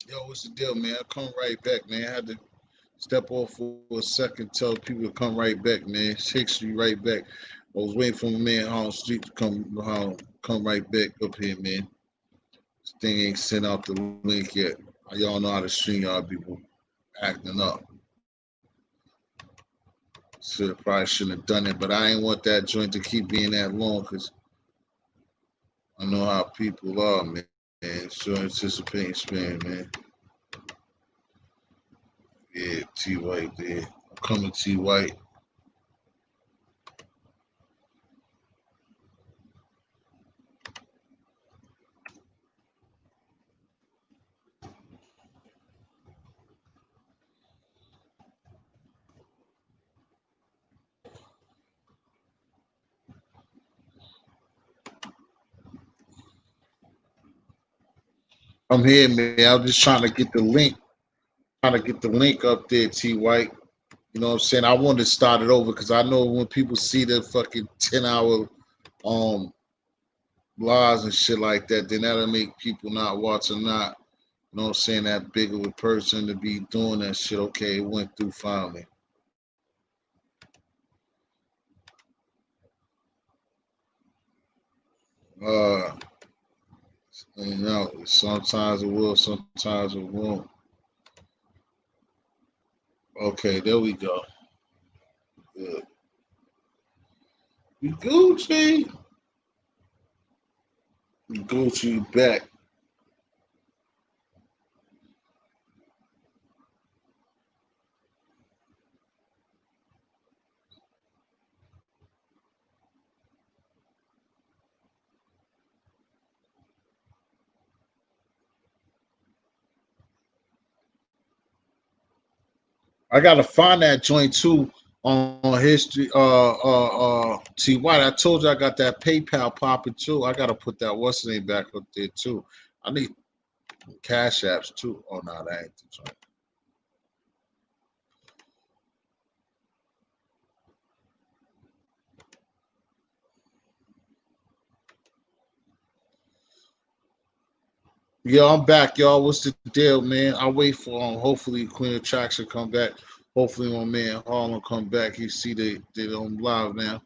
Yo, what's the deal, man? I'll come right back, man. I had to step off for a second, tell people to come right back, man. 6th Street right back. I was waiting for my man Harlem Street to come right back up here, man. This thing ain't sent out the link yet. Y'all know how to stream y'all people acting up. So probably shouldn't have done it, but I ain't want that joint to keep being that long because I know how people are, man. So anticipating spin, man. Yeah, T White there. I'm coming T White. I'm here, man. I'm just trying to get the link. Trying to get the link up there, T White. You know what I'm saying? I wanted to start it over because I know when people see the fucking 10-hour um lives and shit like that, then that'll make people not watch or not. You know what I'm saying? That big of a person to be doing that shit. Okay, it went through finally. Uh, you know, sometimes it will, sometimes it won't. Okay, there we go. Good. You Gucci. Gucci back. I gotta find that joint too on history. T White. I told you I got that PayPal popping too. I gotta put that what's the name back up there too. I need cash apps too. Oh no, that ain't the joint. Yeah, I'm back, y'all. What's the deal, man? I wait for hopefully Queen Attraction come back. Hopefully my man Harlem come back. He see they on live now.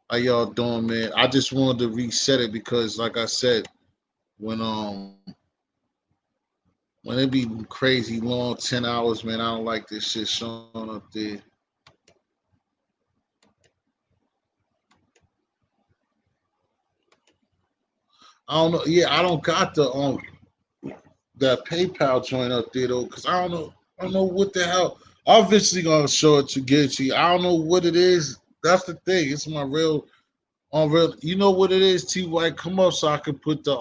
How y'all doing, man? I just wanted to reset it because, like I said, when when it be crazy long 10 hours, man, I don't like this shit showing up there. I don't know. Yeah, I don't got the that PayPal joint up there though, because I don't know. I don't know what the hell. Obviously gonna show it to get it to you. I don't know what it is. That's the thing. It's my real on real. You know what it is, T White. Come up so I can put the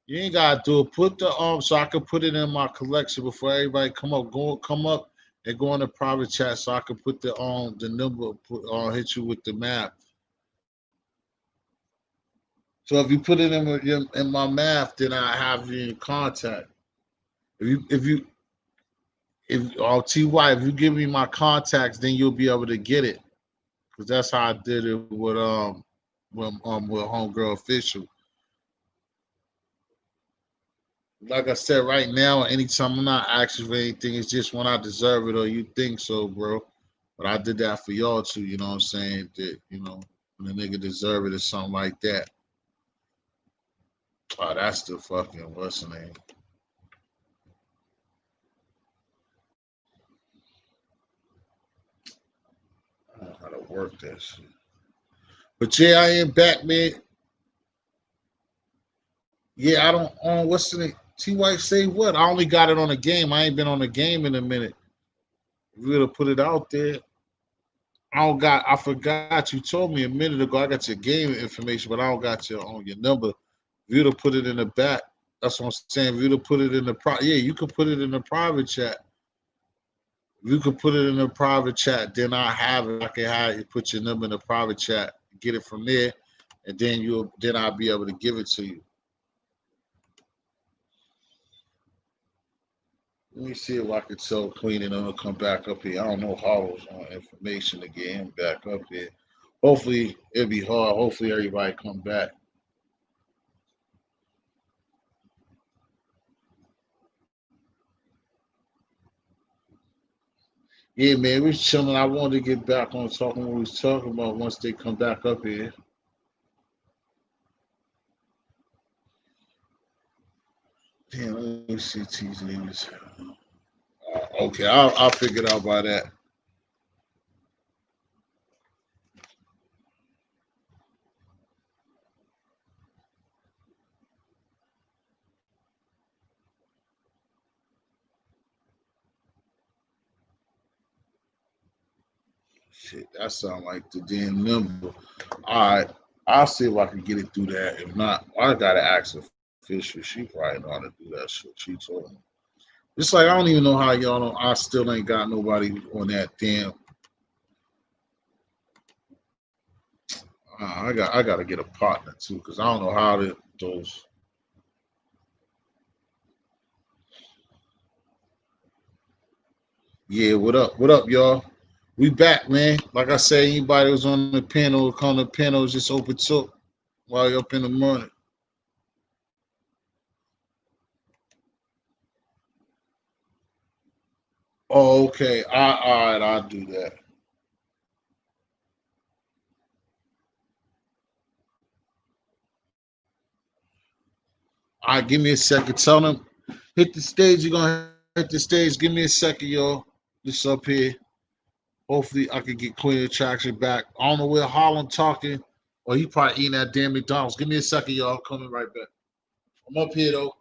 You ain't gotta do it. Put the so I can put it in my collection before everybody come up. Come up and go in the private chat so I can put the number hit you with the map. So if you put it in my math, then I have you in contact. If Ty, if you give me my contacts, then you'll be able to get it. Cause that's how I did it with homegirl official. Like I said, right now, anytime I'm not asking for anything, it's just when I deserve it or you think so, bro. But I did that for y'all too, you know what I'm saying? That, when a nigga deserve it or something like that. Oh, that's the fucking what's the name? I don't know how to work that shit. But yeah, I am back, man. Yeah, I don't what's the name? T White say what? I only got it on a game. I ain't been on a game in a minute. If you would have put it out there. I forgot you told me a minute ago I got your game information, but I don't got your on your number. If you'd have put it in the back, that's what I'm saying. If you'd have put it in yeah, you could put it in the private chat. If you could put it in the private chat, then I have it. I can have you put your number in the private chat, get it from there, and then I'll be able to give it to you. Let me see if I can tell Queen and I'll come back up here. I don't know Hollow's on information to get him back up here. Hopefully it'll be hard. Hopefully everybody come back. Yeah, man, we was chilling. I wanted to get back on talking what we was talking about once they come back up here. Damn, let me see T's names. Okay, I'll figure it out by that. Shit, that sound like the damn number. All right, I'll see if I can get it through that. If not, I gotta ask her Fisher. She probably know how to do that shit. She told me. It's like I don't even know how y'all know. I still ain't got nobody on that damn. I gotta get a partner too, cause I don't know how to those. Yeah, what up? What up, y'all? We back, man. Like I said, anybody was on the panel, come on the panel, just open talk while you're up in the morning. Oh, okay. All right, I'll do that. All right, give me a second. Tell them hit the stage. You're gonna hit the stage. Give me a second, y'all. Just up here. Hopefully, I can get Queen Attraction back. I don't know where Harlem talking, or he probably eating that damn McDonald's. Give me a second, y'all. I'm coming right back. I'm up here though.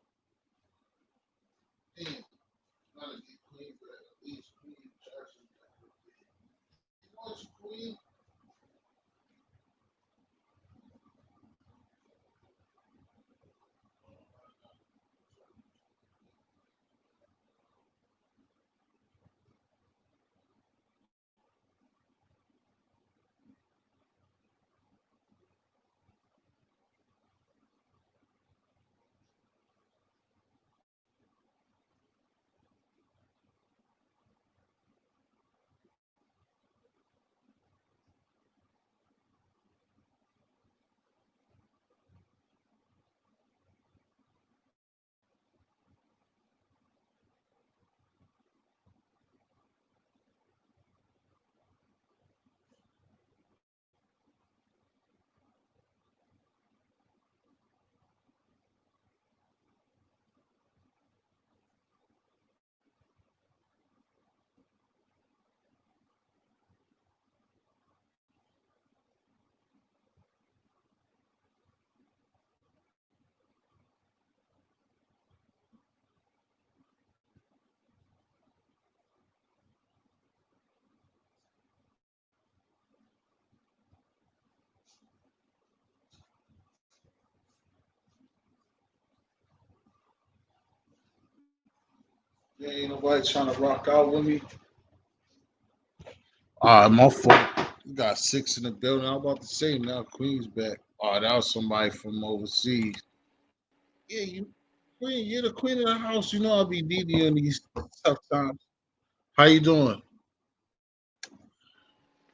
Damn, trying to get Queen back. At least Queen Attraction back. You want you, Queen? Yeah, ain't nobody trying to rock out with me. All right, my fault. You got six in the building. I'm about to say now Queen's back. Oh, that was somebody from overseas. Yeah, you Queen, you're the queen of the house. You know I'll be needing you in these tough times. How you doing?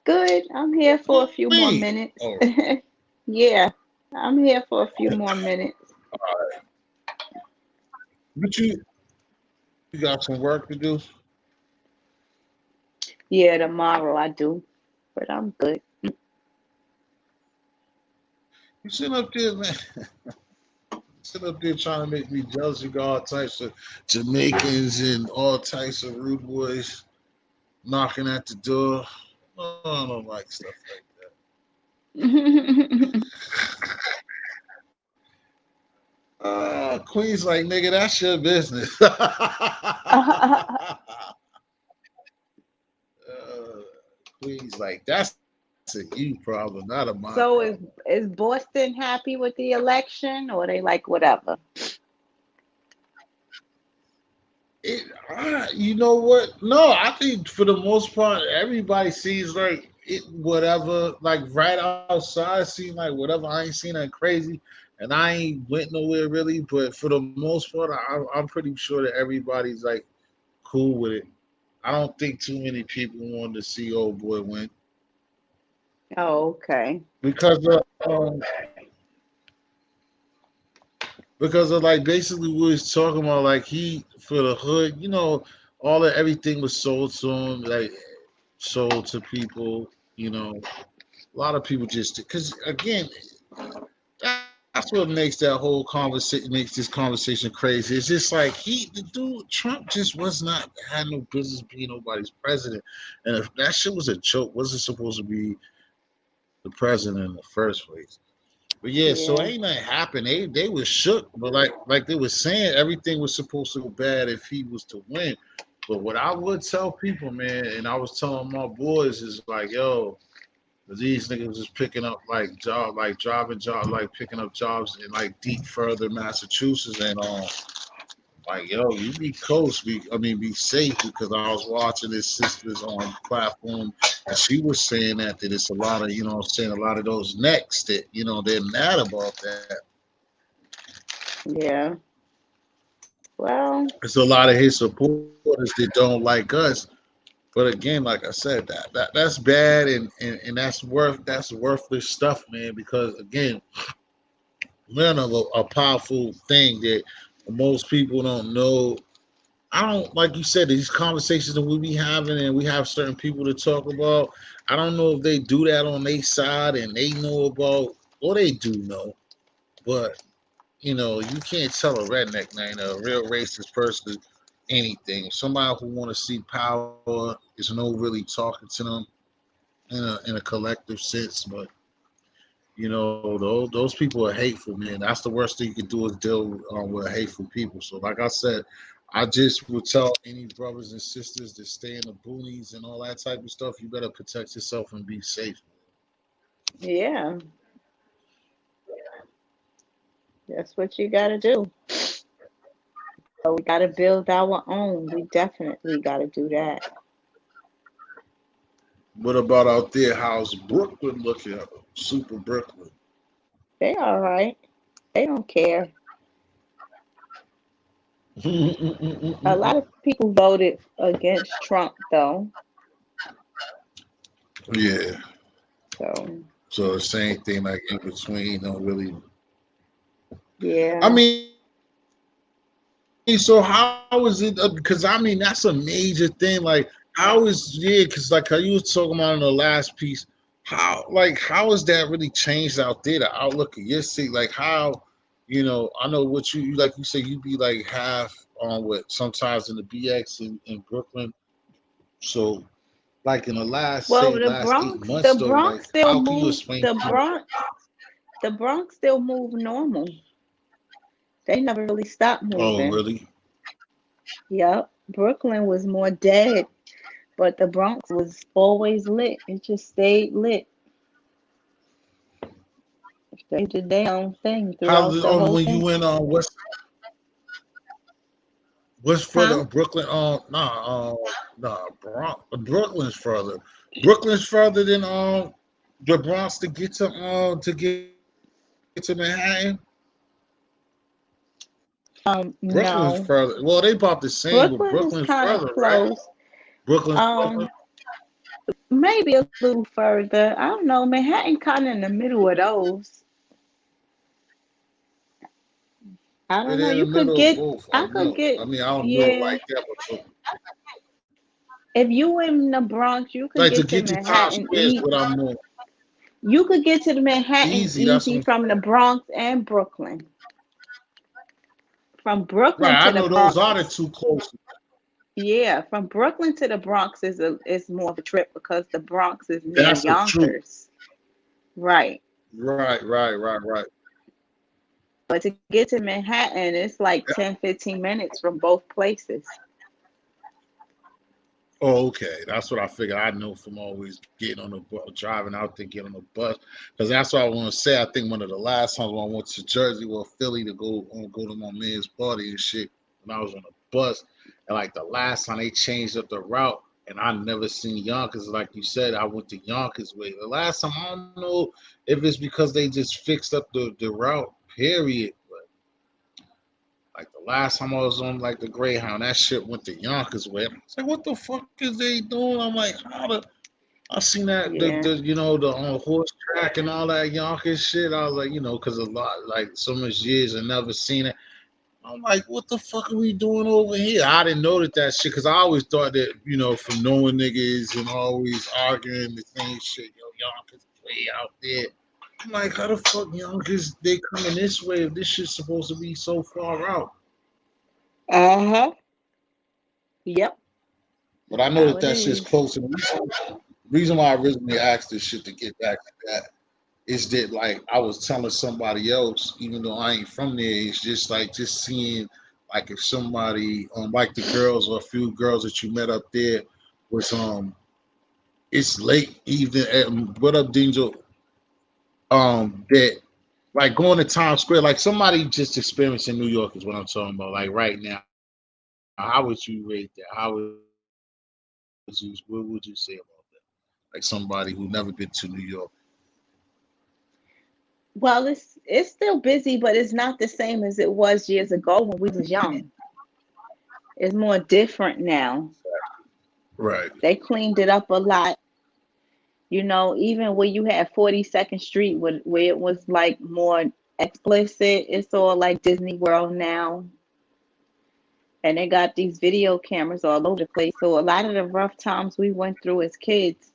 Good. I'm here for a few more Queen. minutes. Oh, Yeah, I'm here for a few more minutes. but you got some work to do. Yeah, tomorrow I do, but I'm good. You sitting up there, man. Sitting up there trying to make me jealous. You got all types of Jamaicans and all types of rude boys knocking at the door. Oh, I don't like stuff like that. Queen's like, nigga, that's your business. Queen's like, that's a you problem, not a my problem. So is Boston happy with the election, or they like whatever? You know what? No, I think for the most part, everybody sees like it, whatever, like right outside, seeing like whatever. I ain't seen that crazy, and I ain't went nowhere really. But for the most part, I'm pretty sure that everybody's like cool with it. I don't think too many people wanted to see old boy win Oh, okay. because because of like basically we was talking about like he for the hood, you know, all of everything was sold to him. Like sold to people. You know, a lot of people just because again, that's what makes that whole conversation makes this conversation crazy. It's just like the dude Trump just was not had no business being nobody's president, and if that shit was a joke, wasn't supposed to be the president in the first place. But yeah, so Yeah. ain't nothing happened. They was shook, but like they was saying, everything was supposed to go bad if he was to win. But what I would tell people, man, and I was telling my boys is like, yo, these niggas is picking up like job, like driving job, like picking up jobs in like deep further Massachusetts, and like yo, you be close, I mean, be safe because I was watching his sisters on platform, and she was saying that it's a lot of saying a lot of those necks that they're mad about that. Yeah. Well, There's a lot of his supporters that don't like us. But again, like I said, that's bad, and that's worthless stuff, man. Because again, we're in a powerful thing that most people don't know. I don't like you said these conversations that we be having, and we have certain people to talk about. I don't know if they do that on their side and they know about, or they do know, but you can't tell a redneck man, a real racist person, anything. Somebody who want to see power is no really talking to them in a collective sense, but those people are hateful, man. That's the worst thing you can do is deal with hateful people. So, like I said, I just would tell any brothers and sisters that stay in the boonies and all that type of stuff, you better protect yourself and be safe. yeah, that's what you got to do. But we got to build our own. We definitely got to do that. What about out there? How's Brooklyn looking? Super Brooklyn. They all right. They don't care. A lot of people voted against Trump, though. Yeah. So, So the same thing, like in between, don't really. I yeah. mean, so how is it? Because I mean, that's a major thing. Like, how is because like how you was talking about in the last piece, how has that really changed out there? The outlook of your city, like I know what you like. You say you be like half on what sometimes in the BX in Brooklyn. So like in the last say Well, last 8 months though, The like Bronx how still can you move. explain to me? The Bronx still move normal. They never really stopped Oh, moving. really? Yep. Brooklyn was more dead, but the Bronx was always lit. It just stayed lit. They did their own thing How throughout did the whole when you thing. went on what's further Huh? Brooklyn? Nah, Brooklyn's further. Brooklyn's further than the Bronx to get to Manhattan. Brooklyn's No. further. Well, they about the same, but Brooklyn Brooklyn's is kind further, of right? close. Brooklyn's further. Um, Maybe a little further. I don't know. Manhattan kind of in the middle of those. I don't know. They're in the middle of both. I I could know. get, I mean, I don't know yeah. like that, but If you in the Bronx, you could like to get to get to Times Manhattan Square is what I'm more You could get to the Manhattan easy. That's what easy I'm from the saying. Bronx and Brooklyn. From Brooklyn Right. to I the know those Bronx are the is, two closest. yeah, from Brooklyn to the Bronx is more of a trip because the Bronx is near That's the truth. Yonkers. Right. Right. But to get to Manhattan, it's like 10, 15 minutes from both places. Oh, okay. That's what I figured. I know from always getting on the bus, driving out there, getting on the bus, because that's what I want to say. I think one of the last times when I went to Jersey or Philly to go to my man's party and shit, when I was on the bus, and like the last time they changed up the route, and I never seen Yonkers. Like you said, I went to Yonkers way. The last time I don't know if it's because they just fixed up the route. Period. But like the last time I was on like the Greyhound, that shit went to Yonkers way. I was like, what the fuck is they doing? I'm like, how the I seen that Yeah. the horse track and all that Yonkers shit. I was like, because a lot like so much years and never seen it. I'm like, what the fuck are we doing over here? I didn't know that shit because I always thought that, from knowing niggas and always arguing the same shit. Yo, Yonkers way out there. I'm like, how the fuck Yonkers they coming this way if this shit's supposed to be so far out? Uh-huh. Yep. But I That's know how that it that shit's is. close. And the reason why I originally asked this shit to get back to that is that like I was telling somebody else, even though I ain't from there, it's just like just seeing like if somebody like the girls or a few girls that you met up there was it's late evening what up Dingo that like going to Times Square like somebody just experiencing New York is what I'm talking about like right now. How would you rate that? What would you say about that? Like somebody who never been to New York. Well, it's still busy, but it's not the same as it was years ago when we was young. It's more different now. Right. They cleaned it up a lot. Even where you had 42nd Street, where it was like more explicit, it's all like Disney World now. And they got these video cameras all over the place. So a lot of the rough times we went through as kids,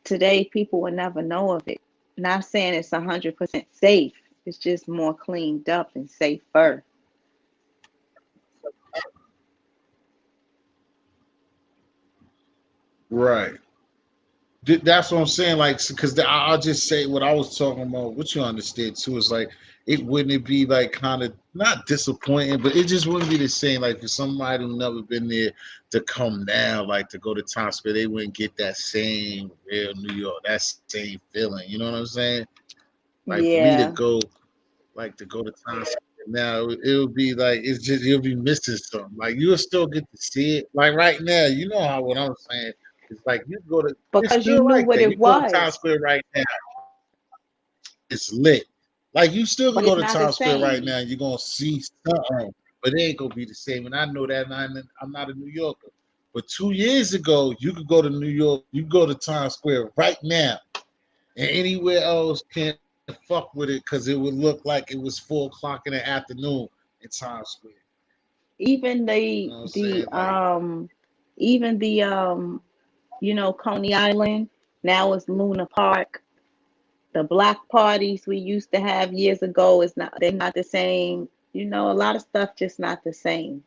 today people will never know of it. Not saying it's 100% safe. It's just more cleaned up and safer. Right. That's what I'm saying. Like, because I'll just say what I was talking about. What you understand too is like, it wouldn't it be like kind of not disappointing, but it just wouldn't be the same. Like for somebody who never been there to come down, like to go to Times Square, they wouldn't get that same real New York, that same feeling. You know what I'm saying? Like for me to Yeah. go, like to go to Times Square now, it would be like it's just you'll be missing something. Like you'll still get to see it. Like right now, you know how what I'm saying. It's like you go to. It's Because you still knew like what that. it You go to Times was, Square right now, it's lit. Like you still can but go it's to not the Times Square right same. now, and you're gonna see something, but it ain't gonna be the same. And I know that, and I'm not a New Yorker. But 2 years ago, you could go to New York. You go to Times Square right now, and anywhere else can't fuck with it because it would look like it was 4 o'clock in the afternoon in Times Square. Even You know the what I'm saying? the Like, even the Coney Island, now it's Luna Park. The block parties we used to have years ago is not they're not the same. A lot of stuff just not the same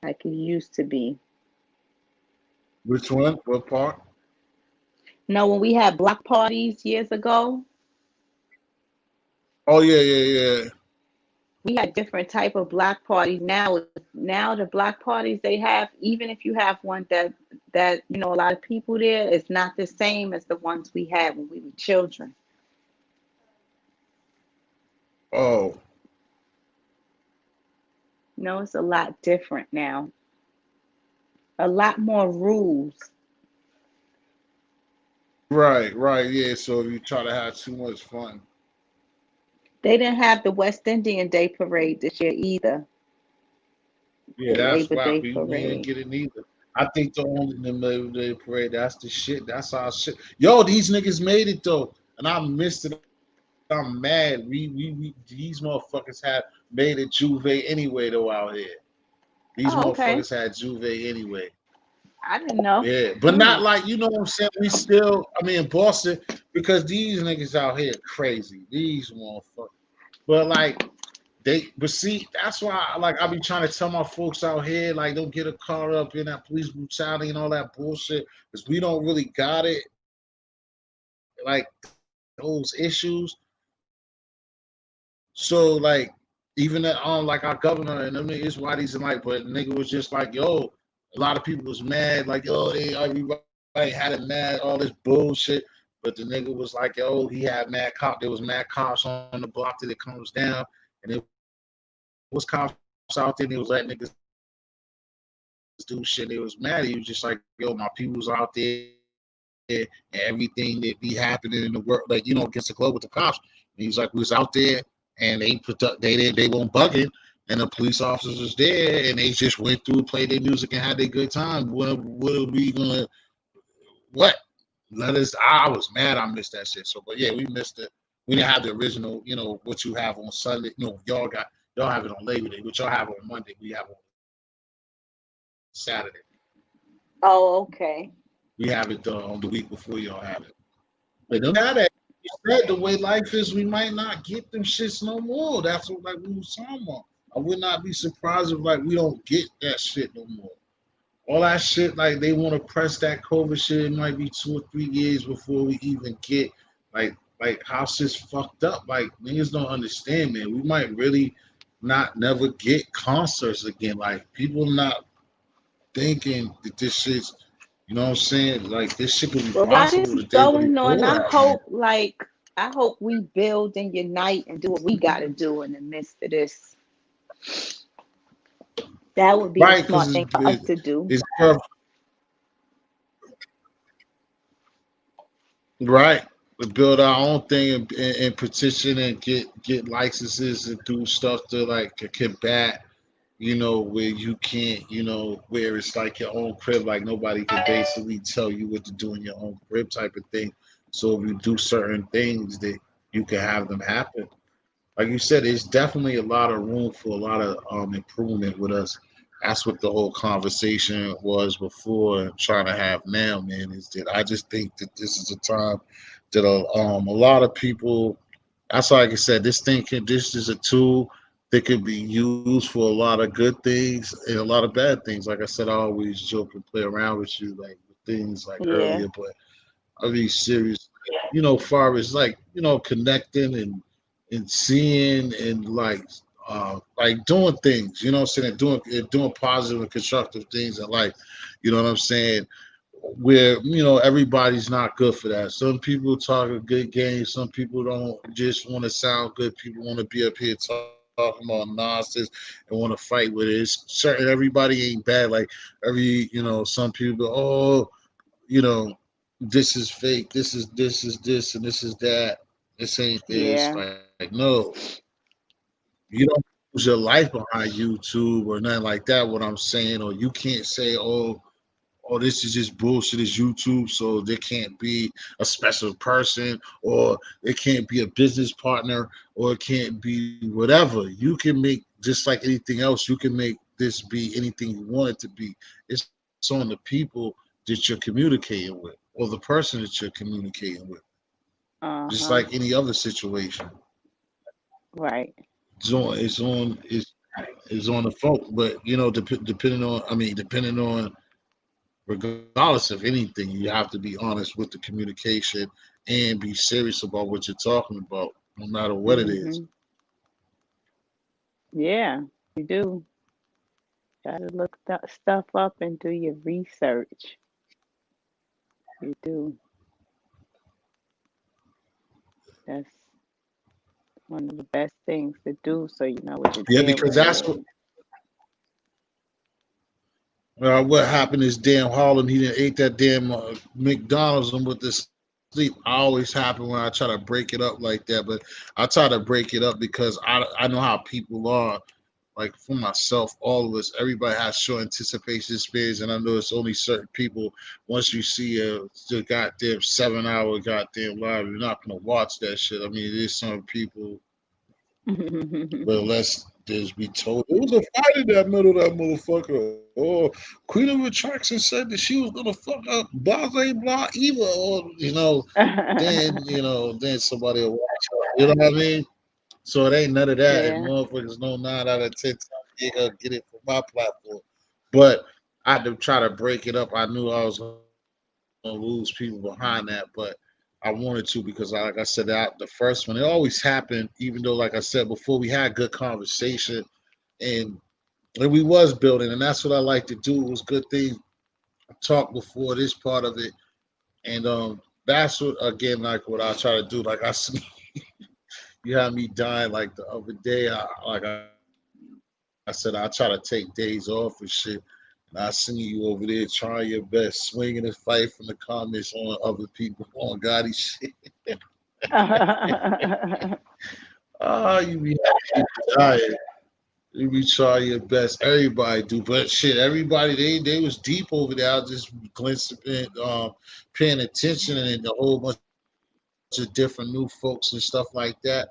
like it used to be. which one? What part? When we had block parties years ago, Oh yeah, yeah, yeah. we had different type of block parties. Now the block parties they have, even if you have one that a lot of people there, it's not the same as the ones we had when we were children. Oh, It's a lot different now. A lot more rules. right, right. Yeah. So if you try to have too much fun, They didn't have the West Indian Day Parade this year either. yeah, The that's Labor why Day we didn't Parade. get it neither. I think the only the Labor Day parade, that's the shit. That's our shit. Yo, these niggas made it though, and I missed it. I'm mad. We these motherfuckers had made it Juve anyway though out here. These Oh, motherfuckers okay. had Juve anyway. I didn't know. Yeah, but not Mm. like you know what I'm saying. We still, I mean, in Boston because these niggas out here crazy. These motherfuckers. But like but see, that's why like I be trying to tell my folks out here, like don't get a caught up in that police brutality and all that bullshit, because we don't really got it like those issues. So like even that like our governor and them niggas whiteys and like, but nigga was just like, yo, a lot of people was mad, like yo, everybody had it mad, all this bullshit. But the nigga was like, yo, he had mad cop. There was mad cops on the block that it comes down, and it was cops out there, and they was letting niggas do shit. And they was mad. He was just like, yo, my people was out there, and everything that be happening in the world, like against the globe with the cops. And he was like, we was out there, and they they won't bugging, and the police officers was there, and they just went through, played their music, and had their good time. What are we gonna? What? Let us. I was mad. I missed that shit. So, but yeah, we missed it. We didn't have the original, what you have on Sunday. Y'all have it on Labor Day, which y'all have on Monday. We have on Saturday. Oh, okay. We have it on the week before y'all have it. But no matter, you said the way life is, we might not get them shits no more. That's what like we was talking about. I would not be surprised if like we don't get that shit no more. All that shit, like they want to press that COVID shit. It might be 2 or 3 years before we even get like how shit's fucked up. Like niggas don't understand, man. We might really not never get concerts again. Like people not thinking that this shit's, what I'm saying? Like this shit could be Well, while this possible is the day going on, before again. I hope we build and unite and do what we got to do in the midst of this. That would be the Right? Because smart thing for us to do. it's right. We build our own thing and petition and get licenses and do stuff to like combat, where you can't, where it's like your own crib, like nobody can basically tell you what to do in your own crib type of thing. So if you do certain things that you can have them happen. Like you said, there's definitely a lot of room for a lot of improvement with us. That's what the whole conversation was before and trying to have now, man. Is that I just think that this is a time that a lot of people. That's why, like I said, this is a tool that could be used for a lot of good things and a lot of bad things. Like I said, I always joke and play around with you, like with things like Yeah. earlier, but I be serious. Far as like connecting and seeing and like doing things. You know what I'm saying? Doing positive and constructive things in life. You know what I'm saying? Where everybody's not good for that. Some people talk a good game. Some people don't just want to sound good. People want to be up here talking about nonsense and want to fight with it. It's certain everybody ain't bad. Like some people, oh, you know, this is fake, this is this, and this is that. This ain't this. Yeah. Like, no, you don't lose your life behind YouTube or nothing like that. What I'm saying, or you can't say, oh, this is just bullshit. It's YouTube, so there can't be a special person, or it can't be a business partner, or it can't be whatever. You can make just like anything else. You can make this be anything you want it to be. It's on the people that you're communicating with, or the person that you're communicating with. Just like Uh-huh. any other situation, Right. it's on the folk. But depending on, depending on regardless of anything, you have to be honest with the communication and be serious about what you're talking about, no matter what it is. Mhm. Yeah. You do. Gotta look stuff up and do your research. You do. That's one of the best things to do so you know what you're Yeah, because dealing that's with. what happened is damn Harlem. He didn't ate that damn McDonald's and with the sleep. Always happen when I try to break it up like that, but I try to break it up because I know how people are. Like for myself, all of us, everybody has short anticipation spans, and I know it's only certain people. Once you see the goddamn 7 hour goddamn live, you're not gonna watch that shit. I mean, there's some people, but let's just be told it was a fight in that middle of that motherfucker. Or Queen of Attraction said that she was gonna fuck up Blase Blah Eva, or then somebody will watch her. You know what I mean? So it ain't none of that. And Yeah. motherfuckers know 9 out of 10 times they gonna get it from my platform. But I had to try to break it up. I knew I was gonna lose people behind that, but I wanted to because, like I said, the first one it always happened. Even though, like I said before, we had good conversation and and we was building, and that's what I like to do. It was good things talk before this part of it, and that's what again like what I try to do. Like I see you had me dying like the other day. Like I said, I try to take days off and shit. And I seen you over there trying your best, swinging and fight from the comments on other people on Gotti shit. Ah, you be dying. You be trying your best. Everybody do, but shit, everybody they was deep over there. I was just glancing, paying attention, and a whole bunch of people was of different new folks and stuff like that.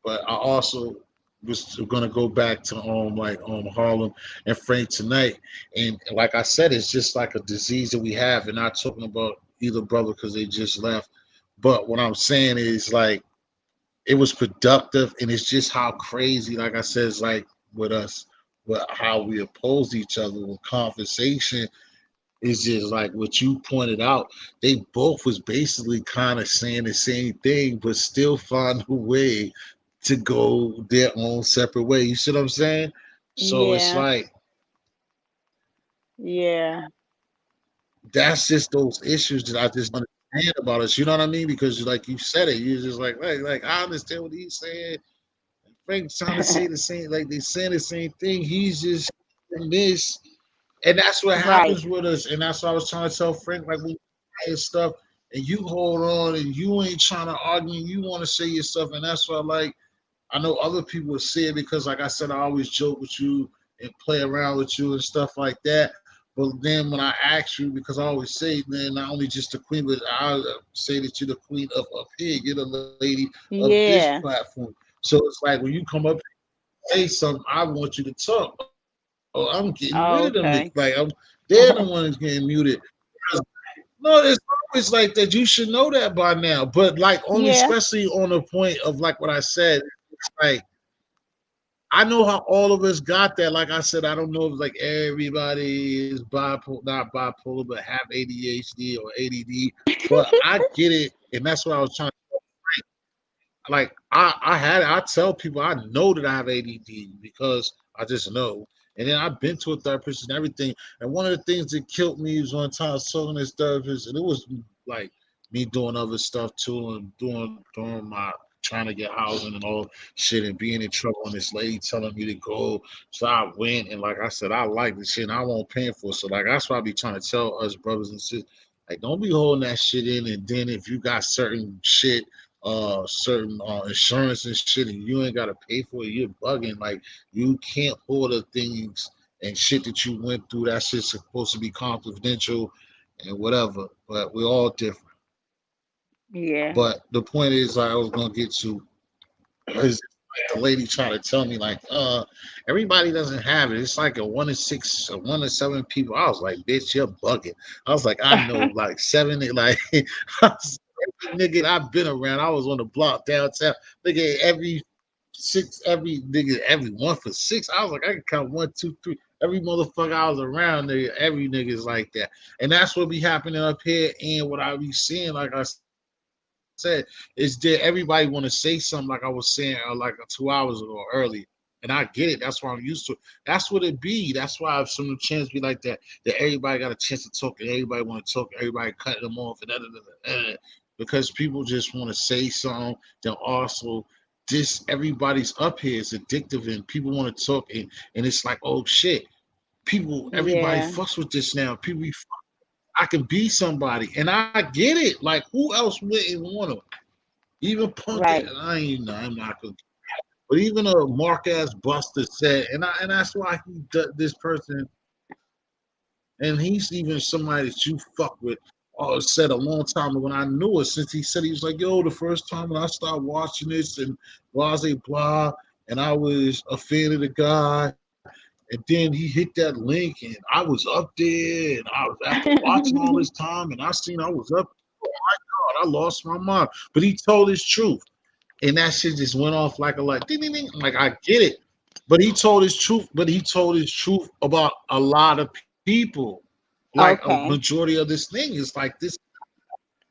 But I also was gonna go back to like Harlem and Frank tonight, and like I said, it's just like a disease that we have, and not talking about either brother because they just left. But what I'm saying is like it was productive, and it's just how crazy, like I said, it's like with us, with how we oppose each other with conversation is just like what you pointed out. They both was basically kind of saying the same thing, but still find a way to go their own separate way. You see what I'm saying? So it's Yeah. like Yeah. that's just those issues that I just understand about us. You know what I mean? Because like you said it, you're just like I understand what he's saying. Frank's trying to say the same, like they saying the same thing. He's just this. And that's what Right. happens with us. And that's what I was trying to tell Frank, like we and stuff, and you hold on and you ain't trying to argue, and you want to say your stuff. And that's why like I know other people say it because like I said, I always joke with you and play around with you and stuff like that. But then when I ask you, because I always say, then not only just the queen, but I say that you're the queen of up here, you're the lady of this Yeah. platform. So it's like when you come up and say something, I want you to talk. Oh, I'm getting rid of them. Oh, Like okay. they're the ones getting muted. No, it's always like that. You should know that by now. But like only especially Yeah. on the point of like what I said, it's like I know how all of us got that. Like I said, I don't know if like everybody is bipolar, not bipolar, but have ADHD or ADD. But I get it, and that's what I was trying. Like I tell people I know that I have ADD because I just know. And then I've been to a therapist and everything. And one of the things that killed me was one time I was talking to this therapist, and it was like me doing other stuff too, and doing my trying to get housing and all shit, and being in trouble. And this lady telling me to go, so I went. And like I said, I like the shit, and I won't pay for it. So like that's why I be trying to tell us brothers and sisters, like don't be holding that shit in. And then if you got certain insurance and shit, and you ain't gotta pay for it, you're bugging. Like you can't hold the things and shit that you went through. That shit's supposed to be confidential and whatever. But we're all different. Yeah. But the point is, like, I was gonna get to is the lady trying to tell me like, everybody doesn't have it. It's like a 1 in 6, a 1 in 7 people. I was like, bitch, you're bugging. I was like, I know, like seven, like nigga I've been around. I was on the block downtown. Nigga, every nigga, every 1 for 6. I was like, I can count 1, 2, 3. Every motherfucker I was around there, every nigga's like that. And that's what be happening up here. And what I be seeing, like I said, is that everybody want to say something like I was saying like 2 hours ago earlier. And I get it. That's what I'm used to. That's what it be. That's why if some chance be like that, that everybody got a chance to talk and everybody want to talk, everybody cutting them off and because people just want to say something. Then also this everybody's up here is addictive and people want to talk and it's like oh shit people everybody Yeah. fucks with this now I can be somebody and I get it like who else wouldn't want to even punk it Right. and I ain't I'm not gonna but even a mark ass buster said and that's why this person and he's even somebody that you fuck with said a long time ago when I knew it since he said he was like yo the first time when I started watching this and blah blah blah and I was a fan of the guy and then he hit that link and I was up there and I was after watching all this time and I seen I was up God, I lost my mind but he told his truth and that shit just went off like a like ding ding ding like I get it but he told his truth about a lot of people like a Okay. majority of this thing is like this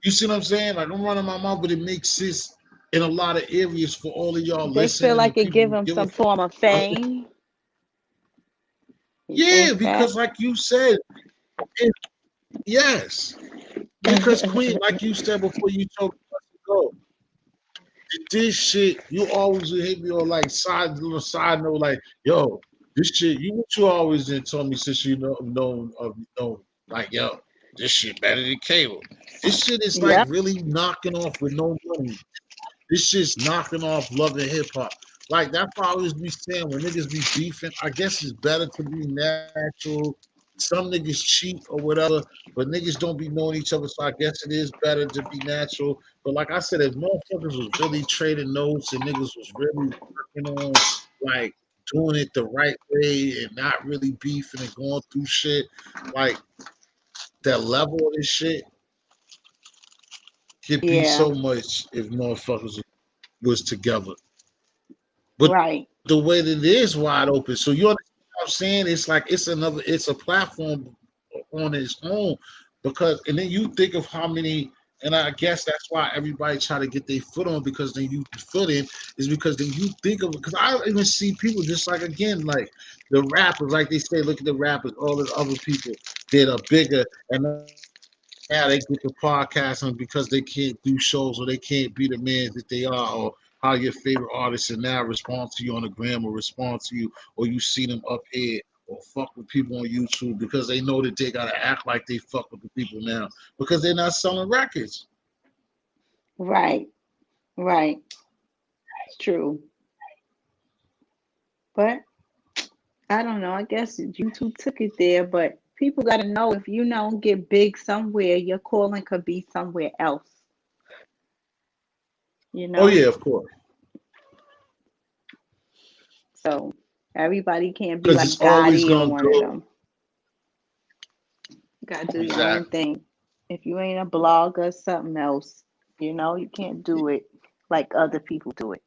you see what I'm saying like I'm running my mouth but it makes sense in a lot of areas for all of y'all They feel listening like and it people give who them give a some fuck form of fame. You yeah think that? because like you said it, yes because queen like you said before you told us to go this shit, you always hit me on like little side note, like, yo, this shit, what you always did told me since like, yo, this shit better than cable. This shit is like Yep. really knocking off with no money. This shit's knocking off love and hip hop. Like that's why I always be saying when niggas be beefing, I guess it's better to be natural some niggas cheat or whatever, but niggas don't be knowing each other. So I guess it is better to be natural. But like I said, if motherfuckers was really trading notes and niggas was really working on like doing it the right way and not really beefing and going through shit, like that level of this shit could be Yeah. so much if motherfuckers was together. But the way Right. that it is wide open, so you understand what I'm saying? It's like it's a platform on its own because and then you think of how many and I guess that's why everybody try to get their foot on because then you foot in is because then you think of it because I even see people just like again like the rappers like they say look at the rappers all the other people that are bigger and now they get the podcasting because they can't do shows or they can't be the man that they are or how your favorite artists and now respond to you on the gram or respond to you or you see them up here or fuck with people on YouTube because they know that they gotta act like they fuck with the people now because they're not selling records. Right. Right. It's true. But I don't know. I guess YouTube took it there, but people got to know if you don't get big somewhere, your calling could be somewhere else, you Oh know? yeah, of course. So everybody can't be Because like it's always Gotti or gonna one of go them. You got to do your own exactly. thing. If you ain't a blogger, something else, you can't do it like other people do it.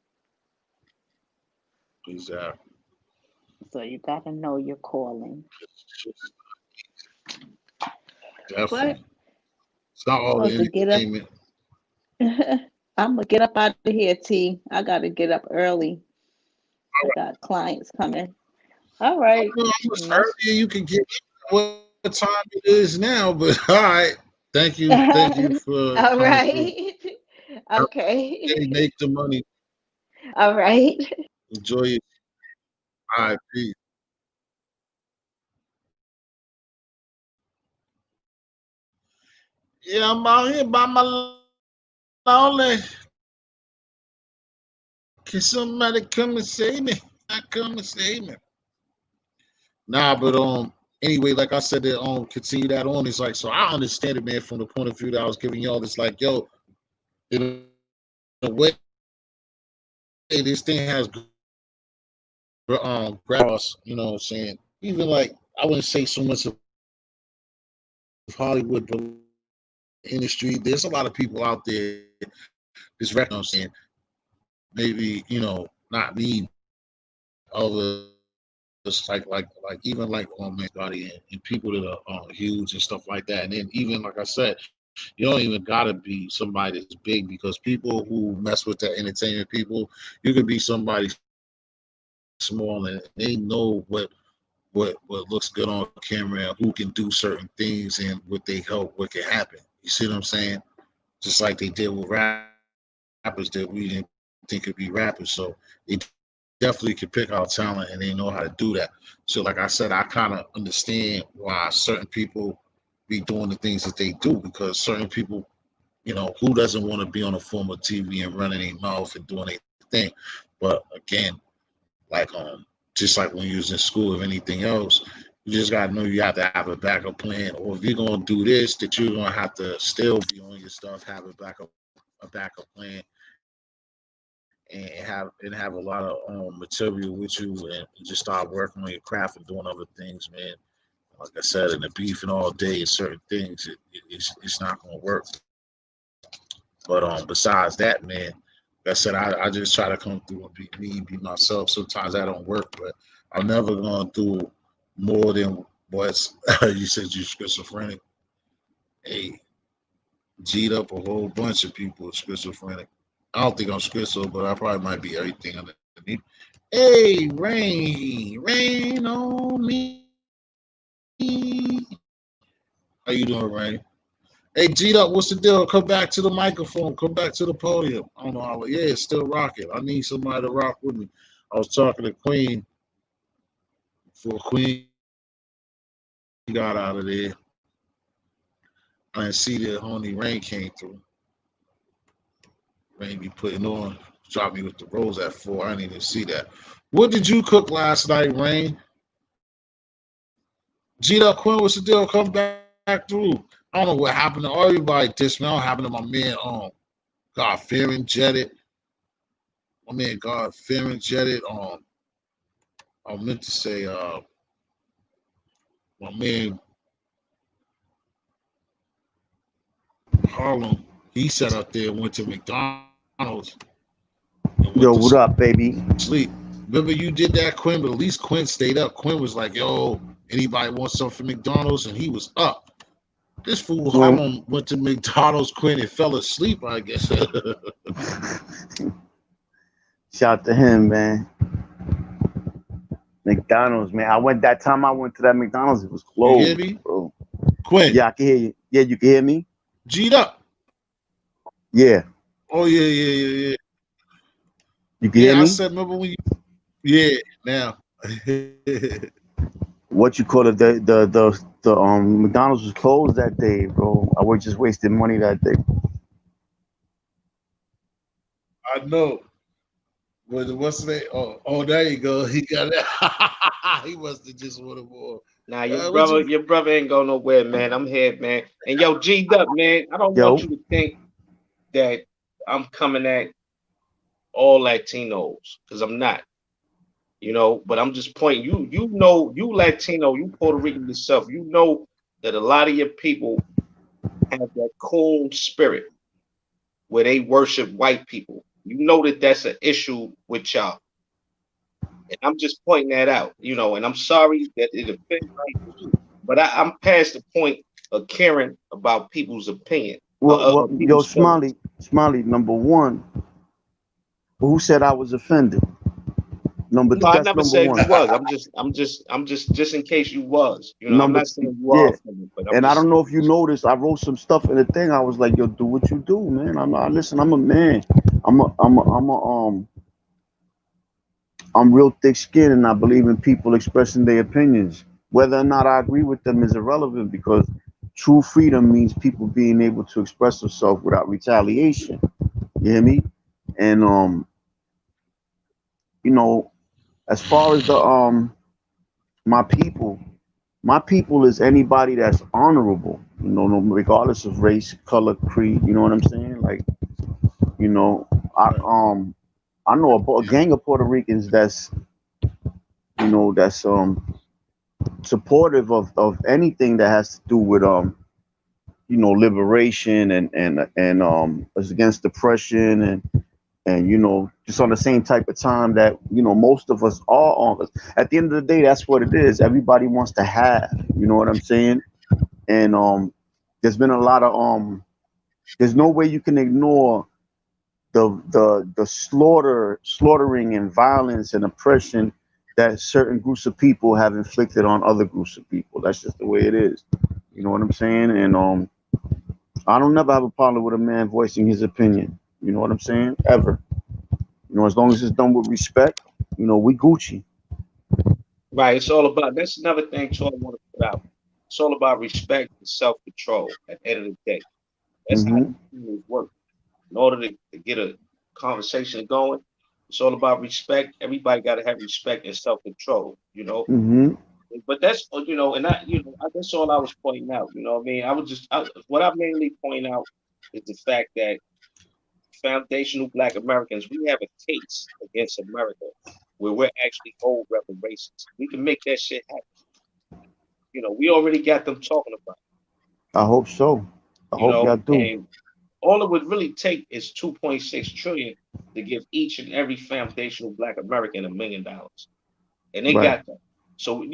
Exactly. So you got to know your calling. But Definitely. It's not I'm all the supposed to get up. entertainment. I'm gonna get up out of here, T. I gotta get up early. I got clients coming. All I right. don't know how much Nice. earlier you can get what time it is now, but all right. Thank you for All coming through. right. Hey, Okay. make the money. All right. Enjoy it. All right, peace. Yeah, I'm out here by my lonely. Can somebody come and save me? Come and save me. Nah, but anyway, like I said, to continue that on. It's like so I understand it, man, from the point of view that I was giving y'all. It's like, yo, in a way, this thing has grabbed across. You know what I'm saying? Even like I wouldn't say so much of Hollywood, but industry. There's a lot of people out there that's recognized. You know what I'm saying? Maybe not me, but others like even like man Scotty and people that are huge and stuff like that. And then even like I said, you don't even gotta be somebody that's big because people who mess with the entertainment people, you could be somebody small and they know what looks good on camera and who can do certain things and what they help, what can happen. You see what I'm saying? Just like they did with rappers that we didn't think could be rappers. So they definitely could pick out talent and they know how to do that. So like I said, I kind of understand why certain people be doing the things that they do because certain people, who doesn't want to be on a form of TV and running their mouth and doing their thing. But again, just like when you was in school, if anything else, you just gotta know you have to have a backup plan. Or if you're gonna do this, that you're gonna have to still be on your stuff, have a backup plan, and have a lot of material with you, and just start working on your craft and doing other things, man. Like I said, and the beefing all day and certain things, it's not gonna work. But besides that, man, like I said, I just try to come through and be me, be myself. Sometimes that don't work, but I'm never going through more than what's you said you schizophrenic. Hey, G'd up a whole bunch of people with schizophrenic. I don't think I'm schizo, but I probably might be everything underneath. Hey, rain on me. How you doing, Rain? Hey, G'd up, what's the deal? Come back to the microphone. Come back to the podium. I don't know how. Yeah, it's still rocking. I need somebody to rock with me. I was talking to Queen before Queen got out of there. I didn't see that Honey Rain came through. Rain be putting on, drop me with the rolls at 4. I didn't even see that. What did you cook last night, Rain? G Dub Quinn, what's the deal? Come back through. I don't know what happened to everybody. This man, what happened to my man? God fearing jetted. My man, God fearing jetted. I meant to say, my man Harlem. He sat up there and went to McDonald's and went to Yo, sleep. what up, baby? Remember you did that, Quinn, but at least Quinn stayed up. Quinn was like, "Yo, anybody want something from McDonald's?" And he was up. This fool Well, Harlem went to McDonald's, Quinn, and fell asleep, I guess. shout out to him, man. McDonald's, man. I went that time I went to that McDonald's, it was You hear closed, me? bro. Quinn, Yeah, I can hear you. Yeah, you can hear me? G'd up. Yeah. Oh, yeah. You can Yeah, hear I me? said, remember when you. Yeah, now. What you call it? The McDonald's was closed that day, bro. I was just wasting money that day. I know. What's the name? Oh, there you go. He got it. He must have just wanted more. Nah, What you. your brother ain't going nowhere, man. I'm here, man. And yo, G'd up, man. I don't want Yo, you to think that I'm coming at all Latinos, because I'm not, but I'm just pointing you Latino, you Puerto Rican yourself, that a lot of your people have that coon spirit where they worship white people. You know that that's an issue with y'all. And I'm just pointing that out, and I'm sorry that it offends you, but I'm past the point of caring about people's opinion, yo, people's feelings. Smiley, number one, who said I was offended? No, I That's never number said you one. was. I'm just in case you was. I'm Number, not saying you yeah. are offended, but I'm And I just don't know if you noticed, I wrote some stuff in the thing. I was like, yo, do what you do, man. Listen, I'm a man. I'm real thick skinned and I believe in people expressing their opinions. Whether or not I agree with them is irrelevant because true freedom means people being able to express themselves without retaliation. You hear me? And you know, as far as the my people, my people is anybody that's honorable, regardless of race, color, creed, you know what I'm saying? Like, you know, I Right. um I know a gang of Puerto Ricans that's supportive of anything that has to do with liberation and is against depression and just on the same type of time that most of us are on. At the end of the day, that's what it is. Everybody wants to have, you know what I'm saying? And there's been a lot of there's no way you can ignore the slaughtering and violence and oppression that certain groups of people have inflicted on other groups of people. That's just the way it is. You know what I'm saying? And I don't never have a problem with a man voicing his opinion. You know what I'm saying? Ever. As long as it's done with respect, we Gucci. right. It's all about that's another thing too I want to put out. It's all about respect and self-control at the end of the day. That's how Mm-hmm. these things work. In order to get a conversation going, it's all about respect. Everybody got to have respect and self-control. Mm-hmm. But that's and that's all I was pointing out. You know what I mean? What I mainly point out is the fact that foundational Black Americans, we have a case against America where we're actually old reparations. We can make that shit happen. We already got them talking about, I hope so. I hope y'all do. and all it would really take is 2.6 trillion to give each and every foundational Black American $1 million. And they Right. got that. So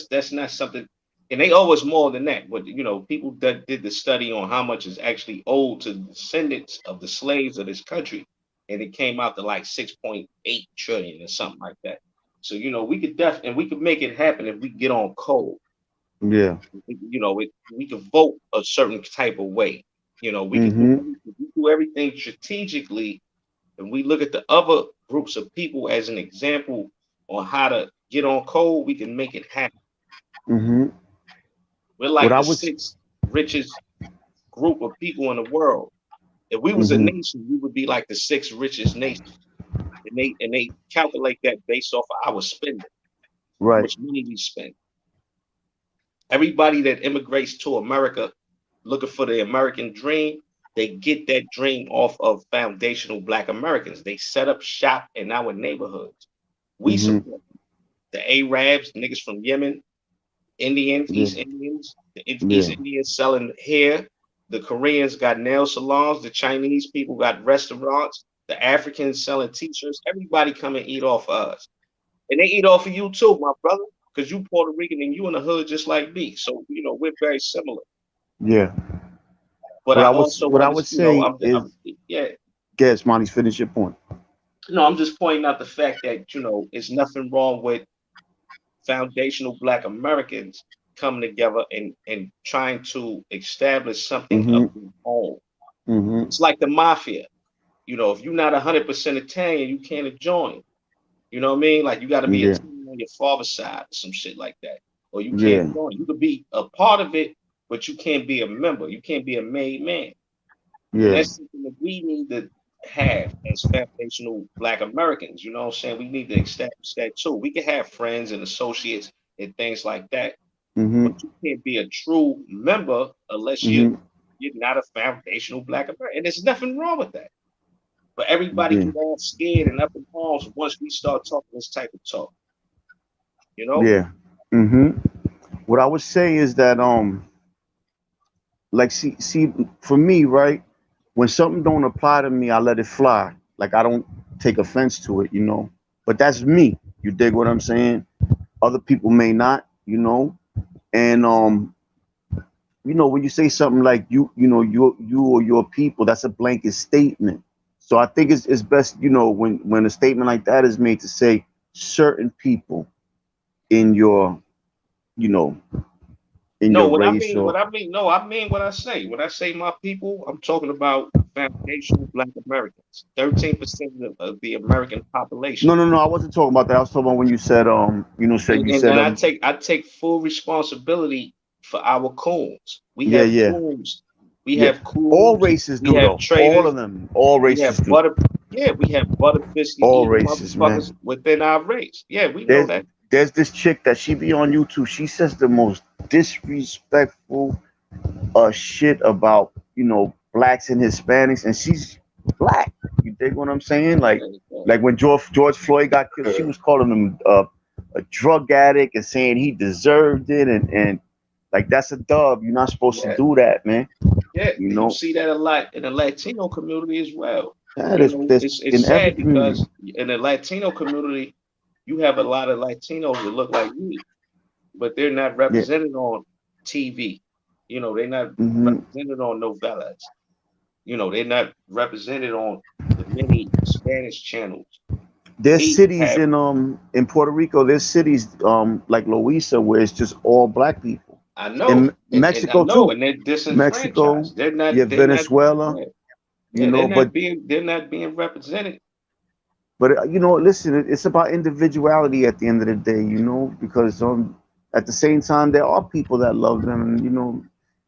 that's not something, and they owe us more than that. But people that did the study on how much is actually owed to the descendants of the slaves of this country, and it came out to like 6.8 trillion or something like that. So we could make it happen if we get on code. Yeah. We could vote a certain type of way. Mm-hmm. We do everything strategically, and we look at the other groups of people as an example on how to get on code, we can make it happen. Mm-hmm. We're What like I the was. sixth richest group of people in the world. If we was a Mm-hmm. nation, we would be like the sixth richest nation. And they calculate that based off of our spending, how Right. much money we spend. Everybody that immigrates to America looking for the American dream, they get that dream off of foundational Black Americans. They set up shop in our neighborhoods. We Mm-hmm. support the Arabs, niggas from Yemen, Indians, Yeah. East Indians, the East Yeah. Indians selling hair. The Koreans got nail salons. The Chinese people got restaurants. The Africans selling t-shirts. Everybody come and eat off of us. And they eat off of you too, my brother, because you Puerto Rican and you in the hood just like me. So, we're very similar. Yeah. But I also What I would say is, yeah, guess, Monty, finish your point. no, I'm just pointing out the fact that, it's nothing wrong with foundational Black Americans coming together and trying to establish something of Mm-hmm. their own. Mm-hmm. It's like the mafia. If you're not 100% Italian, you can't join. You know what I mean? Like you got to be Yeah. Italian on your father's side or some shit like that, or you can't Yeah. join. You could be a part of it, but you can't be a member. You can't be a made man. And Yeah. that's something that we need to have as foundational Black Americans. You know what I'm saying? We need to establish that too. We can have friends and associates and things like that, Mm-hmm. but you can't be a true member unless Mm-hmm. you're not a foundational Black American. And there's nothing wrong with that. But everybody Yeah. get all scared and up in arms once we start talking this type of talk. You know? Yeah. Mm-hmm. What I would say is that like see for me, right? When something don't apply to me, I let it fly. Like I don't take offense to it, you know. But that's me. You dig what I'm saying? Other people may not, you know. And when you say something like you or your people, that's a blanket statement. So I think it's best, when a statement like that is made to say certain people in your, you know, in No, your when I race mean what or I mean, no, I mean what I say. When I say my people, I'm talking about foundational Black Americans, 13% of the American no, population. no, no. I wasn't talking about that. I was talking about when you said And, and, and I take full responsibility for our coons. We yeah, have yeah, coons. We yeah. have All coons. races We do have though. All traders. of them. All We races have do. we have butter biscuit All eating races, man. motherfuckers within our race. Yeah, we know There's that. there's this chick that she be on YouTube. She says the most disrespectful shit about blacks and Hispanics, and she's black. You dig what I'm saying? Like Yeah, yeah. like when George Floyd got killed, she was calling him a drug addict and saying he deserved it, and like that's a dub. You're not supposed to Yeah. do that, man. Yeah, You you know see that a lot in the Latino community as well. that is there's It's in every sad community. because in the Latino community, you have a lot of Latinos that look like me, but they're not Yeah. represented on TV. They're not Hmm. represented on novellas. They're not represented on the many Spanish channels. There's We cities have, in Puerto Rico. There's cities like Loíza where it's just all black people. I In know, and I Mexico know, too. and they're Mexico, disenfranchised. yeah, Venezuela, Yeah, you yeah, know, but they're not being represented. listen, it's about individuality at the end of the day, because at the same time there are people that love them, and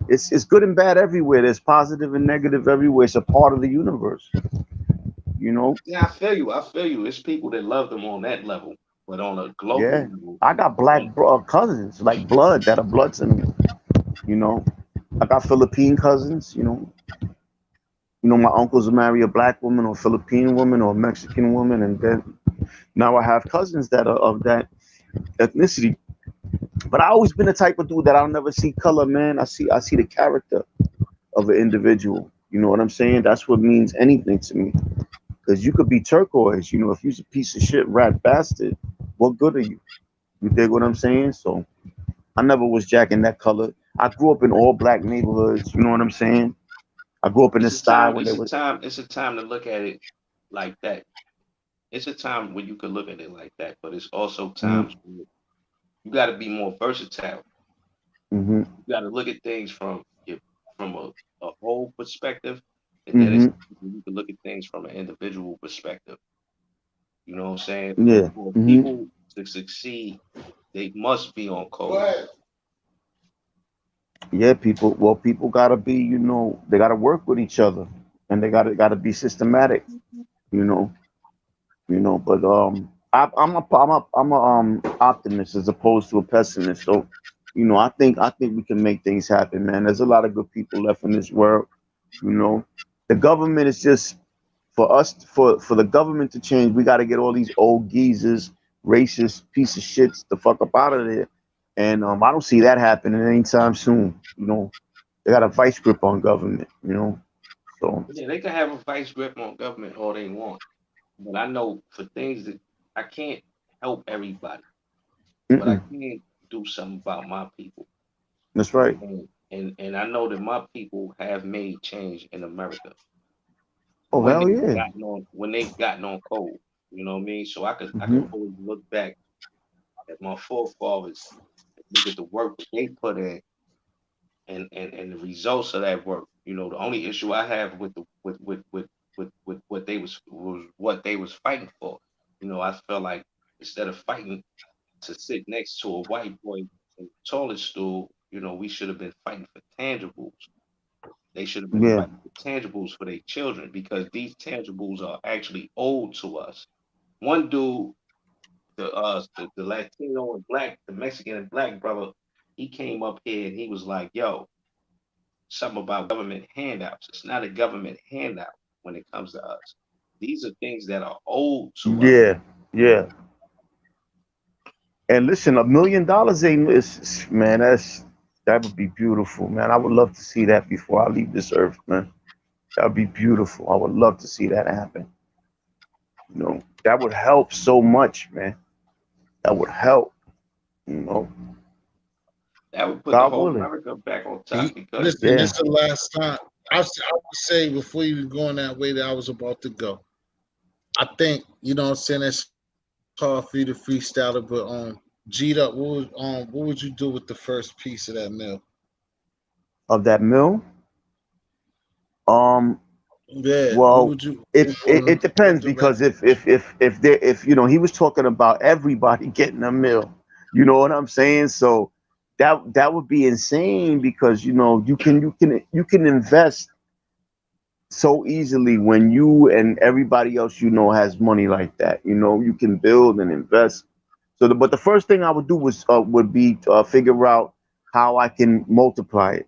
it's good and bad everywhere. There's positive and negative everywhere. It's a part of the universe, you know. Yeah, I feel you. I feel you. It's people that love them on that level, but on a global Yeah, level, I got um, black cousins, like blood that are blood to me, you know. I got Philippine cousins, my uncles marry a black woman or Philippine woman or Mexican woman, and then now I have cousins that are of that ethnicity. But I always been the type of dude that I'll never see color, man. I see the character of an individual. You know what I'm saying? That's what means anything to me. Because you could be turquoise, if you're a piece of shit rat bastard, what good are you? You dig what I'm saying? So I never was jacking that color. I grew up in all black neighborhoods, you know what I'm saying? I grew up in it's this a style time. when It's there a was time. It's a time to look at it like that. It's a time when you can look at it like that, but it's also mm-hmm, times when you got to be more versatile. mm-hmm, You got to look at things from a whole perspective, and then it's mm-hmm, you can look at things from an individual perspective. You know what I'm saying? But yeah, for mm-hmm. people to succeed, they must be on code. Yeah, people gotta be, they gotta work with each other, and they gotta be systematic, you know, but I'm a optimist as opposed to a pessimist. So I think we can make things happen, man. There's a lot of good people left in this world. You know, the government is just for us for the government to change. We got to get all these old geezers, racist piece of shits, the fuck up out of there. And I don't see that happening anytime soon. They got a vice grip on government. So Yeah, they can have a vice grip on government all they want, but I know for things that I can't help everybody, but I mm-mm, can do something about my people. that's right. And I know that my people have made change in America Oh when hell they've yeah. gotten on cold. You know what I mean? So I could Hmm. always look back at my forefathers and look at the work that they put in and the results of that work. You know, the only issue I have with the with what they was fighting for. You know, I felt like instead of fighting to sit next to a white boy in the toilet stool, you know, we should have been fighting for tangibles. They should have been Yeah, fighting for tangibles for their children because these tangibles are actually owed to us. One dude, the Latino and black, the Mexican and black brother, he came up here and he was like, "Yo, something about government handouts. It's not a government handout when it comes to us. These are things that are owed to us." yeah, yeah. And listen, $1 million ain't man. That would be beautiful, man. I would love to see that before I leave this earth, man. That would be beautiful. I would love to see that happen. That would help so much, man. That would help. You know, That would put the God whole willing. America back on top because Listen, Yeah. this is the last time. I would say before you going that way that I was about to go. I think you know what I'm saying. It's hard for you to freestyle it, but G'd up. What would you do with the first piece of that meal? Of that mill. Um. Yeah, what Well, would you if it with depends the because rest? if he was talking about everybody getting a meal, you know what I'm saying? So that would be insane because you can invest so easily when you and everybody else has money like that. You can build and invest. But the first thing I would do would be figure out how I can multiply it,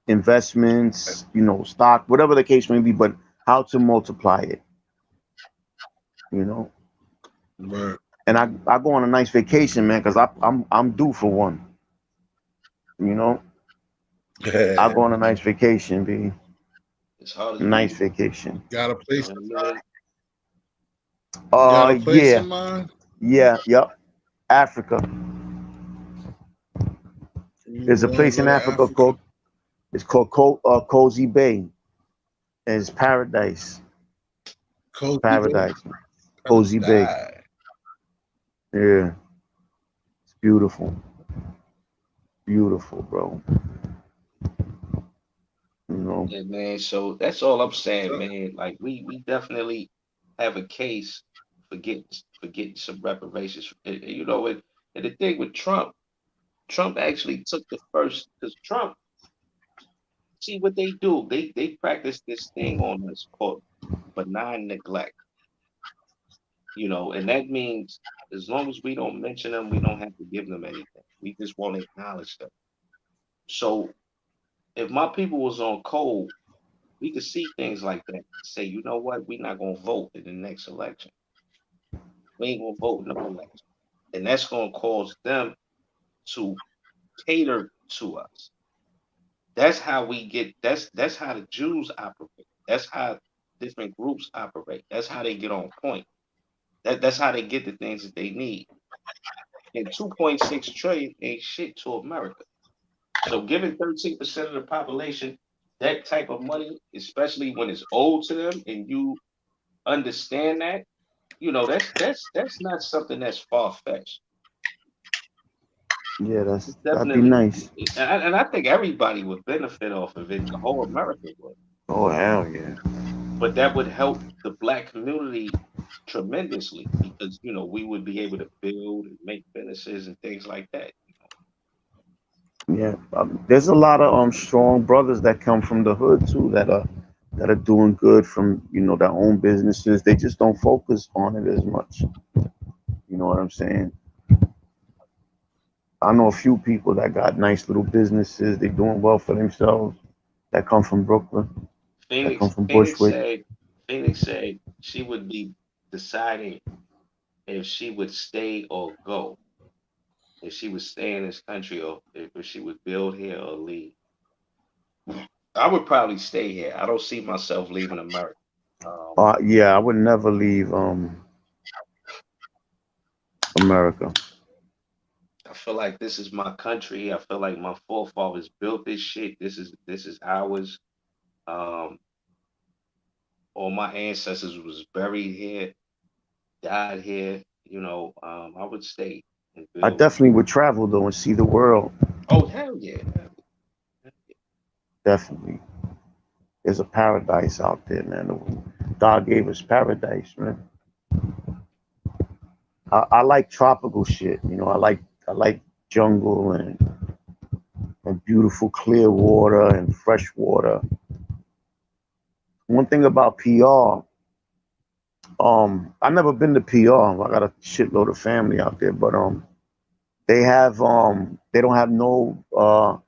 investments, stock, whatever the case may be, but how to multiply it, you know. Right. And I go on a nice vacation, man, because I'm due for one, you know. I go on a nice vacation, B. it's hard as Nice we, vacation. Got a you place know what I in mean? mind? You got a place Yeah, in mind? yeah, yep. Africa. You There's a want to place go in to Africa Africa? called Cozy Bay. And it's paradise. Kobe Bay? Paradise. Cozy Bay. Die. Yeah, it's beautiful. Beautiful, bro. You know. Yeah, man. So that's all I'm saying, man. Like we definitely have a case for getting some reparations. You know, and the thing with Trump actually took the first because Trump, see what they do. They practice this thing on us called benign neglect. You know, and that means as long as we don't mention them, we don't have to give them anything. We just won't acknowledge them. So if my people was on cold, we could see things like that. Say, you know what, we're not gonna vote in the next election. We ain't gonna vote in no election. And that's gonna cause them to cater to us. That's how we get that's how the Jews operate. That's how different groups operate. That's how they get on point. That's how they get the things that they need. And 2.6 trillion ain't shit to America. So giving 13% of the population that type of money, especially when it's owed to them and you understand that, you know, that's not something that's far fetched. Yeah, It's that'd be definitely, nice. and I think everybody would benefit off of it. The whole America would, Oh hell yeah. but that would help the black community tremendously because you know we would be able to build and make businesses and things like that. Yeah. There's a lot of strong brothers that come from the hood too that are doing good from their own businesses. They just don't focus on it as much. know what I'm saying? I know a few people that got nice little businesses. They doing well for themselves. That come from Brooklyn. That come Phoenix from Phoenix Bushwick. said Phoenix said she would be deciding if she would stay or go, if she would stay in this country or if she would build here or leave. I would probably stay here. I don't see myself leaving America. Um, Yeah, I would never leave America. I feel like this is my country. I feel like my forefathers built this shit. This is ours. Um, all my ancestors was buried here, died here. I would stay and I build. definitely would travel though and see the world. Oh hell yeah! Definitely. There's a paradise out there, man. God gave us paradise, man. I like tropical shit. I like jungle and beautiful clear water and fresh water. One thing about PR, I never been to PR. I got a shitload of family out there, but they don't have no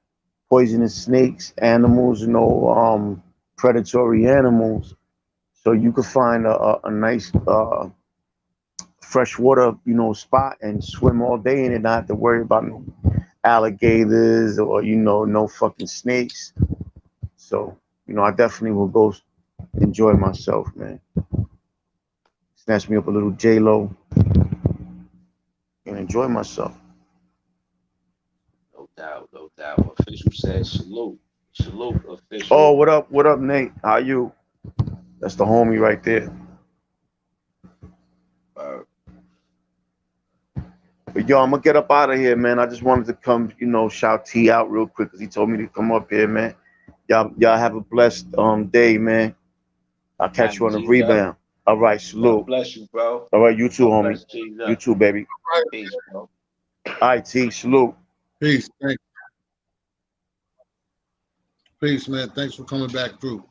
poisonous snakes, animals, no predatory animals. So you could find a nice freshwater, spot and swim all day in it, not have to worry about no alligators or no fucking snakes. So I definitely will go enjoy myself, man. Snatch me up a little J Lo and enjoy myself. No doubt, no doubt. Official says salute, salute, Oh, official. what up? What up, Nate? How you? That's the homie right there. Uh, But yo, I'm gonna get up out of here, man. I just wanted to come, shout T out real quick because he told me to come up here, man. Y'all have a blessed day, man. I'll catch you man, on the G'd up. rebound. All right, God salute. bless you, bro. All right, you too, God homie. bless G'd You up. too, baby. Peace, bro. All right, T, salute. Peace. Peace, man. Thanks for coming back through.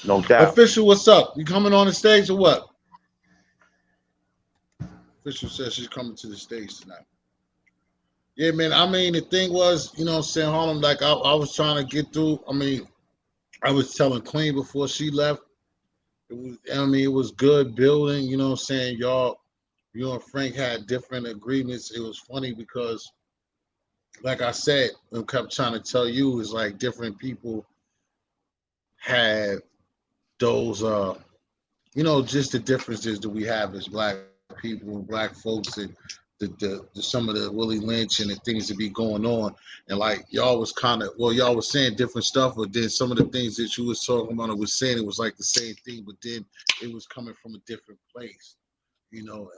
No doubt. Official, what's up? You coming on the stage or what? Official says she's coming to the stage tonight. Yeah, man. I mean, the thing was, saying Harlem, like I was trying to get through. I mean, I was telling Queen before she left. It was good building, saying y'all, you and Frank had different agreements. It was funny because, like I said, I kept trying to tell you, is like different people had those, just the differences that we have as black people, black folks, and the some of the Willie Lynch and the things that be going on, and like y'all was y'all was saying different stuff, but then some of the things that you was talking about, it was saying it was like the same thing, but then it was coming from a different place,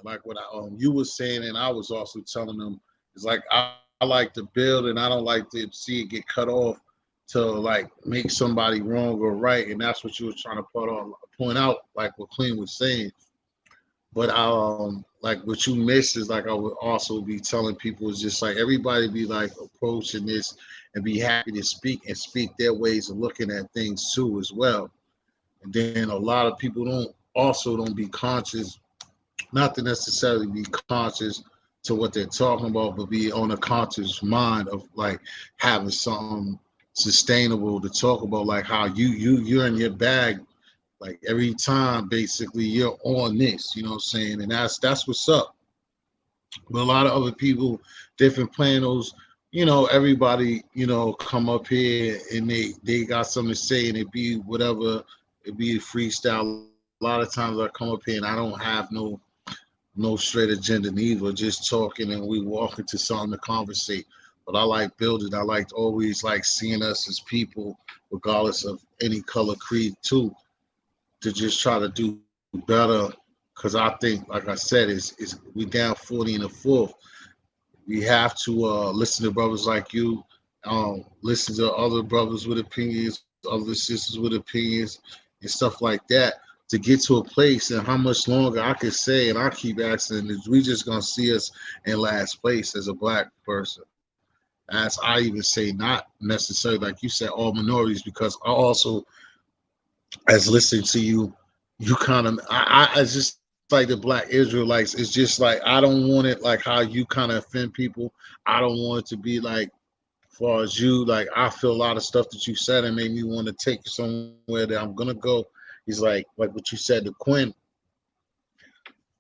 like what you was saying, and I was also telling them, it's like I like to build, and I don't like to see it get cut off to like make somebody wrong or right, and that's what you were trying to point out, like what Queen was saying. But like what you missed is like I would also be telling people is just like everybody be like approaching this and be happy to speak and speak their ways of looking at things too as well. And then a lot of people don't be conscious, not to necessarily be conscious to what they're talking about, but be on a conscious mind of like having something sustainable to talk about, like how you're in your bag like every time basically you're on this, you know what I'm saying? And that's what's up. But a lot of other people, different panels, everybody, come up here and they got something to say and it be whatever, it be a freestyle. A lot of times I come up here and I don't have no straight agenda neither, just talking and we walk into something to conversate. But I like building. I like always like seeing us as people, regardless of any color creed too, to just try to do better. Cause I think, like I said, is we down 40 in the fourth. We have to listen to brothers like you, listen to other brothers with opinions, other sisters with opinions, and stuff like that to get to a place. And how much longer I could say, and I keep asking, is we just gonna see us in last place as a black person? As I even say, not necessarily like you said, all minorities, because I also, as listening to you, you kind of, I just like the Black Israelites. It's just like I don't want it like how you kind of offend people. I don't want it to be like far as you, like I feel a lot of stuff that you said and made me want to take you somewhere that I'm gonna go. He's like what you said to Quinn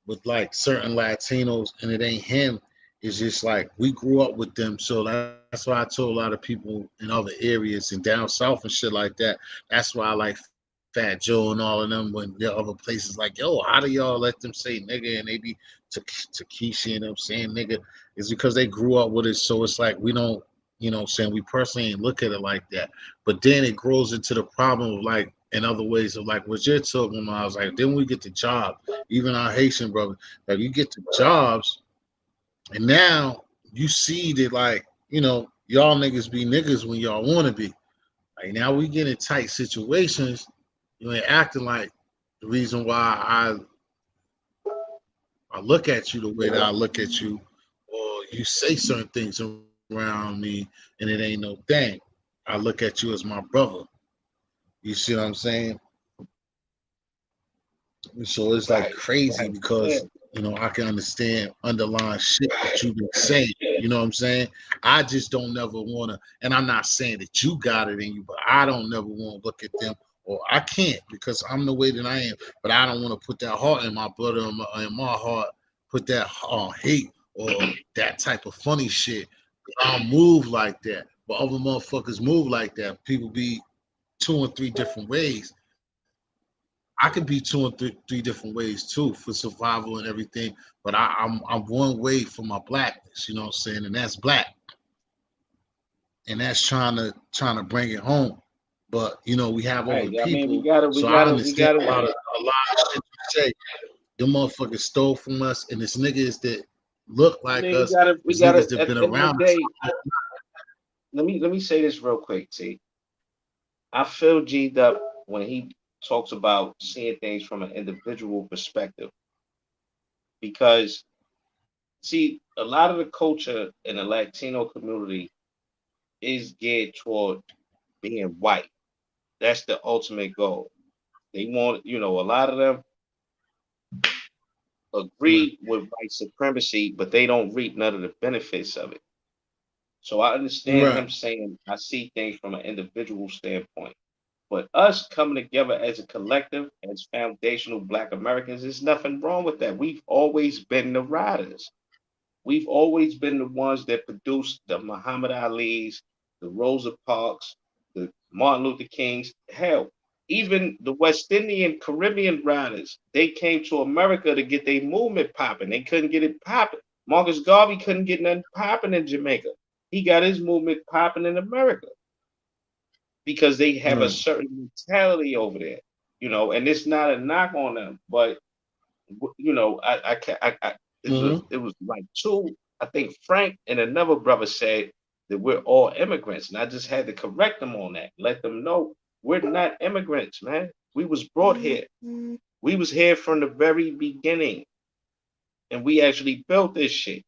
with like certain Latinos, and it ain't him. It's just like we grew up with them, so that's why I told a lot of people in other areas and down south and shit like that. That's why I like Fat Joe and all of them when there are other places like, yo, how do y'all let them say nigga and they be Takeshi and them saying nigga? Is because they grew up with it, so it's like we don't, saying we personally ain't look at it like that. But then it grows into the problem of like in other ways of like what you're talking about. I was like, then we get the job, even our Haitian brother, like you get the jobs, and now you see that like, y'all niggas be niggas when y'all want to be. Like now we get in tight situations, you ain't acting like the reason why I look at you the way that I look at you, or you say certain things around me, and it ain't no thing. I look at you as my brother. You see what I'm saying? So it's like Right, crazy right. Yeah, because I can understand underlying shit that you've been saying. You know what I'm saying? I just don't never want to, and I'm not saying that you got it in you, but I don't never want to look at them, or I can't because I'm the way that I am. But I don't want to put that heart in my blood or in my heart, put that hate or that type of funny shit. I don't move like that, but other motherfuckers move like that. People be two and three different ways. I could be two and three different ways too for survival and everything, but I'm one way for my blackness, you know what I'm saying, and that's black, and that's trying to bring it home. But we have other right. I mean, people, so I understand a lot of shit you say. Them motherfuckers stole from us, and it's niggas that look I like mean, us. we It's gotta. niggas that At been the end of the around us. day, let me say this real quick, T. I feel G'd up when he talks about seeing things from an individual perspective because see, a lot of the culture in the Latino community is geared toward being white. That's the ultimate goal. They want, a lot of them Right. agree with white supremacy, but they don't reap none of the benefits of it. So I understand Right. him saying, I see things from an individual standpoint. But us coming together as a collective, as foundational Black Americans, there's nothing wrong with that. We've always been the riders. We've always been the ones that produced the Muhammad Ali's, the Rosa Parks, the Martin Luther Kings. Hell, even the West Indian Caribbean riders, they came to America to get their movement popping. They couldn't get it popping. Marcus Garvey couldn't get nothing popping in Jamaica. He got his movement popping in America because they have a Right. certain mentality over there, and it's not a knock on them, but Mm-hmm. it was like two. I think Frank and another brother said that we're all immigrants, and I just had to correct them on that. Let them know we're not immigrants, man. We was brought here. We was here from the very beginning, and we actually built this shit.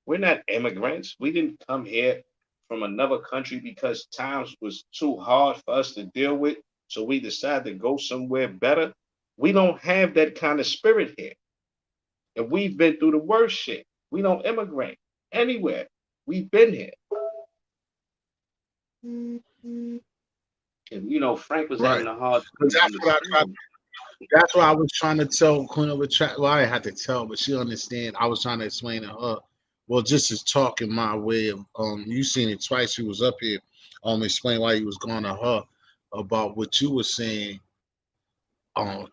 We're not immigrants. We didn't come here from another country because times was too hard for us to deal with, so we decided to go somewhere better. We don't have that kind of spirit here. And we've been through the worst shit. We don't immigrate anywhere. We've been here. And Frank was having Right. a hard Because time understanding. that's what I was trying to tell Queen of a Trap. Well, I didn't have to tell, but she understand. I was trying to explain to her. Well, just as talking my way of you seen it twice. She was up here, explain why you was going to her about what you were saying.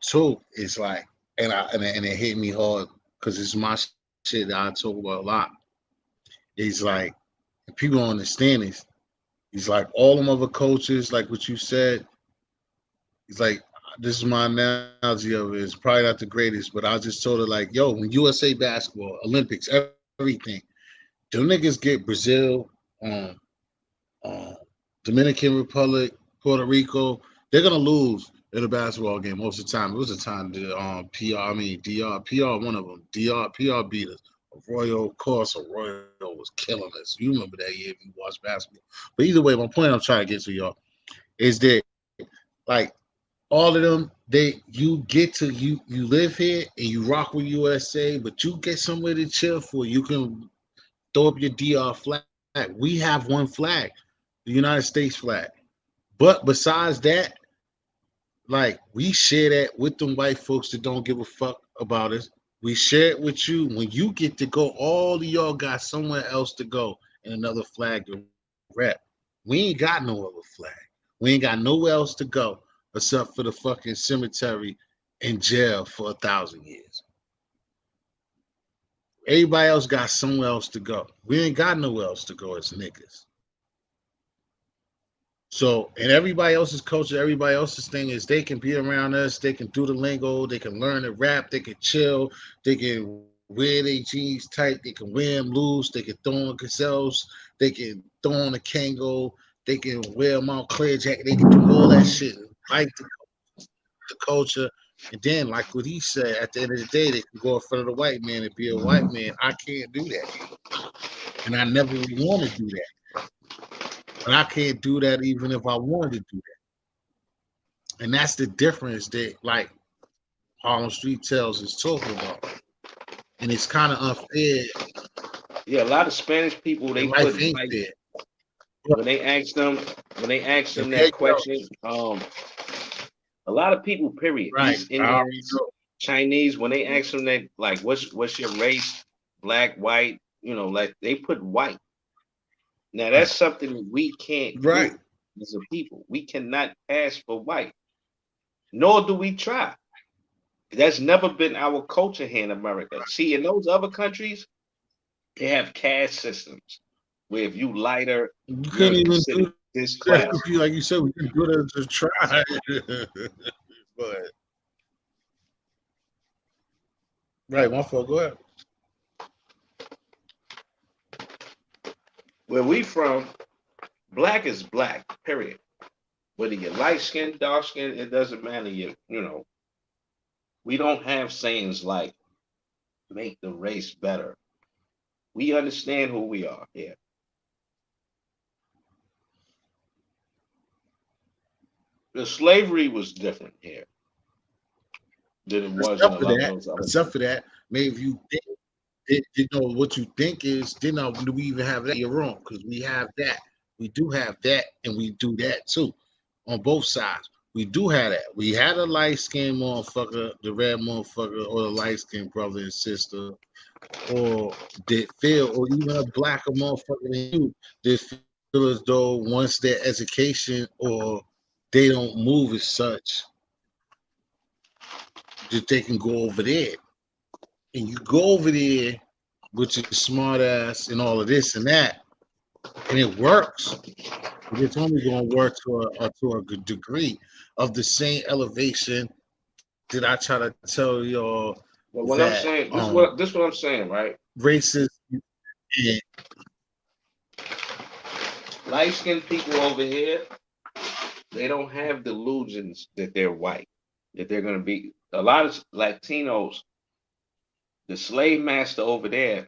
Too. It's like, and it hit me hard because it's my shit that I talk about a lot. It's like people don't understand this. It's like all them other coaches, like what you said. It's like this is my analogy of it. It's probably not the greatest, but I just told her like, yo, when USA basketball, Olympics, everything, them niggas get Brazil, um, uh, Dominican Republic, Puerto Rico, they're gonna lose in a basketball game most of the time. It was a time that PR, I mean DR, PR, one of them, DR, PR beat us. Arroyo, of course, Arroyo was killing us. You remember that year if you watched basketball. But either way, my point I'm trying to get to y'all is that like all of them, they you get to you live here and you rock with USA, but you get somewhere to chill for. You can throw up your DR flag. We have one flag, the United States flag. But besides that, like we share that with them white folks that don't give a fuck about us. We share it with you. When you get to go, all of y'all got somewhere else to go and another flag to rep. We ain't got no other flag. We ain't got nowhere else to go except for the fucking cemetery and jail for 1,000 years. Everybody else got somewhere else to go. We ain't got nowhere else to go as niggas. So, and everybody else's culture, everybody else's thing is they can be around us, they can do the lingo, they can learn to rap, they can chill, they can wear their jeans tight, they can wear them loose, they can throw on gazelles, they can throw on a Kango, they can wear a Montclair jacket, they can do all that shit, like the culture. And then, like what he said, at the end of the day, they can go in front of the white man and be a white man. I can't do that. And I never want to do that. But I can't do that even if I wanted to do that. And that's the difference that like Harlem Street Tales is talking about. And it's kind of unfair Yeah, a lot of Spanish people they and put life ain't white fair. But when they ask them when they ask if them they that go, question. A lot of people, period, right, East I already Indians, know. Chinese, when they ask them that, like, what's your race, black, white, like they put white. Now Right. that's something that we can't Right. do as a people. We cannot pass for white, nor do we try. That's never been our culture here in America. See, in those other countries, they have caste systems where if you lighter, You couldn't you're even considered do this that. class. Like you said, we can do that to try. But right, my fault. Go ahead. Where we from, black is black, period. Whether you're light skinned, dark skinned, it doesn't matter. We don't have sayings like make the race better. We understand who we are here. The slavery was different here than it was in a Except for lot of that, those other except for countries. that, maybe if you think what you think is, then do we even have that? You're wrong because we have that. We do have that, and we do that too, on both sides. We do have that. We had a light skinned motherfucker, the red motherfucker, or the light skinned brother and sister, or that feel, or even a blacker motherfucker than you, that feel as though once their education or they don't move as such that they can go over there. And you go over there with your smart ass and all of this and that, and it works. But it's only going to work to a good degree of the same elevation that I try to tell y'all But what that I'm saying, this what I'm saying, right? races and Light skinned people over here, they don't have delusions that they're white, that they're gonna be a lot of Latinos, the slave master over there,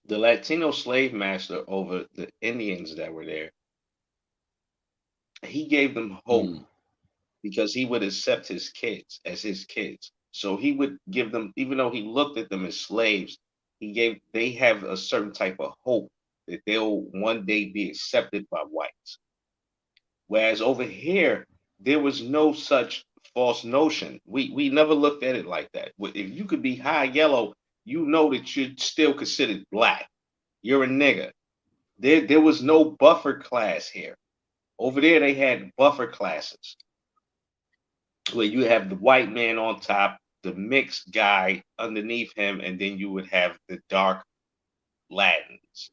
the Latino slave master over the Indians that were there, he gave them hope mm, because he would accept his kids as his kids. So he would give them, even though he looked at them as slaves, they have a certain type of hope that they'll one day be accepted by whites. Whereas over here, there was no such false notion. We never looked at it like that. If you could be high yellow, you know that you're still considered black. You're a nigga. There was no buffer class here. Over there, they had buffer classes where you have the white man on top, the mixed guy underneath him, and then you would have the dark Latins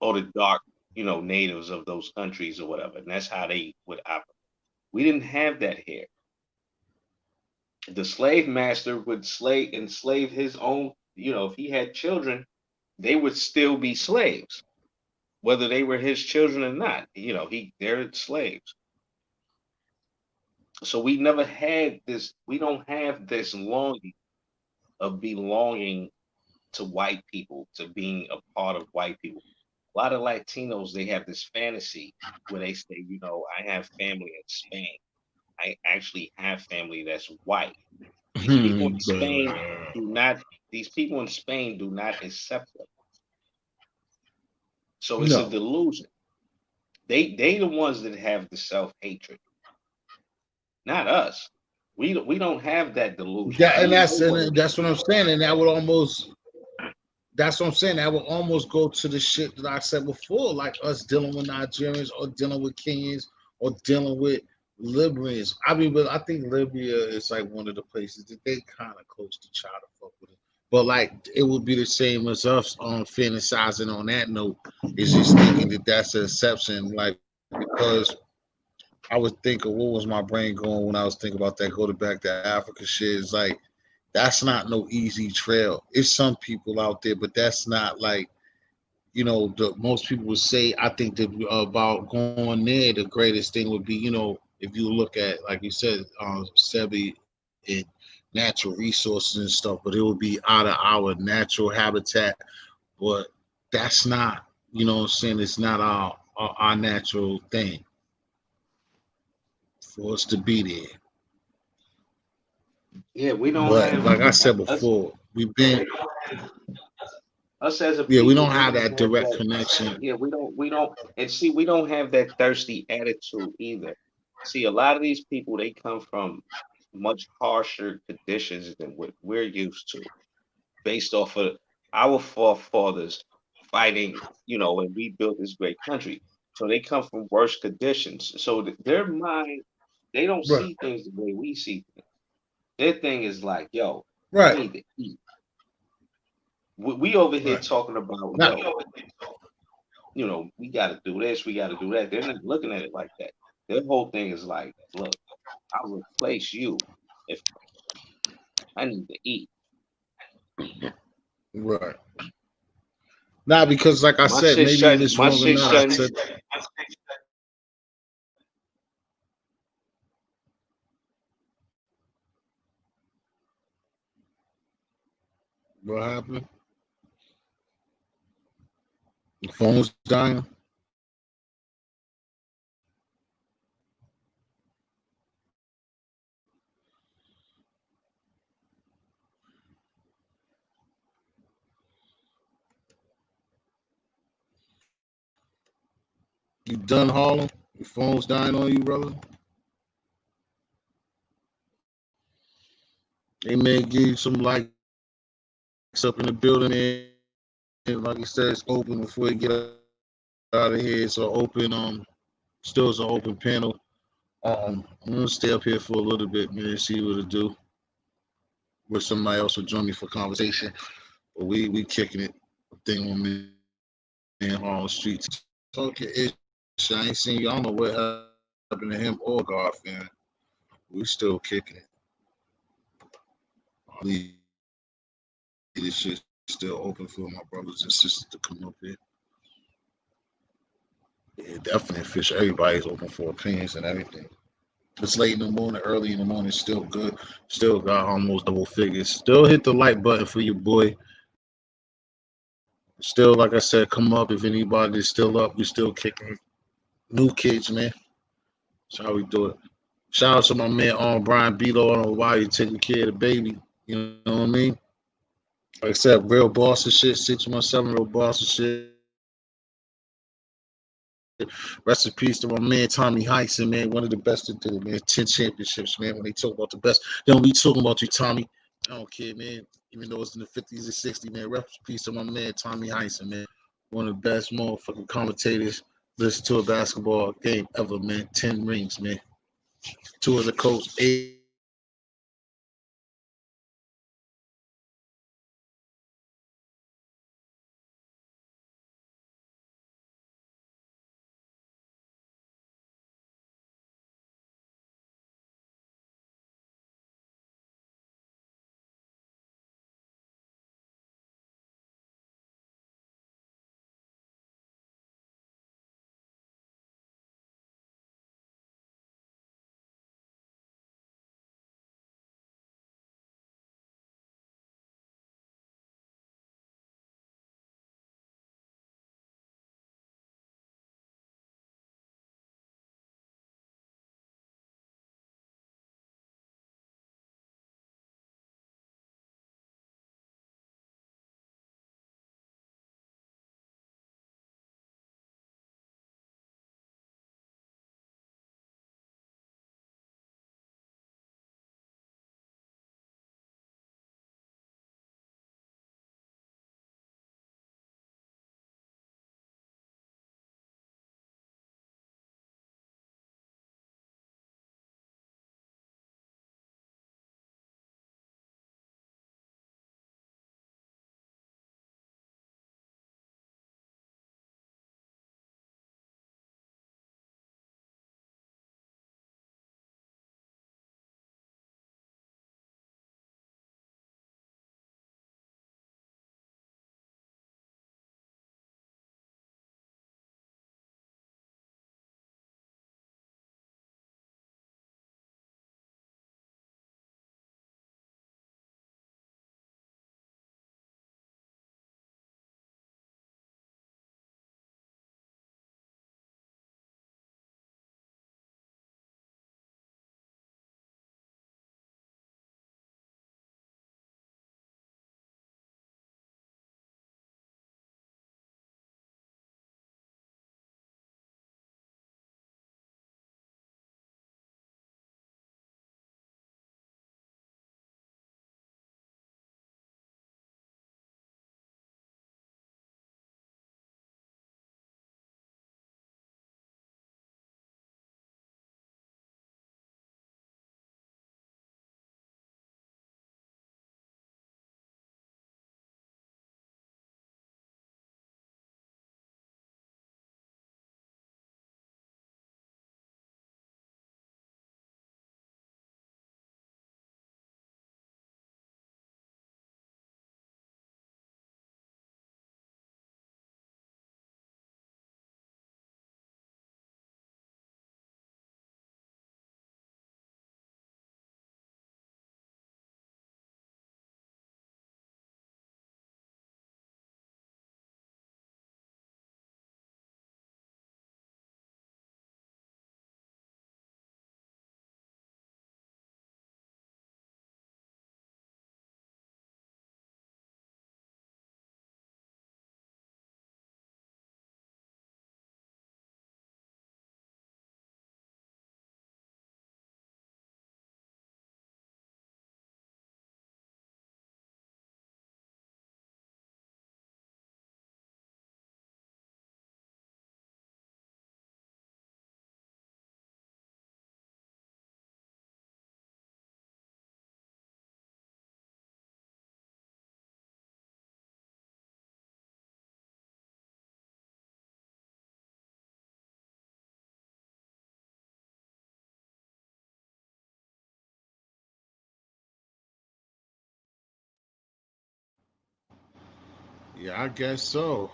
or the dark, natives of those countries or whatever. And that's how they would operate. We didn't have that here. The slave master would enslave his own, if he had children, they would still be slaves, whether they were his children or not. They're slaves. So we don't have this longing of belonging to white people, to being a part of white people. A lot of Latinos, they have this fantasy where they say, I have family in Spain. I actually have family that's white. These people in Hmm, Spain bruh. do not. These people in Spain do not accept them. So it's a No. delusion. They the ones that have the self hatred, not us. We don't have that delusion. That We and know that's what and it is. that's what I'm saying. And that would almost that's what I'm saying. That would almost go to the shit that I said before, like us dealing with Nigerians or dealing with Kenyans or dealing with Libyans. I mean, but I think Libya is like one of the places that they kind of close to try to fuck with it. But like, it would be the same as us on fantasizing on that note. Is just thinking that that's an exception, like because I was thinking, what was my brain going when I was thinking about that? Go to back to Africa shit. It's like that's not no easy trail. It's some people out there, but that's not like the most people would say. I think that about going there, the greatest thing would be if you look at like you said, Sebi and natural resources and stuff, but it would be out of our natural habitat. But that's not, what I'm saying. It's not our natural thing for us to be there. Yeah, we don't But have like I said us. before, we've been Us as a yeah, we people, don't we have don't that have direct that. connection. Yeah, we don't, and see, we don't have that thirsty attitude either. See, a lot of these people, they come from much harsher conditions than what we're used to, based off of our forefathers fighting, and we built this great country. So they come from worse conditions. So their mind, they don't Right, see things the way we see things. Their thing is like, yo, I right, need to eat. We over here right. talking about, Not yo, we got to do this, we got to do that. They're not looking at it like that. Their whole thing is like, look, I'll replace you if I need to eat. right. Not because, like I My said, shit maybe shutting. it's My wrong or shit not. I shutting. said, what happened? The phone's dying. You done, Harlem? Your phone's dying on you, brother. They may give you some likes up in the building, and like you said, it's open before you get out of here. It's an still it's an open panel. I'm gonna stay up here for a little bit, man, and see what to do. Where somebody else will join me for conversation. But we kicking it. Thing on me in Harlem Streets. Talking ish. I ain't seen you. I don't know what happened to him or Garth, man. We still kicking it. I'll leave this shit still open for my brothers and sisters to come up here. Yeah, definitely fish. Everybody's open for opinions and everything. It's late in the morning, early in the morning, still good. Still got almost double figures. Still hit the like button for your boy. Still, like I said, come up if anybody's still up. We still kicking new kids, man. That's how we do it. Shout out to my man Brian Beto. I don't know why you taking care of the baby. You know what I mean? Like I said, real boss and shit. 617 real boss and shit. Rest in peace to my man Tommy Heisen, man. One of the best to do it, man. 10 championships, man. When they talk about the best, they don't be talking about you, Tommy. I don't care, man. Even though it's in the 50s and 60s, man. Rest in peace to my man Tommy Heisen, man. One of the best motherfucking commentators. Listen to a basketball game ever, man. 10 rings, man. Two as a coach, 8 as a coach. Yeah, I guess so.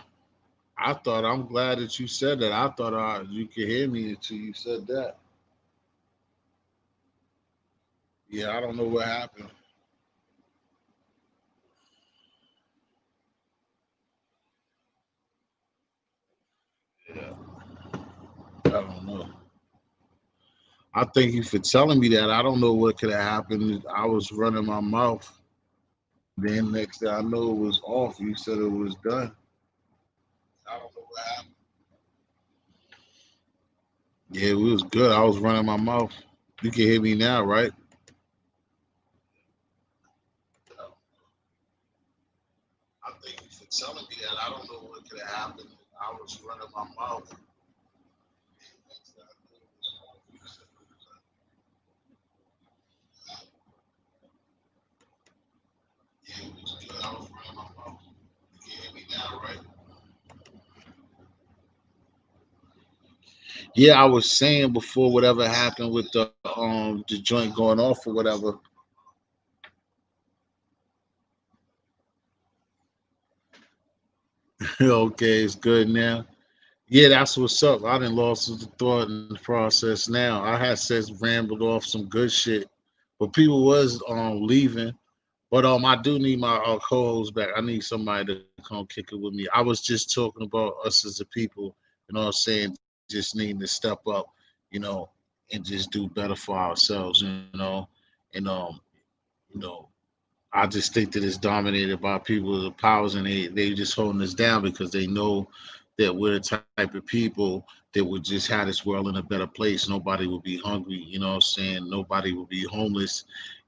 I thought I'm glad that you said that. I thought you could hear me until you said that. Yeah, I don't know what happened. Yeah, I don't know. I thank you for telling me that. I don't know what could have happened. I was running my mouth. Then next thing I know, it was off. You said it was done. I don't know what happened. Yeah, it was good. I was running my mouth. You can hear me now, right? I thank you for telling me that. I don't know what could have happened. I was running my mouth. Next thing I knew, it was off. You said it was done. Yeah, it was good. I was running my mouth. You can hear me now, right? Yeah, I was saying before whatever happened with the joint going off or whatever. Okay, it's good now. Yeah, that's what's up. I done lost the thought in the process now. I had said rambled off some good shit, but people was leaving. But I do need my co-host back. I need somebody to come kick it with me. I was just talking about us as a people. You know what I'm saying? Just needing to step up. You know, and just do better for ourselves. And you know, I just think that it's dominated by people with the powers, and they just holding us down because they know that we're the type of people that would just have this world in a better place. Nobody would be hungry, you know what I'm saying? Nobody would be homeless,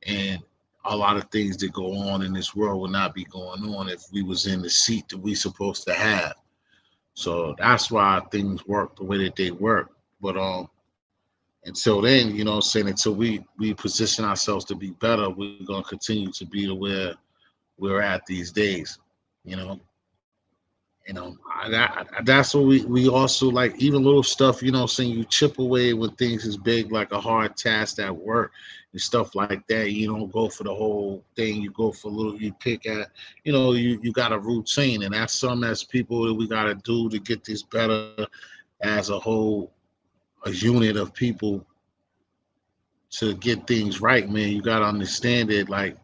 and a lot of things that go on in this world would not be going on if we was in the seat that we supposed to have. So that's why things work the way that they work. But until then, you know what I'm saying, until we position ourselves to be better, we're gonna continue to be the where we're at these days. You know, that's what we also like. Even little stuff, you know, saying you chip away when things is big, like a hard task at work and stuff like that. You don't go for the whole thing. You go for a little. You pick at, you got a routine, and that's something as people that we got to do to get this better as a whole, a unit of people to get things right, man. You got to understand it, like.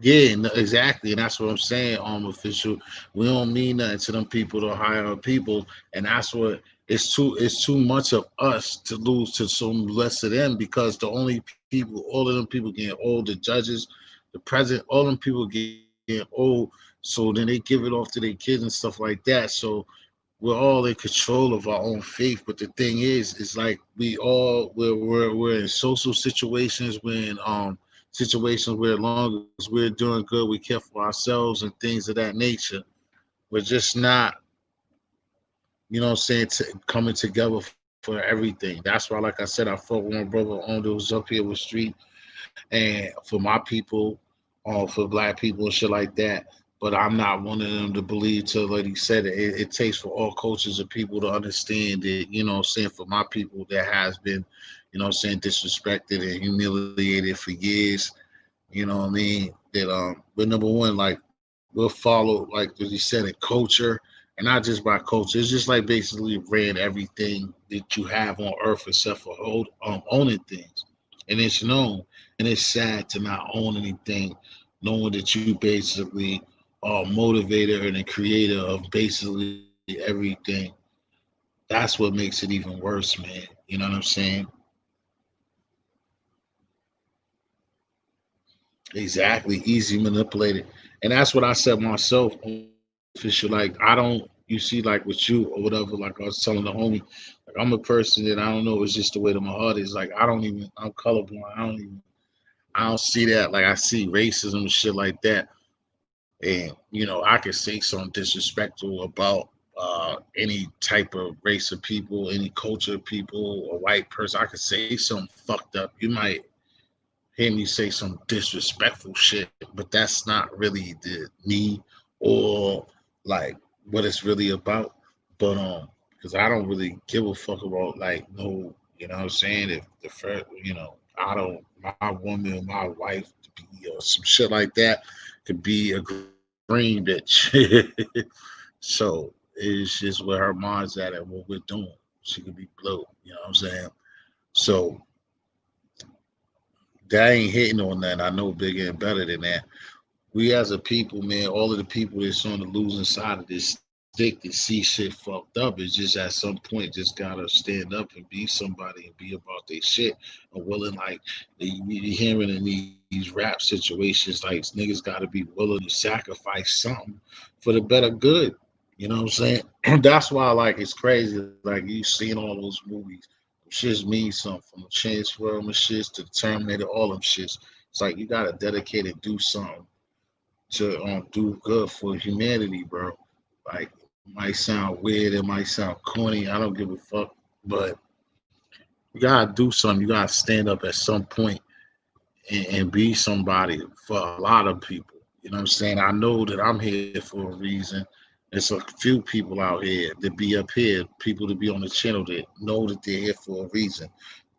Yeah, no, exactly, and that's what I'm saying. Official, we don't mean nothing to them people to hire people, and that's what it's too much of us to lose to so less of them because the only people, all of them people getting old, the judges, the president, all them people getting old, so then they give it off to their kids and stuff like that. So we're all in control of our own faith. But the thing is like we're in social situations, we're in situations where as long as we're doing good, we care for ourselves and things of that nature. We're just not, coming together for everything. That's why, like I said, I fought with my brother on those up here with street and for my people, for black people and shit like that. But I'm not one of them to believe till like he said it takes for all cultures of people to understand that, for my people that has been, disrespected and humiliated for years, you know what I mean? That we're number one, like we'll follow, like as you said, in culture, and not just by culture. It's just like basically ran everything that you have on earth except for owning things, and it's known, and it's sad to not own anything, knowing that you basically are a motivator and a creator of basically everything. That's what makes it even worse, man. You know what I'm saying? Exactly, easy manipulated, and that's what I said myself. Official, like I don't. You see, like with you or whatever. Like I was telling the homie, like I'm a person that I don't know. It's just the way that my heart is. Like I don't even. I'm colorblind. I don't even. I don't see that. Like I see racism and shit like that, and I could say something disrespectful about any type of race of people, any culture of people, a white person. I could say something fucked up. You might hear me say some disrespectful shit, but that's not really the me or like what it's really about. But because I don't really give a fuck about like no, you know what I'm saying? If the first, I don't my woman, my wife to be or some shit like that could be aggressive green bitch. So it's just where her mind's at and what we're doing. She could be blue. You know what I'm saying? So that ain't hitting on that. I know bigger and better than that. We as a people, man, all of the people that's on the losing side of this stick that see shit fucked up is just at some point just gotta stand up and be somebody and be about their shit and willing like you hearing in these rap situations like niggas gotta be willing to sacrifice something for the better good. You know what I'm saying? That's why like it's crazy. Like you seen all those movies. Shits mean something from the Transformer shits to the Terminator, all them shits. It's like you gotta dedicate and do something to do good for humanity, bro. Like, it might sound weird, it might sound corny. I don't give a fuck, but you gotta do something. You gotta stand up at some point and be somebody for a lot of people. You know what I'm saying? I know that I'm here for a reason. There's a few people out here that be up here, people to be on the channel that know that they're here for a reason.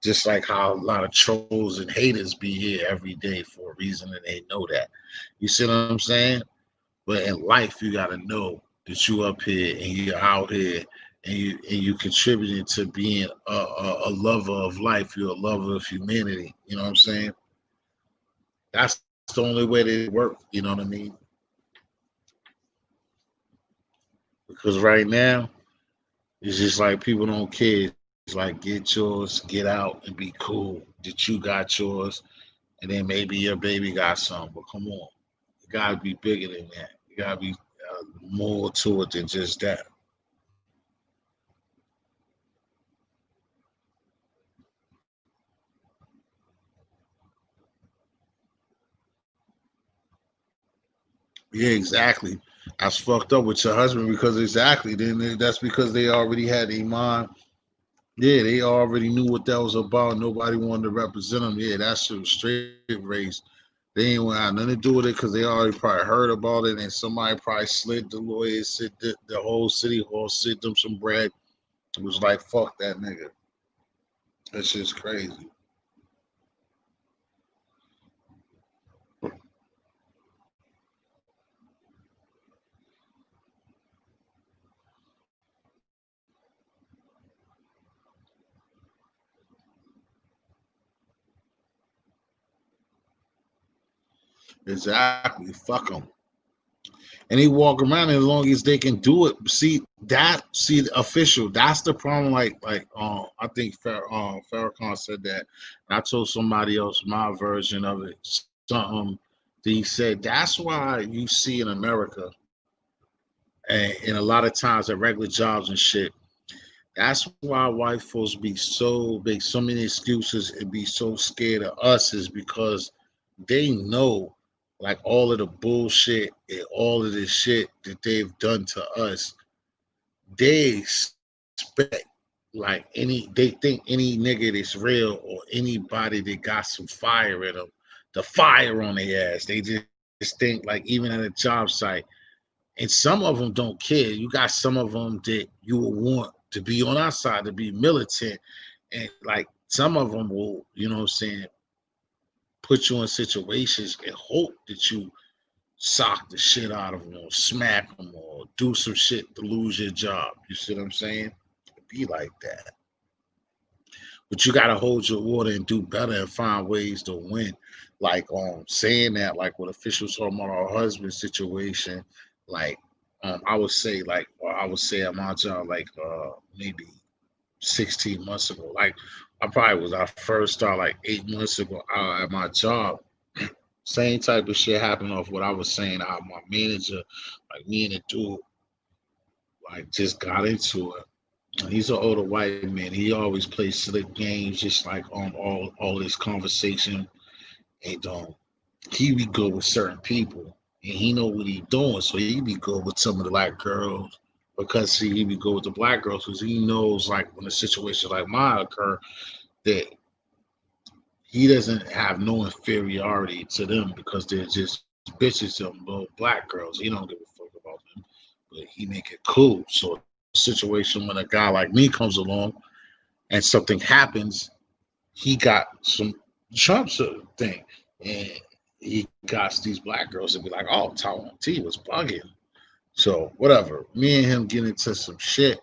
Just like how a lot of trolls and haters be here every day for a reason and they know that. You see what I'm saying? But in life, you got to know that you up here and you're out here and you contributing to being a lover of life. You're a lover of humanity. You know what I'm saying? That's the only way that it work. You know what I mean? Because right now, it's just like people don't care. It's like get yours, get out, and be cool that you got yours, and then maybe your baby got some. But come on, you gotta be bigger than that. You gotta be more to it than just that. Yeah, exactly. That's fucked up with your husband because exactly. That's because they already had a mind. Yeah, they already knew what that was about. Nobody wanted to represent them. Yeah, that's a straight race. They ain't want to have nothing to do with it because they already probably heard about it and somebody probably slid the lawyers, slid the whole city hall, slid them some bread. It was like, fuck that nigga. That's just crazy. Exactly. Fuck them. And they walk around as long as they can do it. See the official. That's the problem. I think Farrakhan said that. And I told somebody else my version of it. Something that he said. That's why you see in America and a lot of times at regular jobs and shit. That's why white folks be so big, so many excuses, and be so scared of us is because they know like all of the bullshit and all of the shit that they've done to us. They expect like they think any nigga that's real or anybody that got some fire in them, the fire on their ass. They just think like even at a job site, and some of them don't care. You got some of them that you will want to be on our side to be militant, and like some of them will, you know what I'm saying, put you in situations and hope that you sock the shit out of them or smack them or do some shit to lose your job. You see what I'm saying? Be like that. But you gotta hold your water and do better and find ways to win. Like saying that, like what officials talking about our husband situation, like I would say at my job like maybe 16 months ago. Like I first started like 8 months ago out at my job. Same type of shit happened off what I was saying. My manager, like me and the dude, like just got into it. And he's an older white man. He always plays slick games, just like all this conversation. And he be good with certain people, and he know what he doing. So he be good with some of the black girls because he be good with the black girls because he knows like when a situation like mine occur that he doesn't have no inferiority to them because they're just bitches, them little black girls. He don't give a fuck about them, but he make it cool. So a situation when a guy like me comes along and something happens, he got some Trump's thing, and he got these black girls to be like, oh, Taiwan T was bugging. So whatever. Me and him get into some shit,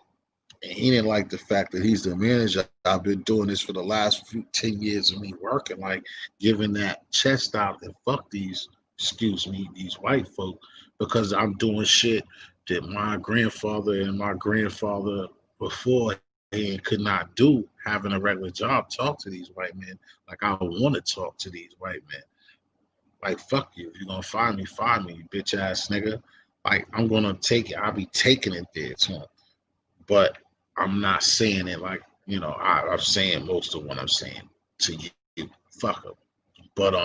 and he didn't like the fact that he's the manager. I've been doing this for the last 10 years of me working, like giving that chest out and fuck these, excuse me, these white folk, because I'm doing shit that my grandfather and my grandfather before he could not do, having a regular job, talk to these white men like I want to talk to these white men. Like, fuck you. If you're gonna find me, you bitch ass nigga. Like, I'm gonna take it. I'll be taking it there to him. But I'm not saying it like, I'm saying most of what I'm saying to you. Fuck him. But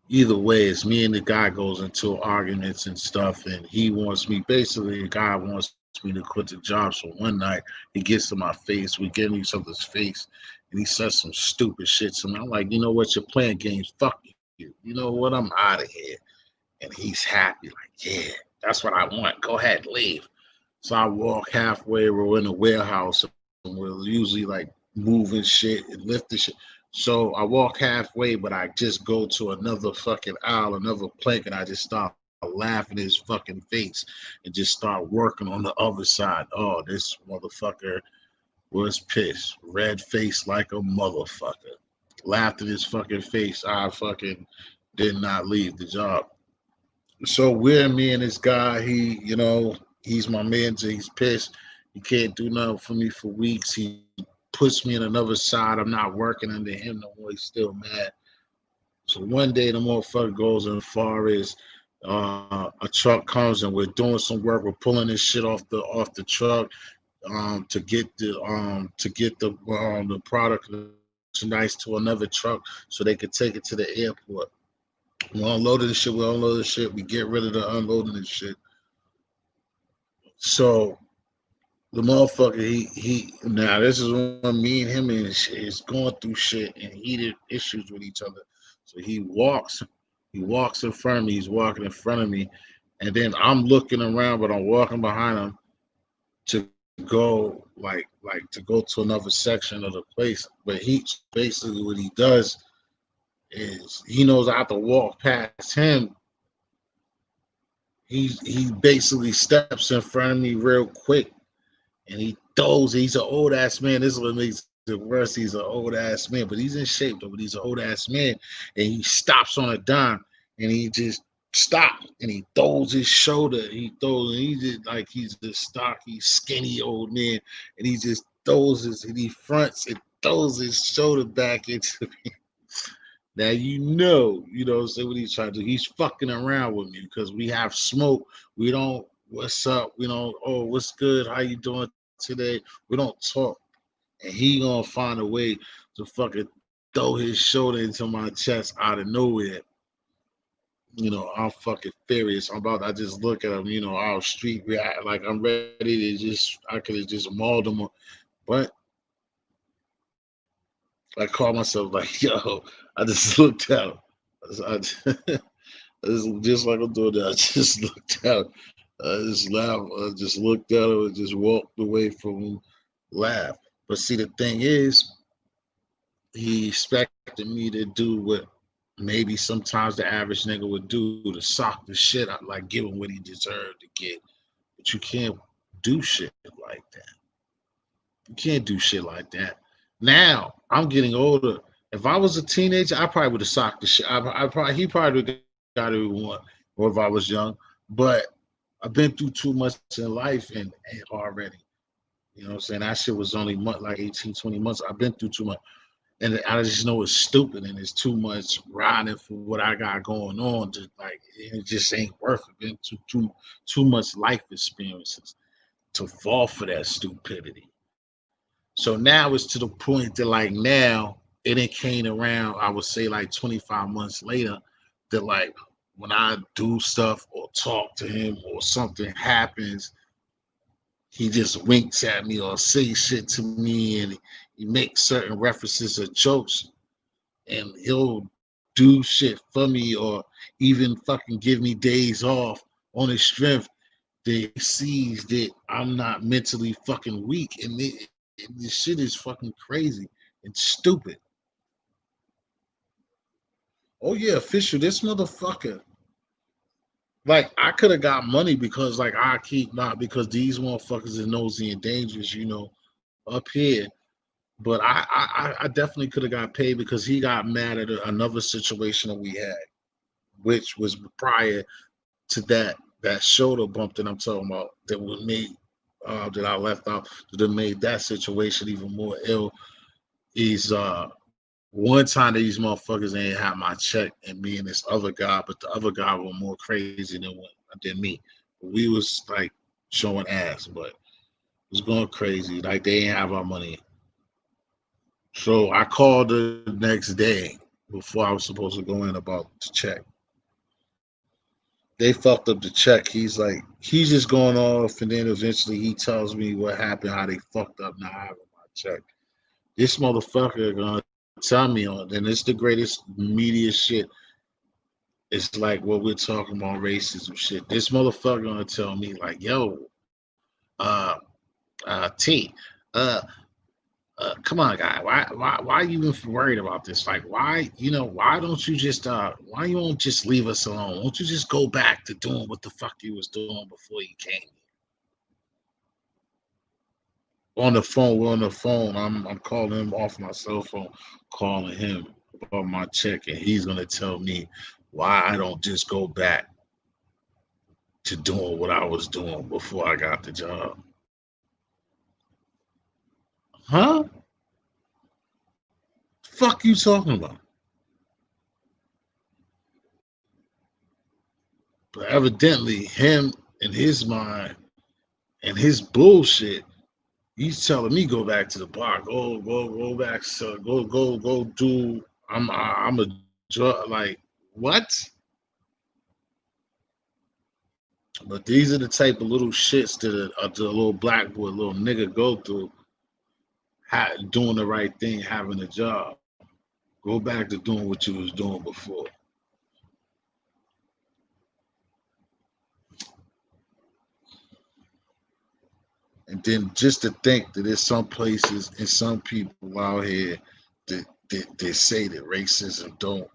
either way, it's me and the guy goes into arguments and stuff, and he wants me, basically the guy wants me to quit the job. So one night he gets to my face, we get in each other's face, and he says some stupid shit to me. I'm like, you know what, you're playing games, fuck you. You know what, I'm out of here. And he's happy, like, yeah, that's what I want. Go ahead, leave. So I walk halfway, we're in a warehouse, and we're usually like moving shit and lifting shit. So I walk halfway, but I just go to another fucking aisle, another plank, and I just start laughing in his fucking face and just start working on the other side. Oh, this motherfucker was pissed. Red face like a motherfucker. Laughed in his fucking face. I fucking did not leave the job. So we're me and this guy. He's my man. So he's pissed. He can't do nothing for me for weeks. He puts me in another side. I'm not working under him no more. He's still mad. So one day the motherfucker goes as far as a truck comes and we're doing some work. We're pulling this shit off the truck to get the product merchandise to another truck so they could take it to the airport. We unloaded the shit. We unloaded the shit. We get rid of the unloading and shit. So the motherfucker, he now this is when me and him is going through shit and heated issues with each other. So he walks in front of me. He's walking in front of me, and then I'm looking around, but I'm walking behind him to go like to go to another section of the place. But he so basically what he does is he knows I have to walk past him. He basically steps in front of me real quick and he throws. He's an old ass man. This is what makes it worse. He's an old ass man, but he's in shape though. But he's an old ass man, and he stops on a dime, and he just stops and he throws his shoulder. He throws, and he just like he's a stocky, skinny old man, and he just throws his and he fronts and throws his shoulder back into. Now what I'm saying, what he's trying to do. He's fucking around with me because we have smoke. We don't, what's up? We don't, oh, what's good? How you doing today? We don't talk. And he gonna find a way to fucking throw his shoulder into my chest out of nowhere. I'm fucking furious. I just look at him, our street react like I'm ready to I could have just mauled him. But I call myself like, yo, I just looked at him. Just like I'm doing that. I just looked at him. I just laughed. I just looked at him and just walked away from him, laughed. But see, the thing is, he expected me to do what maybe sometimes the average nigga would do to sock the shit out, like give him what he deserved to get. But you can't do shit like that. You can't do shit like that. Now I'm getting older. If I was a teenager, I probably would have socked the shit. I probably he probably would have got it one, or if I was young. But I've been through too much in life and already. You know what I'm saying? That shit was only like 18, 20 months. I've been through too much. And I just know it's stupid and it's too much riding for what I got going on. To like it just ain't worth it. Been too much life experiences to fall for that stupidity. So now it's to the point that like now it ain't came around, I would say like 25 months later, that like when I do stuff or talk to him or something happens, he just winks at me or say shit to me and he makes certain references or jokes and he'll do shit for me or even fucking give me days off on his strength that he sees that I'm not mentally fucking weak and this shit is fucking crazy and stupid. Oh yeah, official. This motherfucker. Like I could have got money because like I keep not because these motherfuckers are nosy and dangerous, up here. But I definitely could have got paid because he got mad at another situation that we had, which was prior to that shoulder bump that I'm talking about that was made that I left out that made that situation even more ill. Is one time that these motherfuckers ain't had my check and me and this other guy, but the other guy was more crazy than me. We was like showing ass, but it was going crazy. Like they ain't have our money. So I called the next day before I was supposed to go in about the check. They fucked up the check. He's just going off, and then eventually he tells me what happened, how they fucked up not having my check. This motherfucker gonna tell me on, and it's the greatest media shit. It's like what we're talking about racism shit. This motherfucker gonna tell me like, yo, uh, T, uh, come on, guy. Why are you even worried about this? Like, why don't you just, why you won't just leave us alone? Won't you just go back to doing what the fuck you was doing before you came on the phone? We're on the phone. I'm calling him off my cell phone, calling him about my check, and he's gonna tell me why I don't just go back to doing what I was doing before I got the job. Huh? Fuck you talking about? But evidently, him in his mind and his bullshit, he's telling me go back to the bar, go back, so go do. I'm a drug like what? But these are the type of little shits that the little black boy, little nigga go through, doing the right thing, having a job. Go back to doing what you was doing before. And then just to think that there's some places and some people out here that say that racism don't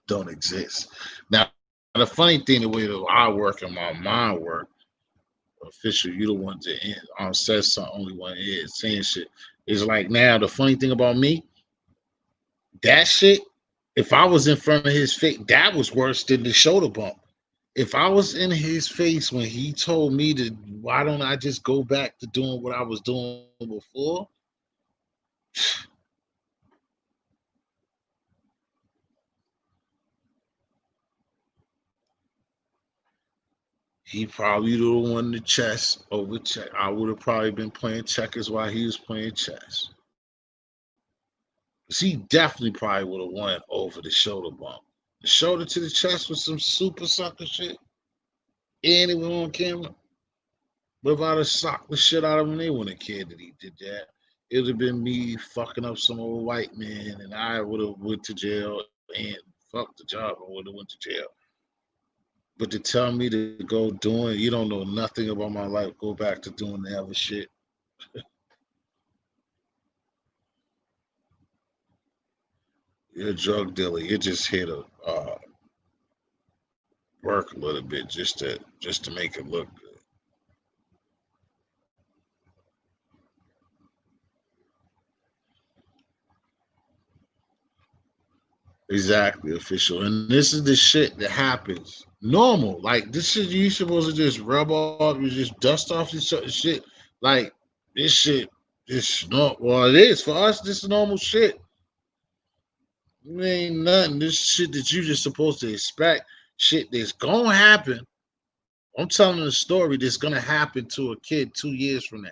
don't exist. Now the funny thing, the way that I work and my mind work, official, you the one that says something, only one is saying shit. Is like now the funny thing about me, that shit. If I was in front of his face, that was worse than the shoulder bump. If I was in his face when he told me to, why don't I just go back to doing what I was doing before? He probably the one the chess over check. I would have probably been playing checkers while he was playing chess. 'Cause he definitely probably would have won over the shoulder bump. The shoulder to the chest was some super sucker shit. And it went on camera. But if I'd have socked the shit out of him, they wouldn't have cared that he did that. It would have been me fucking up some old white man, and I would have went to jail and fuck the job. I would have went to jail. But to tell me to go doing, you don't know nothing about my life. Go back to doing the other shit. You're a drug dealer. You're just here to work a little bit, just to make it look good. Exactly, official. And this is the shit that happens. Normal. Like this shit you supposed to just rub off, you just dust off this shit. Like this shit, this not well it is for us, this is normal shit. It ain't nothing. This shit that you just supposed to expect. Shit that's gonna happen. I'm telling a story that's gonna happen to a kid 2 years from now.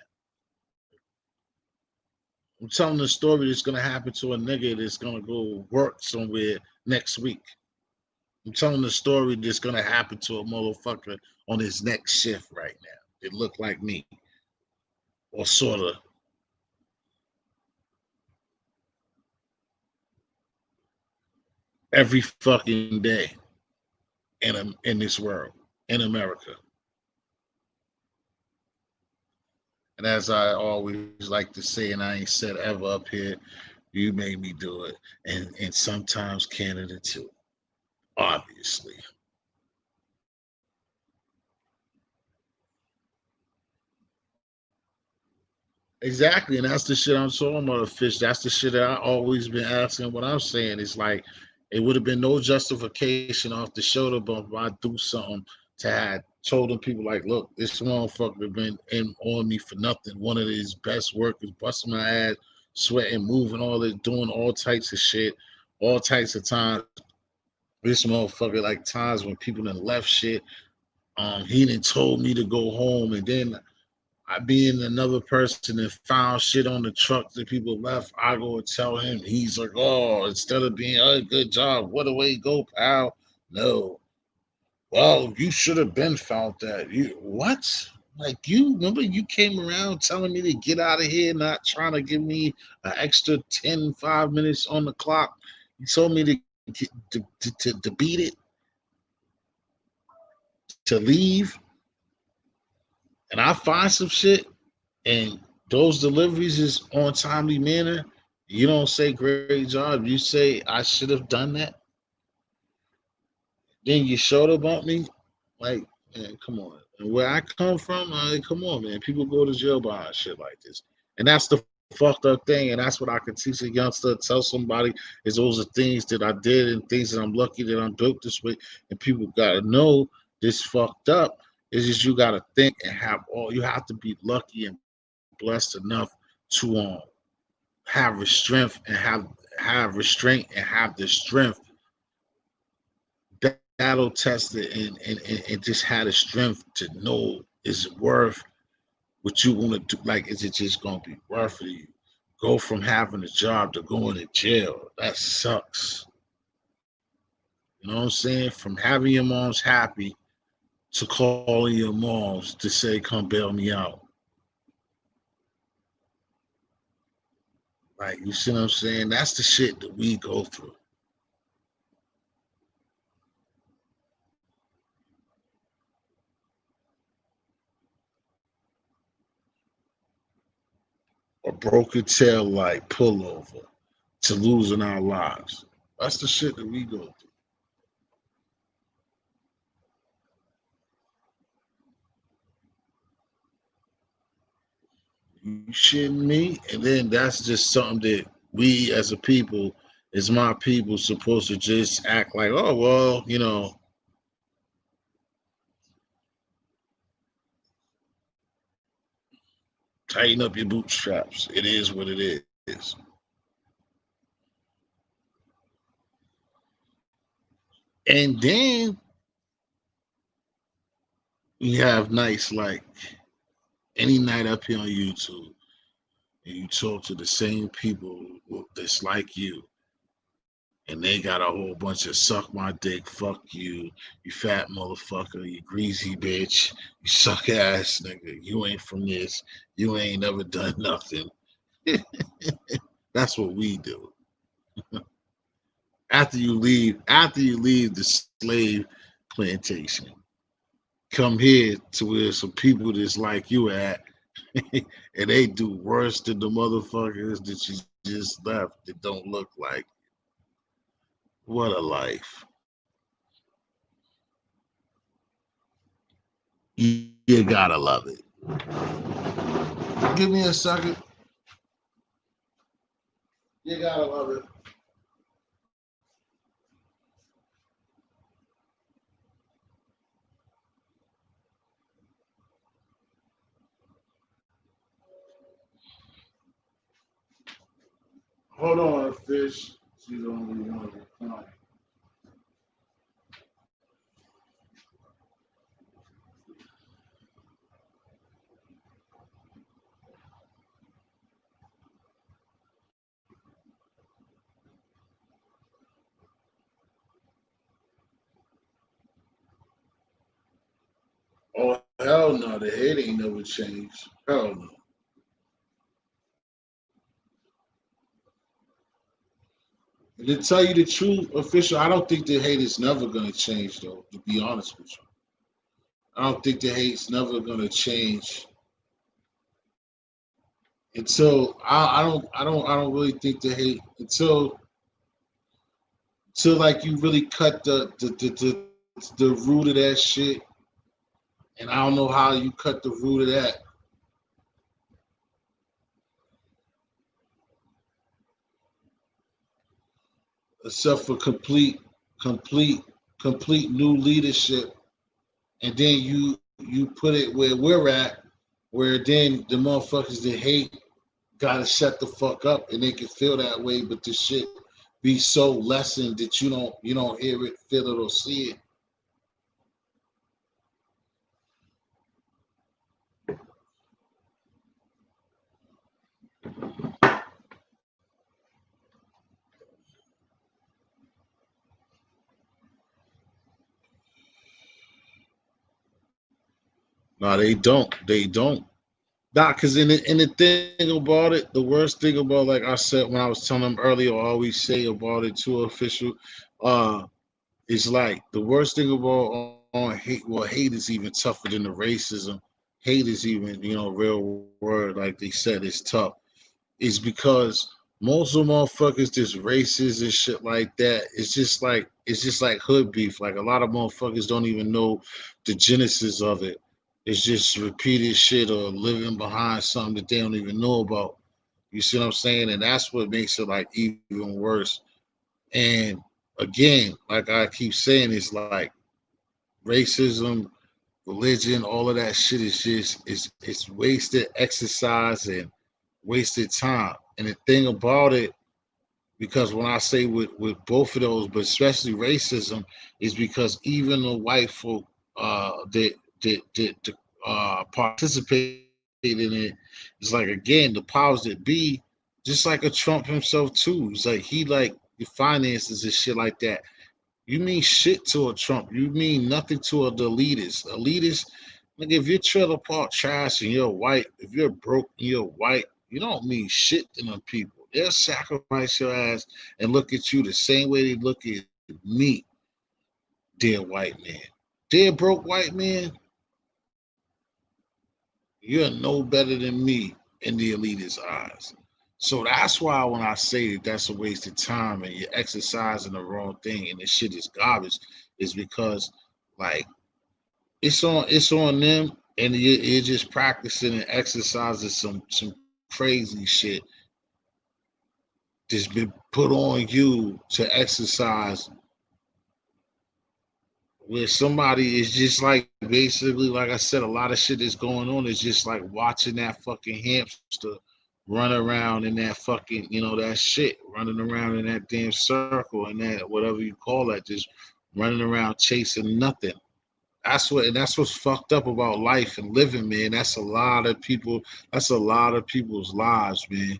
I'm telling a story that's gonna happen to a nigga that's gonna go work somewhere next week. I'm telling a story that's gonna happen to a motherfucker on his next shift right now. It look like me, or sorta every fucking day in this world, in America. And as I always like to say, and I ain't said ever up here, You made me do it, and sometimes Canada too. Obviously, exactly, and that's the shit I'm talking about. Fish. That's the shit that I always been asking. What I'm saying is like, it would have been no justification off the shoulder bump if I do something to have told them people like, look, this motherfucker been in on me for nothing. One of his best workers, busting my ass, sweating, moving, all this, doing all types of shit, all types of times. This motherfucker, like times when people done left shit. He done told me to go home, and then I being another person and found shit on the truck that people left. I go and tell him. He's like, oh, instead of being, oh, good job, what a way to go, pal. No, well, you should have been found that. You what? Like you remember you came around telling me to get out of here, not trying to give me an extra 5 minutes on the clock. You told me to beat it, to leave, and I find some shit, and those deliveries is on timely manner. You don't say great job. You say I should have done that. Then you showed up on me. Like, man, come on. And where I come from, come on, man. People go to jail behind shit like this. And that's the fucked up thing. And that's what I could teach a youngster, tell somebody is those are things that I did and things that I'm lucky that I'm built this way. And people gotta know this fucked up. Is just you gotta think and have all you have to be lucky and blessed enough to have restraint and have restraint and have the strength battle tested and just had the strength to know is it worth what you want to do? Like, is it just gonna be worth it? You go from having a job to going to jail. That sucks. You know what I'm saying? From having your moms happy to calling your moms to say, "Come bail me out." Like, you see what I'm saying? That's the shit that we go through. A broken tail light pullover to losing our lives. That's the shit that we go through. You shitting me? And then that's just something that we as a people, as my people, supposed to just act like, oh well, tighten up your bootstraps. It is what it is. And then we have nights like any night up here on YouTube, and you talk to the same people that's like you, and they got a whole bunch of suck my dick, fuck you fat motherfucker, you greasy bitch, you suck ass nigga, you ain't from this, you ain't never done nothing. That's what we do. After you leave the slave plantation, come here to where some people that's like you at, and they do worse than the motherfuckers that you just left that don't look like. What a life. You gotta love it. Give me a second. You gotta love it. Hold on, fish. She's only one of a kind. Oh hell no, the head ain't never changed. Hell no. And to tell you the truth, official, I don't think the hate is never gonna change though, to be honest with you. I don't think the hate's never gonna change. until I don't really think the hate until like you really cut the root of that shit, and I don't know how you cut the root of that except for complete complete new leadership, and then you put it where we're at, where then the motherfuckers that hate gotta shut the fuck up, and they can feel that way, but the shit be so lessened that you don't hear it, feel it, or see it. No, they don't. They don't. Nah, cause in the thing about it, the worst thing about, like I said when I was telling them earlier, I always say about it to official, uh, is like the worst thing about on hate. Well, hate is even tougher than the racism. Hate is even real word, like they said, it's tough. Is because most of motherfuckers just racist and shit like that. It's just like hood beef. Like a lot of motherfuckers don't even know the genesis of it. It's just repeated shit or living behind something that they don't even know about. You see what I'm saying? And that's what makes it like even worse. And again, like I keep saying, it's like racism, religion, all of that shit is just it's wasted exercise and wasted time. And the thing about it, because when I say with both of those, but especially racism, is because even the white folk that participated in it, it's like again the powers that be, just like a Trump himself too. It's like he like the finances and shit like that. You mean shit to a Trump. You mean nothing to a the elitist. Elitist, like if you're trailer park trash and you're white, if you're broke and you're white, you don't mean shit to them people. They'll sacrifice your ass and look at you the same way they look at me, dear white man. Dear broke white man, you're no better than me in the elitist eyes. So that's why when I say that that's a waste of time and you're exercising the wrong thing and this shit is garbage, is because like it's on them, and you're just practicing and exercising some crazy shit that's been put on you to exercise, where somebody is just like basically, like I said, a lot of shit that's going on is just like watching that fucking hamster run around in that fucking, that shit, running around in that damn circle and that whatever you call that, just running around chasing nothing. That's what's fucked up about life and living, man. That's a lot of people. That's a lot of people's lives, man.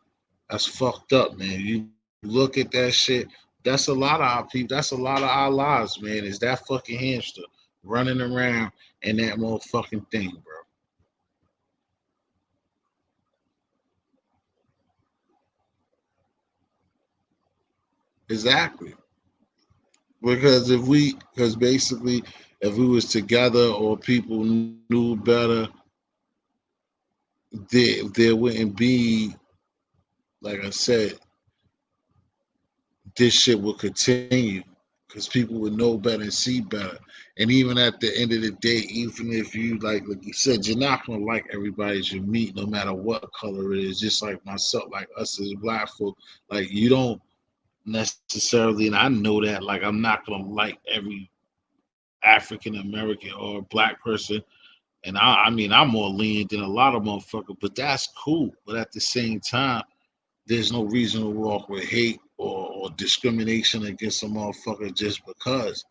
That's fucked up, man. You look at that shit. That's a lot of our people. That's a lot of our lives, man. Is that fucking hamster running around in that motherfucking thing, bro? Exactly. Because basically, if we was together or people knew better, there wouldn't be, like I said, this shit will continue because people would know better and see better. And even at the end of the day, even if you like you said, you're not gonna like everybody that you meet, no matter what color it is. Just like myself, like us as black folk, like you don't necessarily, and I know that. Like I'm not gonna like every African American or black person, and I mean I'm more lenient than a lot of motherfuckers, but that's cool. But at the same time, there's no reason to walk with hate or discrimination against a motherfucker just because.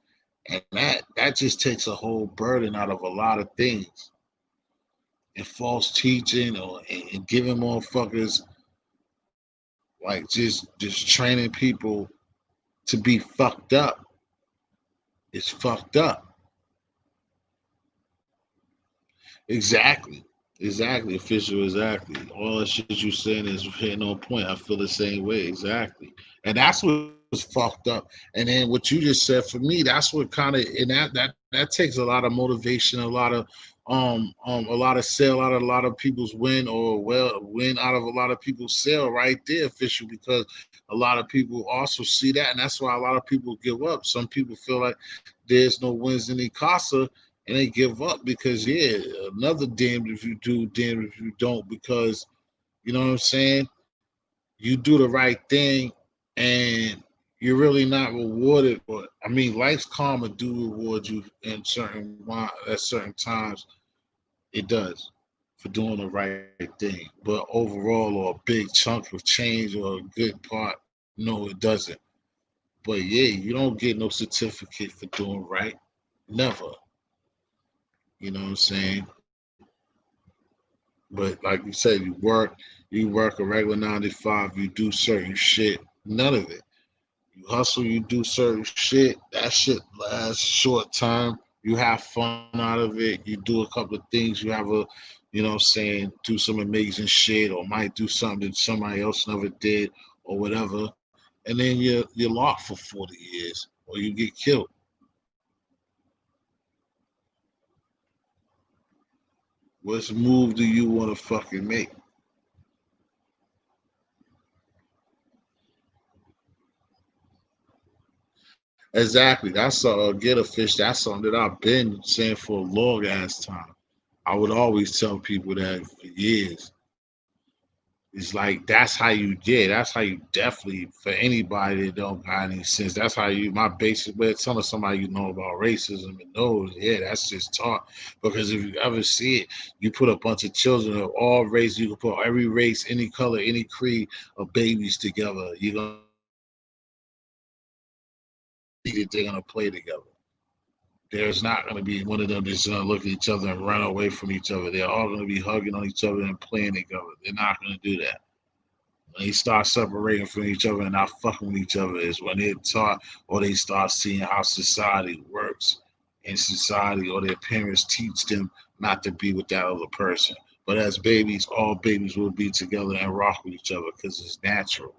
And that just takes a whole burden out of a lot of things. And false teaching and giving motherfuckers like just training people to be fucked up. It's fucked up. Exactly. Exactly, official, exactly. All the shit you saying is hitting on point. I feel the same way, exactly. And that's what's fucked up. And then what you just said for me, that's what kind of and that that takes a lot of motivation, a lot of sale out of a lot of people's win, or well win out of a lot of people's sale right there, official, because a lot of people also see that, and that's why a lot of people give up. Some people feel like there's no wins in the casa, and they give up because yeah, another damned if you do, damned if you don't, because you know what I'm saying. You do the right thing, and you're really not rewarded. Or I mean, life's karma do reward you in at certain times. It does for doing the right thing, but overall, or a big chunk of change or a good part, no, it doesn't. But yeah, you don't get no certificate for doing right, never. You know what I'm saying? But like you said, you work a regular 9 to 5, you do certain shit, none of it. You hustle, you do certain shit. That shit lasts short time. You have fun out of it. You do a couple of things. You have you know what I'm saying, do some amazing shit, or might do something that somebody else never did, or whatever. And then you're locked for 40 years, or you get killed. What move do you want to fucking make? Exactly. That's get a fish. That's something that I've been saying for a long ass time. I would always tell people that for years. It's like that's how you did. That's how you definitely for anybody that don't got any sense. That's how you my basic way of telling somebody you know about racism and knows. Yeah, that's just taught. Because if you ever see it, you put a bunch of children of all races. You can put every race, any color, any creed of babies together. You're gonna see that they're gonna play together. There's not going to be one of them that's going to look at each other and run away from each other. They're all going to be hugging on each other and playing together. They're not going to do that. When they start separating from each other and not fucking with each other is when they're taught, or they start seeing how society works in society, or their parents teach them not to be with that other person. But as babies, all babies will be together and rock with each other because it's natural.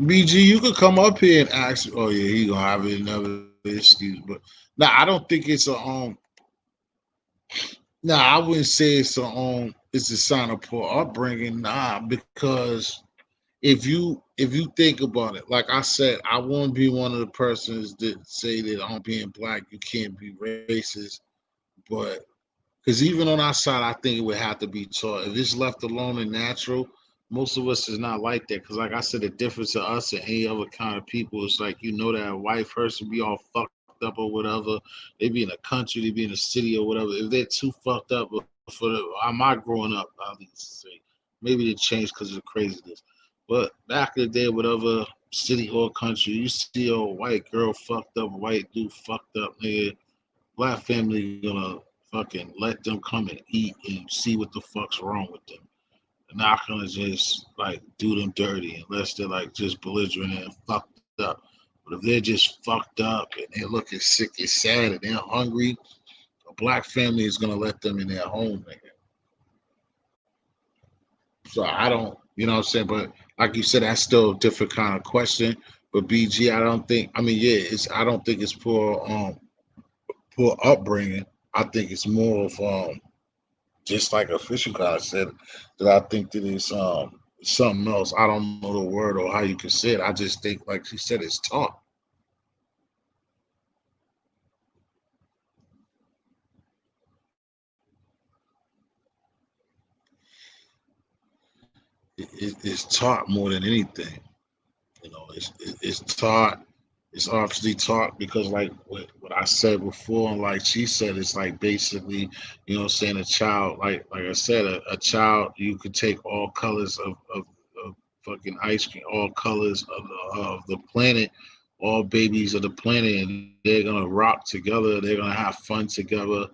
BG, you could come up here and ask. Oh yeah, he gonna have another excuse, but nah, I don't think it's a Nah, I wouldn't say it's a sign of poor upbringing. Nah, because if you think about it, like I said, I won't be one of the persons that say that on being black you can't be racist, but because even on our side, I think it would have to be taught. If it's left alone and natural, most of us is not like that. Because, like I said, the difference of us and any other kind of people is like, you know, that a white person be all fucked up or whatever. They be in a country, they be in a city or whatever. If they're too fucked up for my growing up, I least say, maybe they changed because of the craziness. But back in the day, whatever city or country, you see a white girl fucked up, white dude fucked up, nigga, black family gonna fucking let them come and eat and see what the fuck's wrong with them. They're not gonna just like do them dirty unless they're like just belligerent and fucked up. But if they're just fucked up and they're looking sick and sad and they're hungry, a black family is gonna let them in their home, nigga. So I don't, you know what I'm saying? But like you said, that's still a different kind of question. But BG, I don't think. I mean, yeah, it's. I don't think it's poor upbringing. I think it's more of just like official guy said, that I think that it's something else. I don't know the word or how you can say it. I just think, like she said, it's taught. It's taught more than anything. You know, it's taught. It's obviously taught because, like what I said before, and like she said, it's like basically, you know, what I'm saying a child, like I said, a child, you could take all colors of fucking ice cream, all colors of the planet, all babies of the planet, and they're gonna rock together. They're gonna have fun together.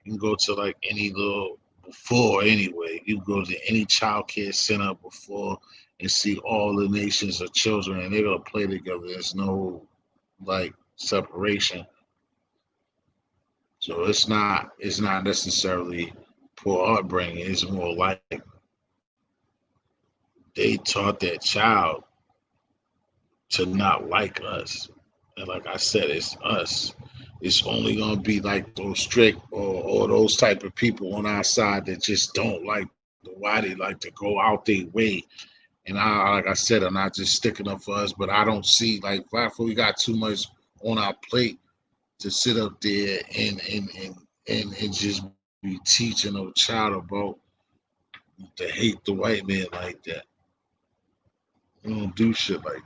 You can go to like any little before anyway. You go to any child care center before and see all the nations of children, and they're gonna play together. There's no like separation, so it's not necessarily poor upbringing. It's more like they taught that child to not like us. And like I said, it's us. It's only gonna be like those strict or those type of people on our side that just don't like the why they like to go out their way. And I like I said, I'm not just sticking up for us, but I don't see like we got too much on our plate to sit up there and just be teaching a child about to hate the white man like that. We don't do shit like that.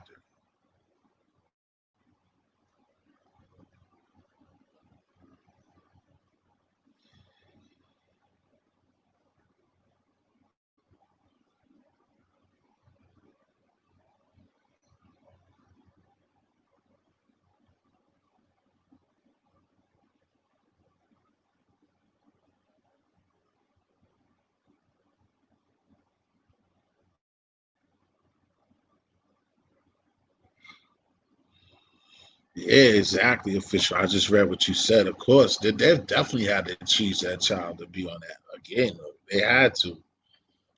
Yeah, exactly, official. I just read what you said. Of course, they definitely had to choose that child to be on that again. Though. They had to.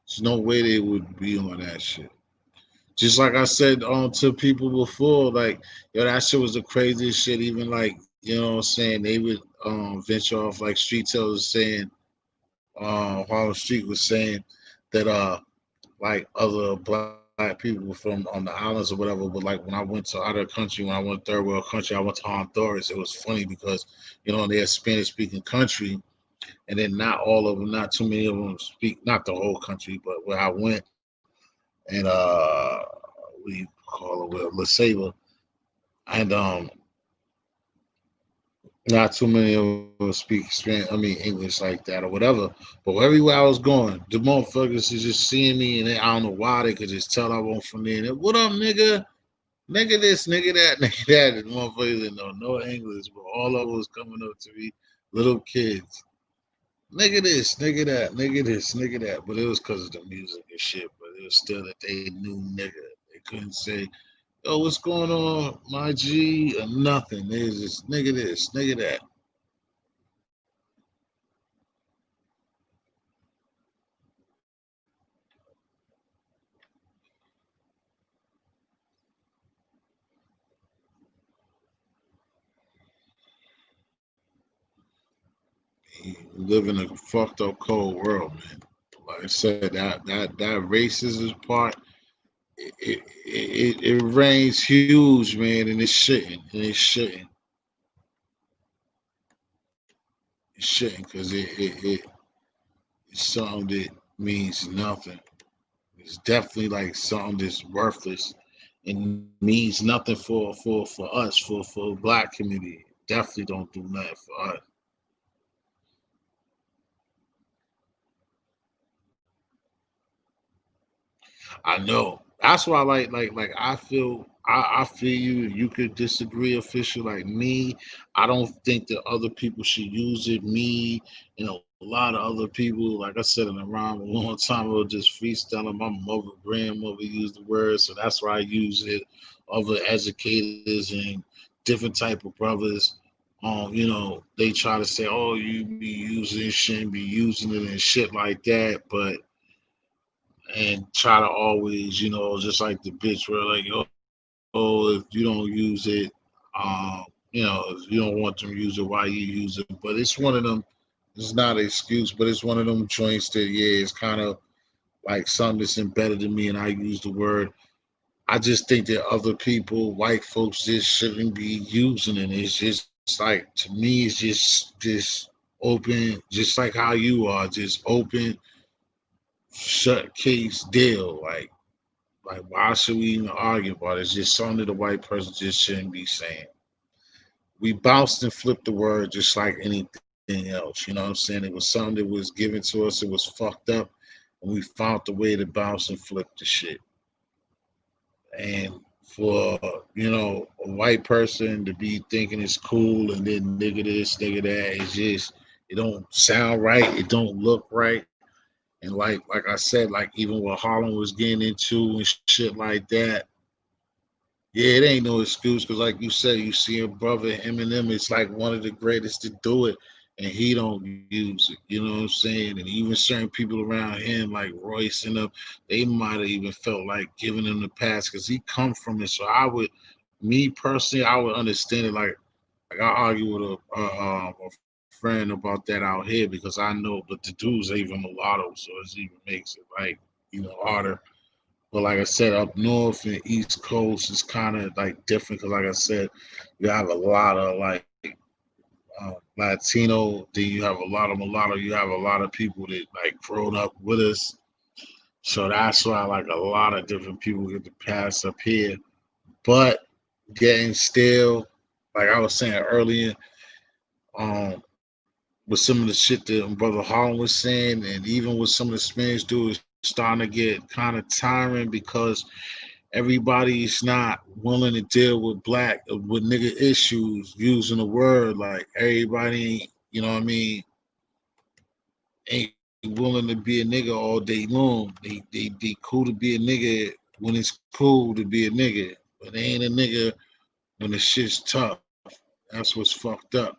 There's no way they would be on that shit. Just like I said to people before, like yo, that shit was the craziest shit. Even like you know what I'm saying, they would venture off like Street Tales saying, Harlem Street was saying that like other black people from on the islands or whatever. But like when I went to other country, when I went third world country, I went to Honduras. It was funny because they're a Spanish speaking country, and then not all of them, not too many of them speak, not the whole country, but where I went and we call it where La Ceiba, and not too many of them speak Spanish. I mean English like that or whatever. But everywhere I was going, the motherfuckers is just seeing me, and I don't know why they could just tell I wasn't from there. And they, what up, nigga? Nigga this, nigga that, nigga that. And motherfuckers didn't know no English, but all of them was coming up to me, little kids. Nigga this, nigga that, nigga this, nigga that. But it was because of the music and shit. But it was still that they knew nigga. They couldn't say, yo, what's going on, my G, or nothing. They was just nigga this, nigga that. We live in a fucked up cold world, man. Like I said, that racism part, it reigns huge, man, and it shouldn't, it shouldn't, because it's something that means nothing. It's definitely like something that's worthless and means nothing for us, for black community. Definitely don't do nothing for us. I know. That's why like I feel you. You could disagree, official. Like me, I don't think that other people should use it. Me and a lot of other people, like I said in the rhyme a long time ago, just freestyling. My mother, grandmother used the word, so that's why I use it. Other educators and different type of brothers, they try to say, "Oh, you be using it, shouldn't be using it and shit like that," but and try to always, just like the bitch where like, oh, if you don't use it, if you don't want them to use it, why you use it? But it's one of them. It's not an excuse, but it's one of them joints that yeah, it's kind of like something that's embedded in me, and I use the word. I just think that other people, white folks, just shouldn't be using it. It's just like to me, it's just open, just like how you are, just open, shut case deal, like, why should we even argue about it? It's just something that a white person just shouldn't be saying. We bounced and flipped the word just like anything else. You know what I'm saying? It was something that was given to us. It was fucked up, and we found the way to bounce and flip the shit. And for a white person to be thinking it's cool and then nigga this, nigga that, it's just it don't sound right. It don't look right. And like I said, like even what Harlem was getting into and shit like that, yeah, it ain't no excuse because, like you said, you see a brother Eminem is like one of the greatest to do it, and he don't use it. You know what I'm saying? And even certain people around him, like Royce and them, they might have even felt like giving him the pass because he come from it. So I would, me personally, I would understand it. Like I argue with a friend about that out here because I know, but the dude's even mulatto, so it even makes it like even harder. But like I said, up north and East Coast is kind of like different because, like I said, you have a lot of like Latino, then you have a lot of mulatto, you have a lot of people that like grown up with us. So that's why like a lot of different people get to pass up here. But getting still, like I was saying earlier, um, with some of the shit that Brother Harlan was saying, and even with some of the Spanish dudes, it's starting to get kind of tiring because everybody's not willing to deal with black with nigga issues using the word. Like everybody, you know what I mean, ain't willing to be a nigga all day long. They cool to be a nigga when it's cool to be a nigga, but they ain't a nigga when the shit's tough. That's what's fucked up.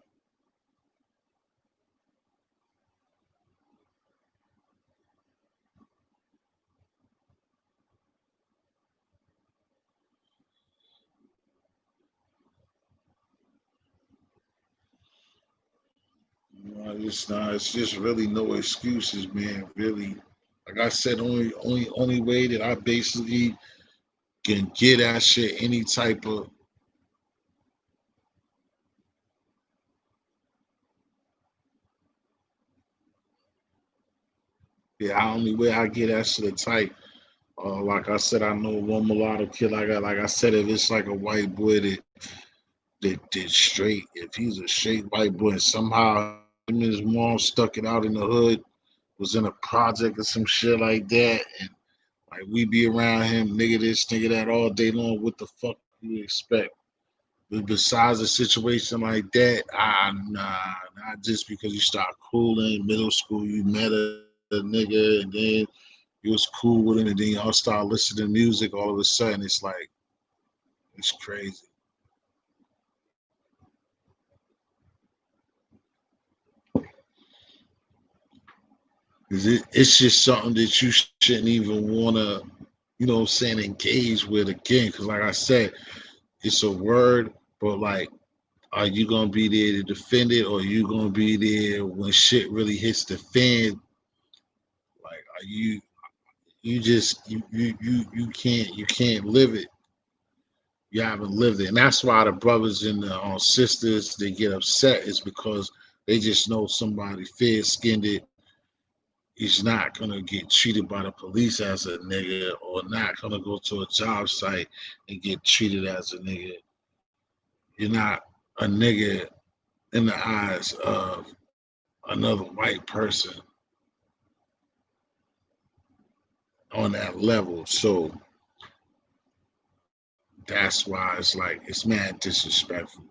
It's just really no excuses, man. Really, like I said, only way that I basically can get at shit any type of, yeah. Only way I get at shit tight. Like I said, I know one mulatto kid. Like I said, if it's like a white boy that did straight, if he's a straight white boy and somehow him and his mom stuck it out in the hood, was in a project or some shit like that, and like we be around him, nigga this, nigga that all day long. What the fuck you expect? But besides a situation like that, not just because you start cooling middle school, you met a nigga and then you was cool with him, and then y'all start listening to music. All of a sudden, it's crazy. It's just something that you shouldn't even wanna, you know what I'm saying, engage with again. Cause like I said, it's a word, but like, are you gonna be there to defend it, or are you gonna be there when shit really hits the fan? Like, are you just you can't live it. You haven't lived it, and that's why the brothers and the sisters they get upset is because they just know somebody fair skinned it is not gonna get treated by the police as a nigga, or not gonna go to a job site and get treated as a nigga. You're not a nigga in the eyes of another white person on that level. So that's why it's like it's mad disrespectful.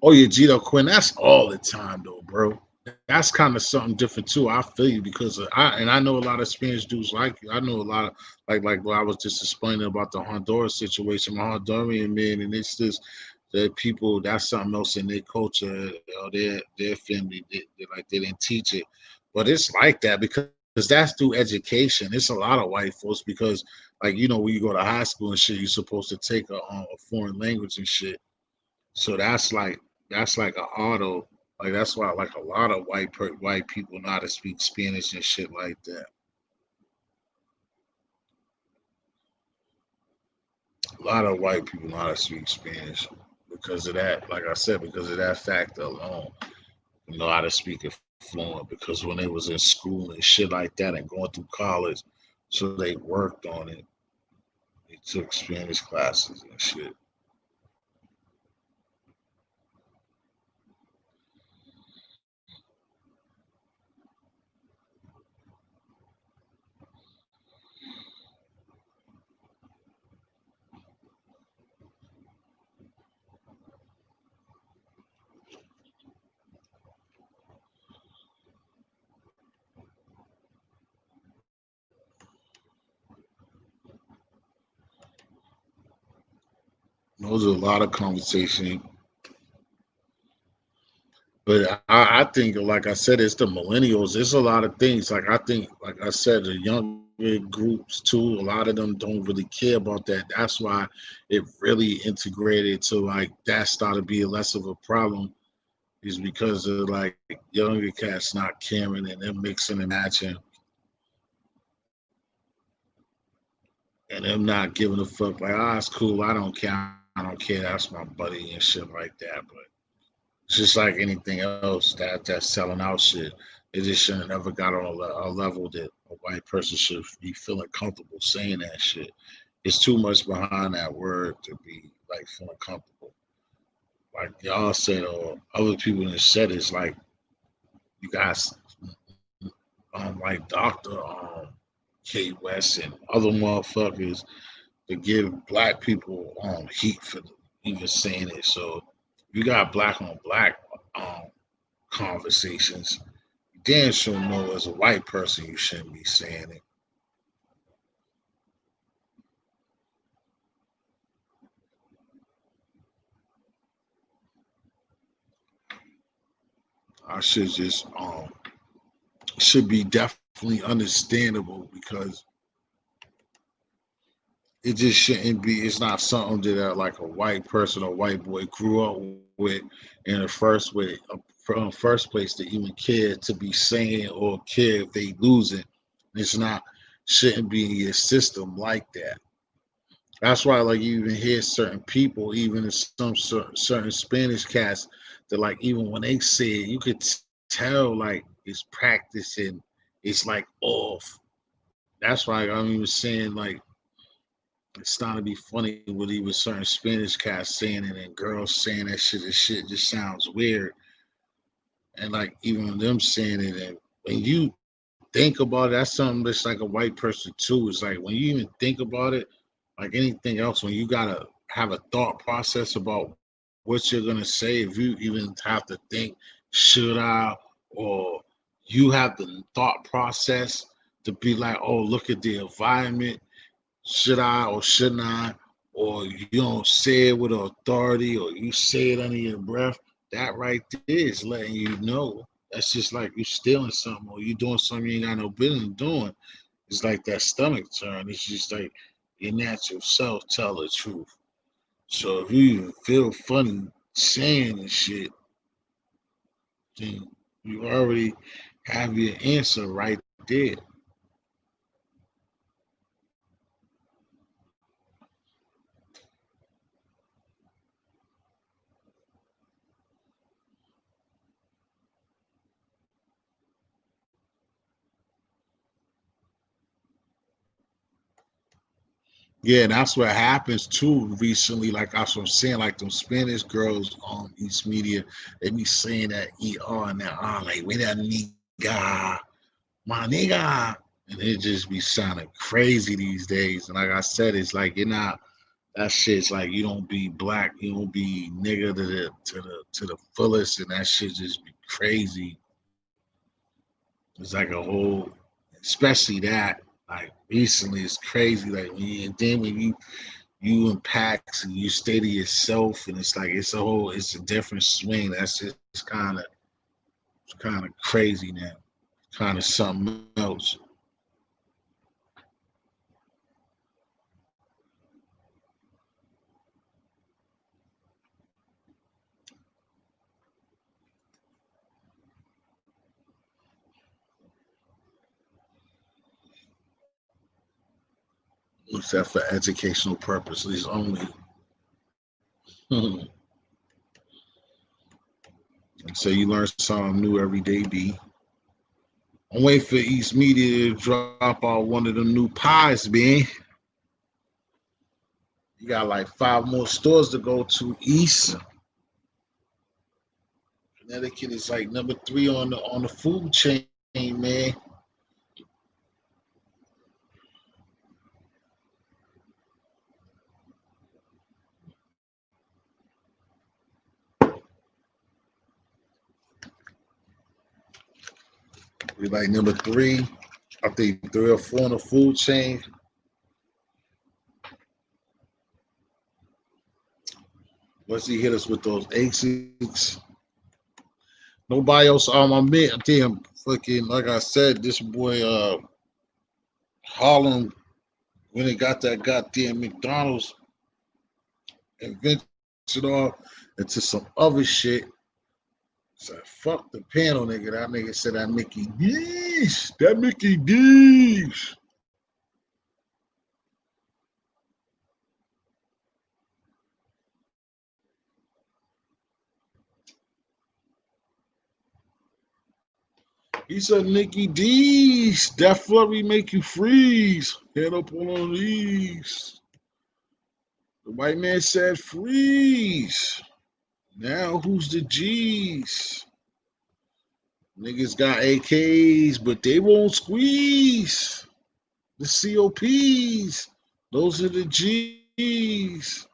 Oh yeah, Gito Quinn, that's all the time though, bro. That's kind of something different too. I feel you because I know a lot of Spanish dudes like you. I know a lot of like what I was just explaining about the Honduras situation, my Honduran man, and it's just that people that's something else in their culture or their family they didn't teach it, but it's like that because that's through education. It's a lot of white folks because like when you go to high school and shit, you're supposed to take a foreign language and shit. So that's like a auto. Like that's why like a lot of white people know how to speak Spanish and shit like that. A lot of white people know how to speak Spanish because of that. Like I said, because of that factor alone, you know how to speak it fluent. Because when they was in school and shit like that and going through college, so they worked on it. They took Spanish classes and shit. Those are a lot of conversation. But I think, like I said, it's the millennials. It's a lot of things. Like I think, like I said, the younger groups too. A lot of them don't really care about that. That's why it really integrated to like that started being less of a problem. Is because of like younger cats not caring and them mixing and matching and them not giving a fuck. Like, ah, it's cool. I don't care. I don't care. That's my buddy and shit like that. But it's just like anything else that's selling out shit. It just shouldn't never got on a level that a white person should be feeling comfortable saying that shit. It's too much behind that word to be like feeling comfortable. Like y'all said, or other people that said it's like you guys, like Doctor K West and other motherfuckers to give black people heat for even saying it. So you got black on black um conversations. You damn sure know as a white person you shouldn't be saying it. I should just should be definitely understandable because it just shouldn't be. It's not something that like a white person or white boy grew up with in the first way, from first place to even care to be saying or care if they lose it. It's not shouldn't be in your system like that. That's why, like, you even hear certain people, even in some certain Spanish cats, that like even when they say it, you could tell like it's practicing, it's like off. That's why I'm even saying like it's starting to be funny with even certain Spanish cats saying it and girls saying that shit. This shit just sounds weird, and like even them saying it, and when you think about it, that's something that's like a white person too. It's like when you even think about it, like anything else, when you gotta have a thought process about what you're gonna say, if you even have to think, should I, or you have the thought process to be like, oh, look at the environment, should I or shouldn't I, or you don't say it with authority, or you say it under your breath. That right there is letting you know. That's just like you stealing something or you doing something you ain't got no business doing. It's like that stomach turn. It's just like your natural self tell the truth. So if you even feel funny saying this shit, then you already have your answer right there. Yeah, that's what happens too recently. Like I was saying, like them Spanish girls on East Media, they be saying that ER and that like where that nigga, my nigga. And it just be sounding crazy these days. And like I said, it's like you're not that shit's like you don't be black, you don't be nigga to the fullest, and that shit just be crazy. It's like a whole, especially that. Like recently, it's crazy. Like when you, and then when you and Pax and you stay to yourself, and it's like it's a different swing. That's just kind of crazy now. Kind of something else. Except for educational purposes only. And so you learn something new every day, B. I'm waiting for East Media to drop out one of them new pies, man. You got like 5 more stores to go to East. Connecticut is like number 3 on the food chain, man. We like number 3. I think 3 or 4 on the food chain. Once he hit us with those Asics, nobody else. My man, damn, fucking, like I said, this boy, Harlem, when they got that goddamn McDonald's and ventured off into some other shit. So fuck the panel nigga. That nigga said that Mickey D's. That Mickey D's. He said Nicky D's. That flurry make you freeze. Head up on these. The white man said freeze. Now who's the G's? Niggas got AKs, but they won't squeeze. The COPs. Those are the G's.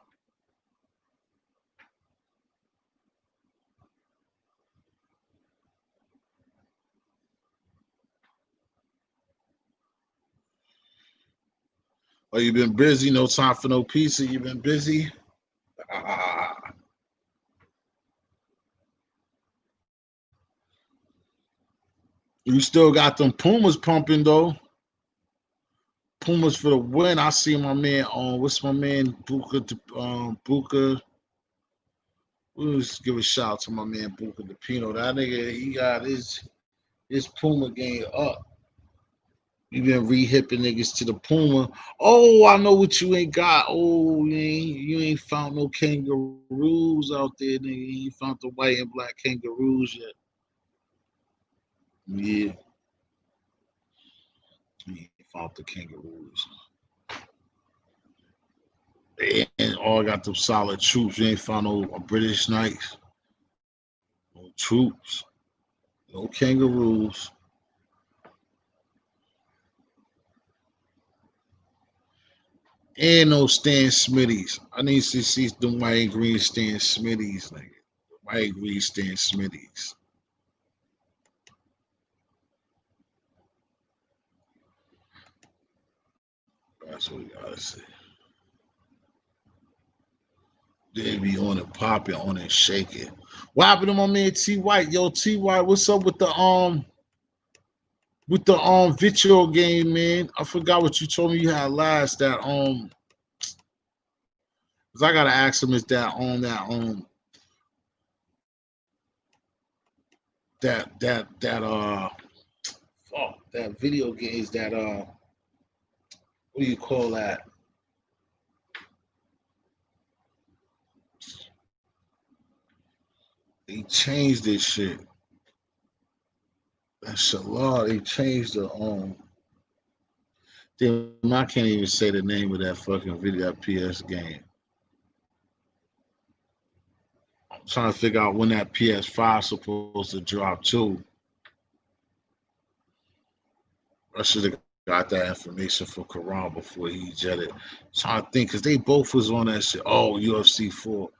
Oh, you been busy? No time for no pizza. You been busy? Ah, you still got them Pumas pumping though. Pumas for the win. I see my man on what's my man Buka. Let's give a shout out to my man Buka DePino. That nigga, he got his Puma game up. You been re-hipping niggas to the Puma. Oh, I know what you ain't got. Oh, you ain't found no kangaroos out there, nigga. You ain't found the white and black kangaroos yet. Yeah, you ain't found the kangaroos. And all got them solid troops. You ain't found no British Knights, no troops, no kangaroos. And no Stan Smitties. I need to see them white and green Stan Smitties, nigga. White and green Stan Smitties. That's what we gotta see. They be on it, popping, on it, shaking. What happened to my man T White? Yo, T White, what's up with the video game, man? I forgot what you told me you had last. That cause I gotta ask him is that fuck that video games that what do you call that? They changed this shit. That Shalad, they changed the damn, I can't even say the name of that fucking video, that PS game. I'm trying to figure out when that PS5 supposed to drop too. I should have got that information for Karan before he jetted. Trying to think, cause they both was on that shit. Oh, UFC 4.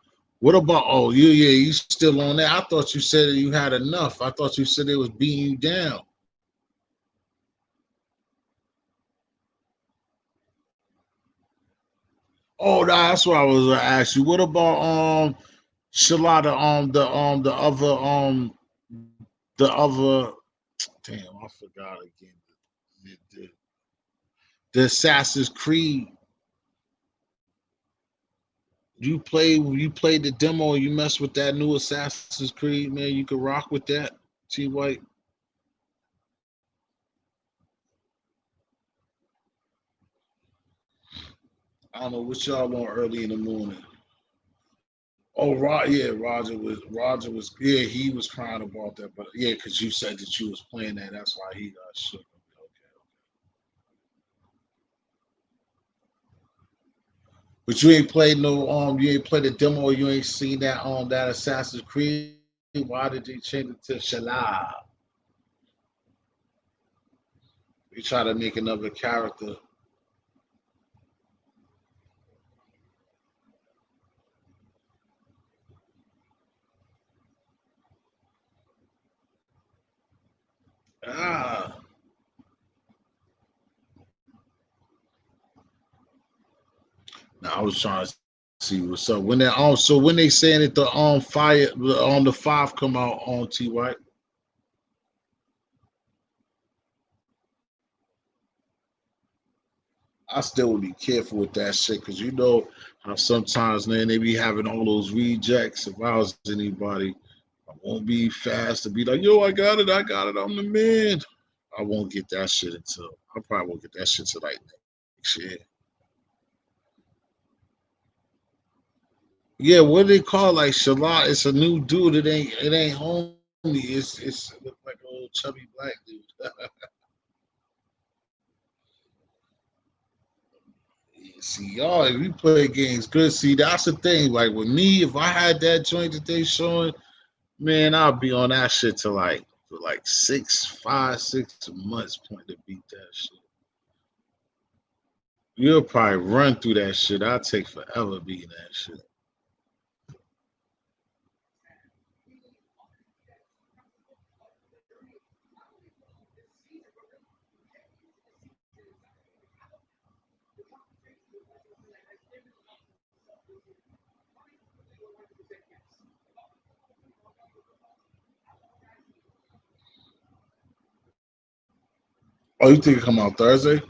What about? Oh, yeah, you still on that? I thought you said you had enough. I thought you said it was beating you down. Oh, nah, that's what I was gonna ask you. What about Shalada the other damn I forgot again the Assassin's Creed. You played the demo and you mess with that new Assassin's Creed, man. You could rock with that, T White. I don't know what y'all on early in the morning. Oh, yeah, yeah, he was crying about that, but yeah, because you said that you was playing that, that's why he got shook. Okay. But you ain't played the demo, you ain't seen that Assassin's Creed. Why did they change it to Shalab? They try to make another character. Ah, now I was trying to See what's up. When they so when they saying that the fire on the five come out on T White. I still would be careful with that shit because you know how sometimes man they be having all those rejects. If I was anybody, I won't be fast to be like, yo, I got it, I'm the man. I won't get that shit until I probably won't get that shit till like next year. Yeah, what do they call like Shala? It's a new dude. It ain't homie. It's look like an old chubby black dude. See y'all, if we play games good, see that's the thing. Like with me, if I had that joint that they showing, man, I'll be on that shit till like for like 6 months point to beat that shit. You'll probably run through that shit. I'll take forever beating that shit. Oh, you think it come out Thursday?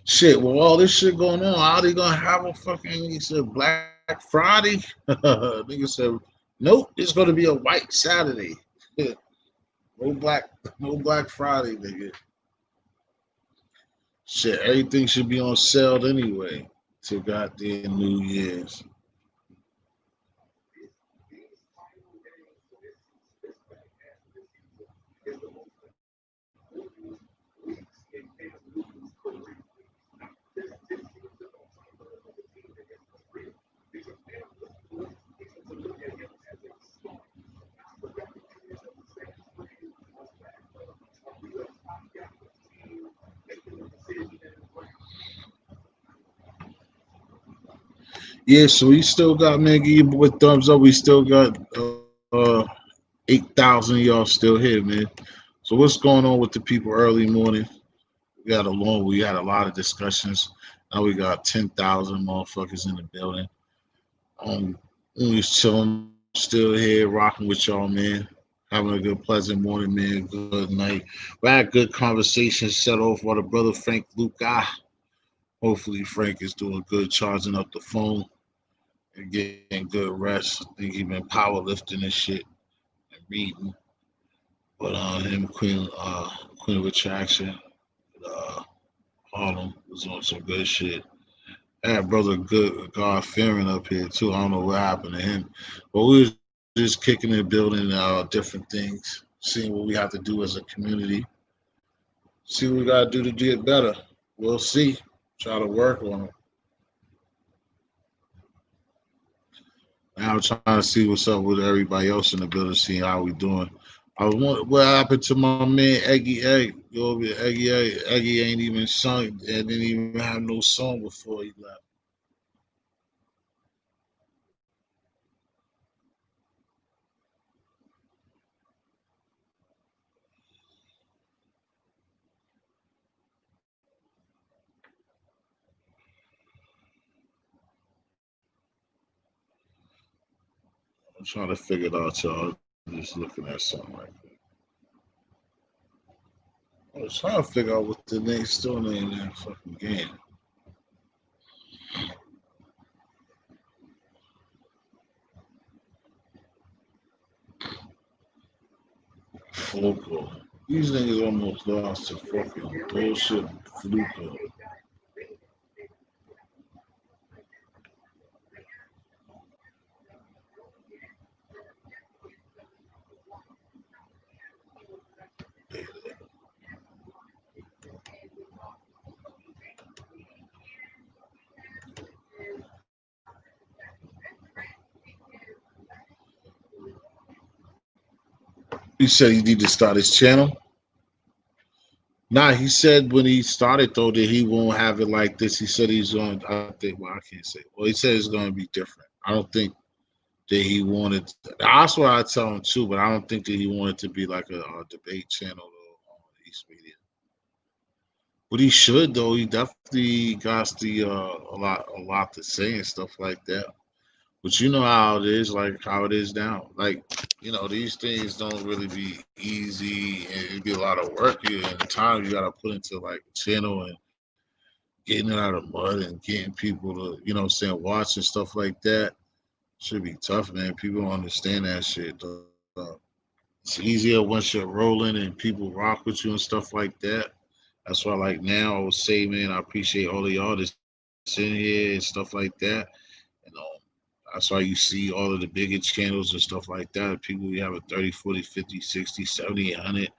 Shit, with all this shit going on, how they gonna have a fucking he said Black Friday? Nigga said, nope, it's gonna be a white Saturday. no black no Black Friday, nigga. Shit, everything should be on sale anyway to goddamn New Year's. Yeah, so we still got man, give your boy thumbs up. We still got 8,000 y'all still here, man. So what's going on with the people early morning? We had a lot of discussions. Now we got 10,000 motherfuckers in the building. We was chilling, still here, rocking with y'all, man. Having a good, pleasant morning, man. Good night. We had good conversations set off by the brother Frank Luca. Hopefully, Frank is doing good, charging up the phone and getting good rest. I think he been powerlifting and shit and reading. But him, Queen of Attraction, uh, Harlem was on some good shit. I had brother good God fearing up here too. I don't know what happened to him, but we was just kicking and building different things, seeing what we have to do as a community, see what we gotta do to get better. We'll see. Try to work on it. Now I'm trying to see what's up with everybody else in the building, seeing how we doing. I was wondering what happened to my man Eggy Egg. You over there, Eggy Egg. Eggy ain't even sung and didn't even have no song before he left. I'm trying to figure it out, y'all. Just looking at something right quick. I was trying to figure out what the name still name that fucking game. Foco. These niggas almost lost to fucking bullshit Fluco. He said he need to start his channel. Nah, he said when he started though that he won't have it like this. He said he's going. I think. Well, I can't say. Well, he said it's going to be different. I don't think that he wanted. That's what I tell him too. But I don't think that he wanted to be like a debate channel on East Media. What he should though, he definitely got the a lot to say and stuff like that. But you know how it is, like how it is now. Like, these things don't really be easy and it be a lot of work and time you gotta put into like a channel and getting it out of mud and getting people to, watch and stuff like that. Should be tough, man. People don't understand that shit, dog. It's easier once you're rolling and people rock with you and stuff like that. That's why, like now, I would say, man, I appreciate all of y'all that's in here and stuff like that. You know, that's why you see all of the bigger channels and stuff like that. People we have a 30, 40, 50, 60, 70, 100,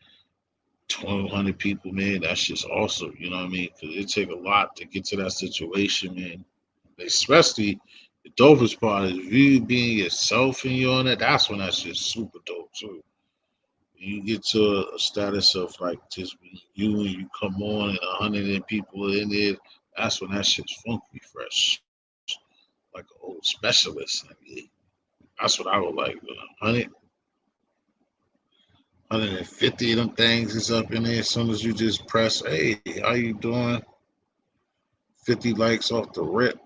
1,200 people, man. That's just awesome. You know what I mean? Because it take a lot to get to that situation, man. Especially the dopest part is you being yourself and you on that. That's when that's just super dope too. You get to a status of like just being you and you come on and 100 and people are in there. That's when that shit's funky fresh, like an old specialist. I mean, that's what I would like. 100, 150 of them things is up in there as soon as you just press, hey, how you doing? 50 likes off the rip.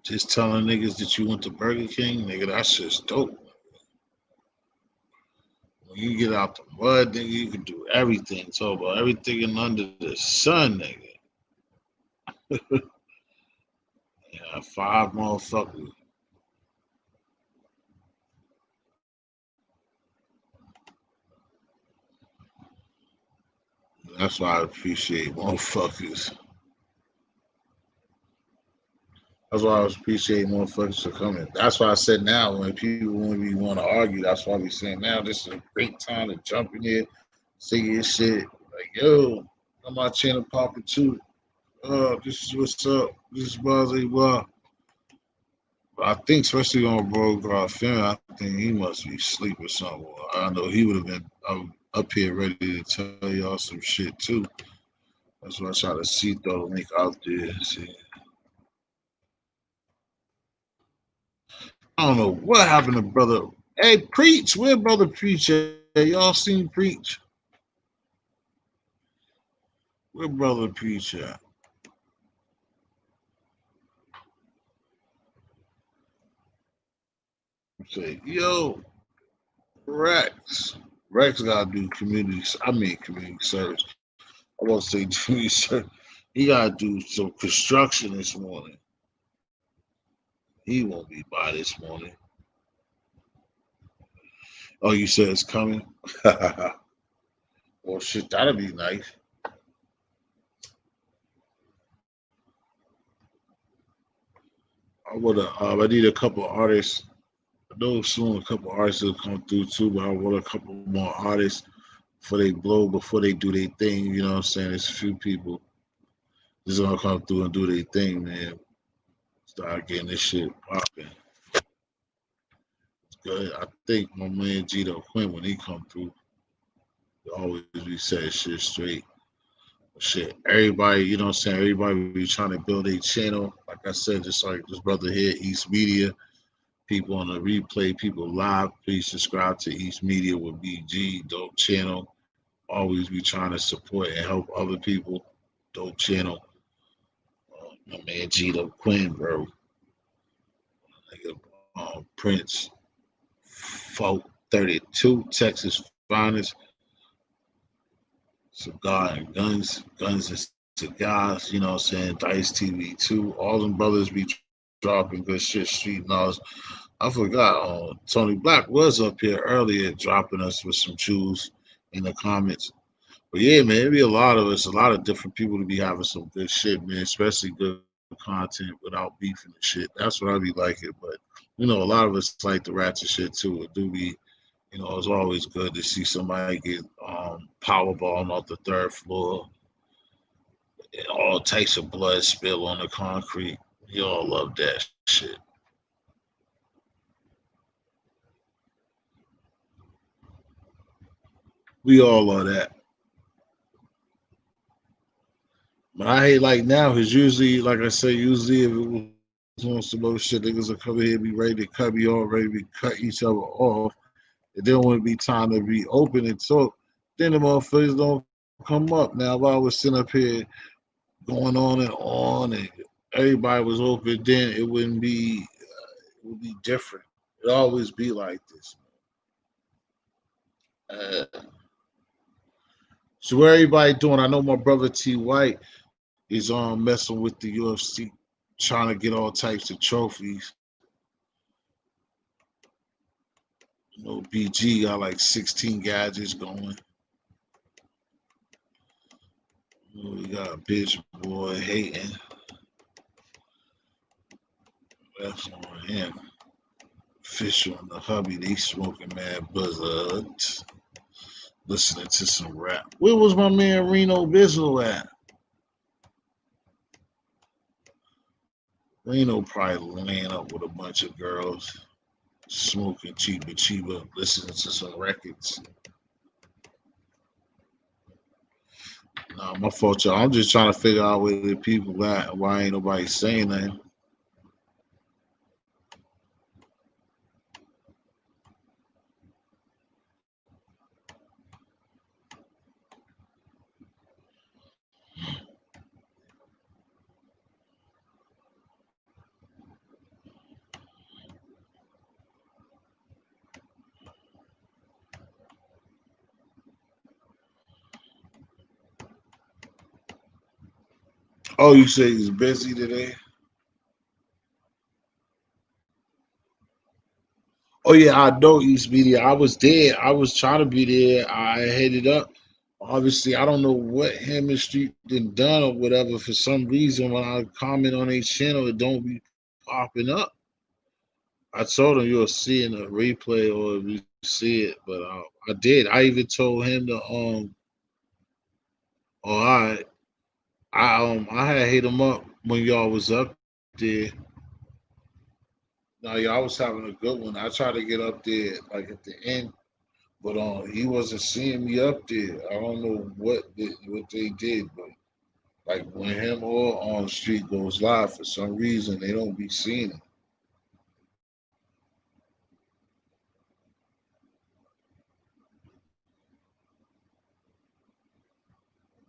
Just telling niggas that you went to Burger King, nigga, that's just dope. When you get out the mud, nigga, you can do everything. Talk about everything and under the sun, nigga. Yeah, five motherfuckers. That's why I appreciate motherfuckers. That's why I appreciate motherfuckers for coming. That's why I said now when people when we want to argue, that's why we saying now this is a great time to jump in here, say your shit. Like, yo, on my channel popping too. This is what's up. This is blah blah blah. But I think especially on Bro God Film, I think he must be asleep or something. I know he would have been up here ready to tell y'all some shit too. That's why I try to see throw the link out there. See. I don't know what happened to brother. Hey, preach. Where brother preach at? Y'all seen preach? Where brother preach at? Say, yo, Rex. Rex gotta do community. I mean community service. I won't say community service. He gotta do some construction this morning. He won't be by this morning. Oh, you said it's coming? Well, shit, that'll be nice. I need a couple of artists. I know soon a couple of artists will come through too, but I want a couple more artists before they blow, before they do their thing. You know what I'm saying? There's a few people just gonna come through and do their thing, man. Start getting this shit popping. It's good. I think my man Gito Quinn, when he come through, he always be saying shit straight. Shit, everybody, you know what I'm saying? Everybody be trying to build a channel. Like I said, just like this brother here, East Media. People on the replay, people live. Please subscribe to East Media with BG, dope channel. Always be trying to support and help other people. Dope channel. My man Gito Quinn, bro. Nigga, Prince, Folk 32, Texas finest. Cigar and guns and cigars, you know what I'm saying? Dice TV too. All them brothers be dropping good shit, street knowledge. I forgot, Tony Black was up here earlier dropping us with some jewels in the comments. But yeah, man, it be a lot of us, a lot of different people to be having some good shit, man, especially good content without beefing and shit. That's what I be liking. But, a lot of us like the ratchet shit too. It do be, it's always good to see somebody get powerbomb off the third floor, and all types of blood spill on the concrete. We all love that shit. We all love that. But I hate like now because usually, like I say, usually if it was on some other shit, niggas will come in here be ready to cut me off, ready to cut each other off. And then when it be time to be open and talk, then the motherfuckers don't come up. Now if I was sitting up here going on, and everybody was open, then it would be different. It always be like this. Uh, so what everybody doing? I know my brother T White is messing with the UFC, trying to get all types of trophies. You know, BG got like 16 gadgets going. You know, we got a bitch boy hating. That's on him. Fisher and the hubby, they smoking mad buzzards, listening to some rap. Where was my man Reno Bizzle at? Reno probably laying up with a bunch of girls, smoking cheaper cheaper, listening to some records. Nah, my fault, y'all. I'm just trying to figure out where the people at. Why ain't nobody saying nothing? Oh, you say he's busy today? Oh yeah, I know East Media. I was there. I was trying to be there. I headed up. Obviously, I don't know what him and Street done done or whatever. For some reason, when I comment on their channel, it don't be popping up. I told him you'll see in the replay or if you see it, but I did. I even told him to all right. I had hit him up when y'all was up there. Now y'all was having a good one. I tried to get up there like at the end, but he wasn't seeing me up there. I don't know what they did, but like when him or on street goes live for some reason they don't be seeing it.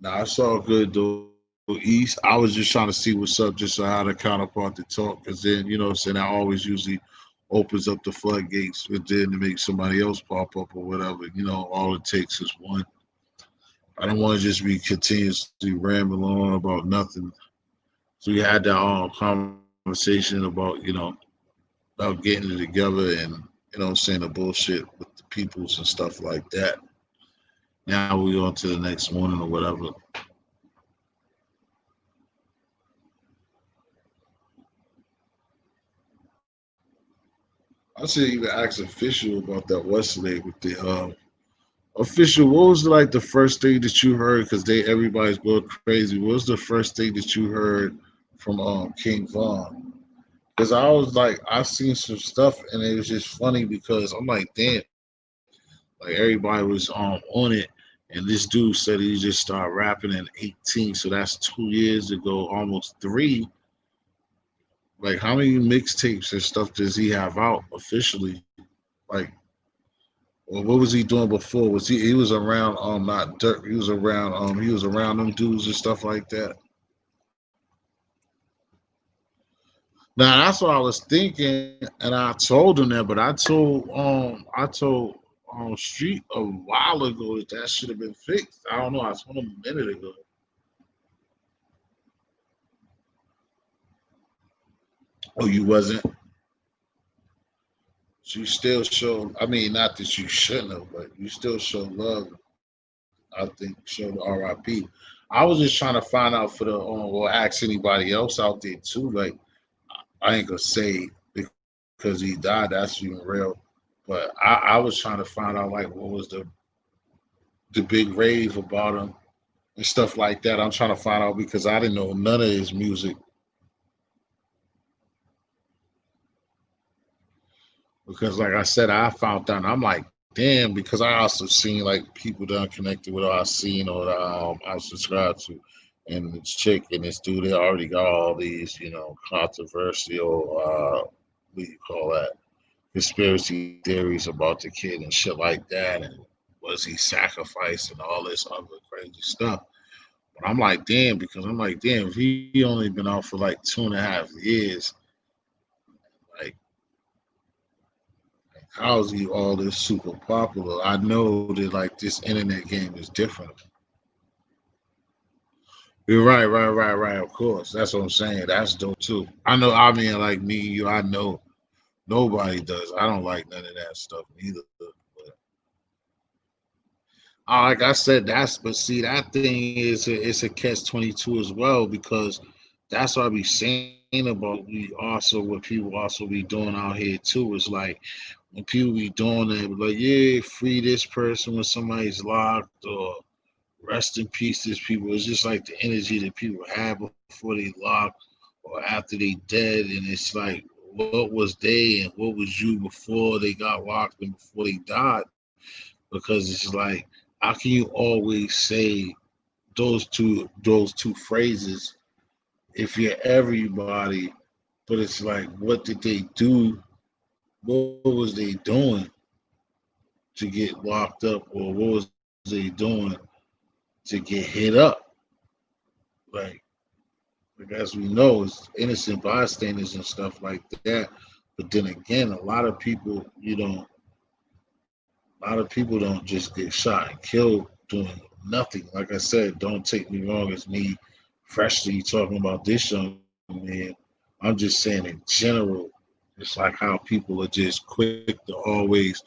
Now I saw good though East. I was just trying to see what's up, just so I had a counterpart to talk, because then saying that always usually opens up the floodgates, but then to make somebody else pop up or whatever. All it takes is one. I don't want to just be continuously rambling on about nothing. So we had that conversation about getting it together and saying the bullshit with the peoples and stuff like that. Now we on to the next morning or whatever. I should even ask official about that Wesley with the official. What was like the first thing that you heard? Because everybody's going crazy. What was the first thing that you heard from King Von? Because I was like, I seen some stuff and it was just funny because I'm like, damn, like everybody was on it, and this dude said he just started rapping in 18, so that's 2 years ago, almost three. Like, how many mixtapes and stuff does he have out officially? Like, or what was he doing before? Was he was around not Dirk? He was around them dudes and stuff like that. Now that's what I was thinking, and I told him that, but I told Street a while ago that that should have been fixed. I don't know. I told him a minute ago. Oh, you wasn't. So you still show. I mean, not that you shouldn't have, but you still show love. I think show the RIP. I was just trying to find out for the or ask anybody else out there too. Like I ain't gonna say because he died. That's even real. But I was trying to find out like what was the big rave about him and stuff like that. I'm trying to find out because I didn't know none of his music. Because like I said, I found out. I'm like, damn, because I also seen like people that are connected with, or I seen, or I subscribed to, and this chick and this dude, they already got all these, controversial, what do you call that, conspiracy theories about the kid and shit like that, and was he sacrificed and all this other crazy stuff. I'm like, damn, because I'm like, damn, if he only been out for like 2.5 years, like, how is he all this super popular? I know that like this internet game is different. You're right, right, right, right. Of course, that's what I'm saying. That's dope too. I know. I mean, like me, you. I know nobody does. I don't like none of that stuff either. But like I said, that's but see that thing is it's a catch 22 as well because that's what I be saying about we also what people also be doing out here too is like when people be doing that, like yeah, free this person when somebody's locked or rest in peace these people. It's just like the energy that people have before they lock or after they dead, and it's like what was they and what was you before they got locked and before they died? Because it's like how can you always say those two phrases if you're everybody, but it's like what did they do? What was they doing to get locked up, or what was they doing to get hit up? Like as we know, it's innocent bystanders and stuff like that. But then again, a lot of people, a lot of people don't just get shot and killed doing nothing. Like I said, don't take me wrong, it's me freshly talking about this young man. I'm just saying in general, it's like how people are just quick to always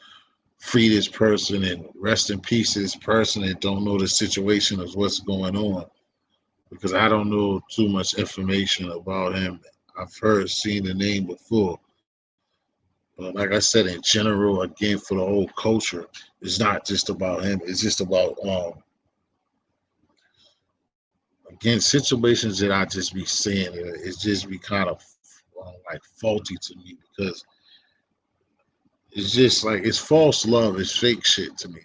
free this person and rest in peace to this person and don't know the situation of what's going on because I don't know too much information about him. I've heard, seen the name before, but like I said, in general, again, for the whole culture, it's not just about him. It's just about again situations that I just be seeing. It's just be kind of like faulty to me because it's just like it's false love. It's fake shit to me.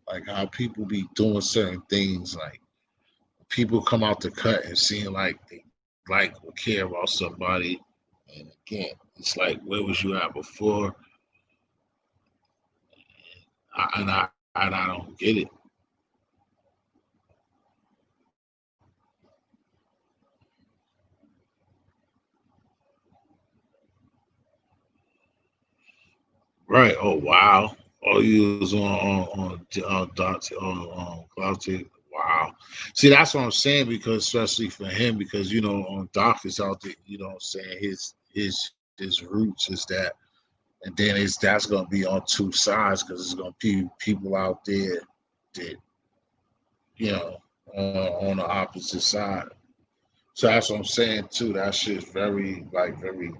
Like how people be doing certain things, like people come out the cut and seem like they like or care about somebody. And again, it's like, where was you at before? And I don't get it. Right. Oh wow. Oh, you was on Dante on Cloud. Wow. See, that's what I'm saying because especially for him because on Doc is out there. You know what I'm saying his roots is that, and then that's gonna be on two sides because it's gonna be people out there that you know on the opposite side. So that's what I'm saying too. That shit's very like very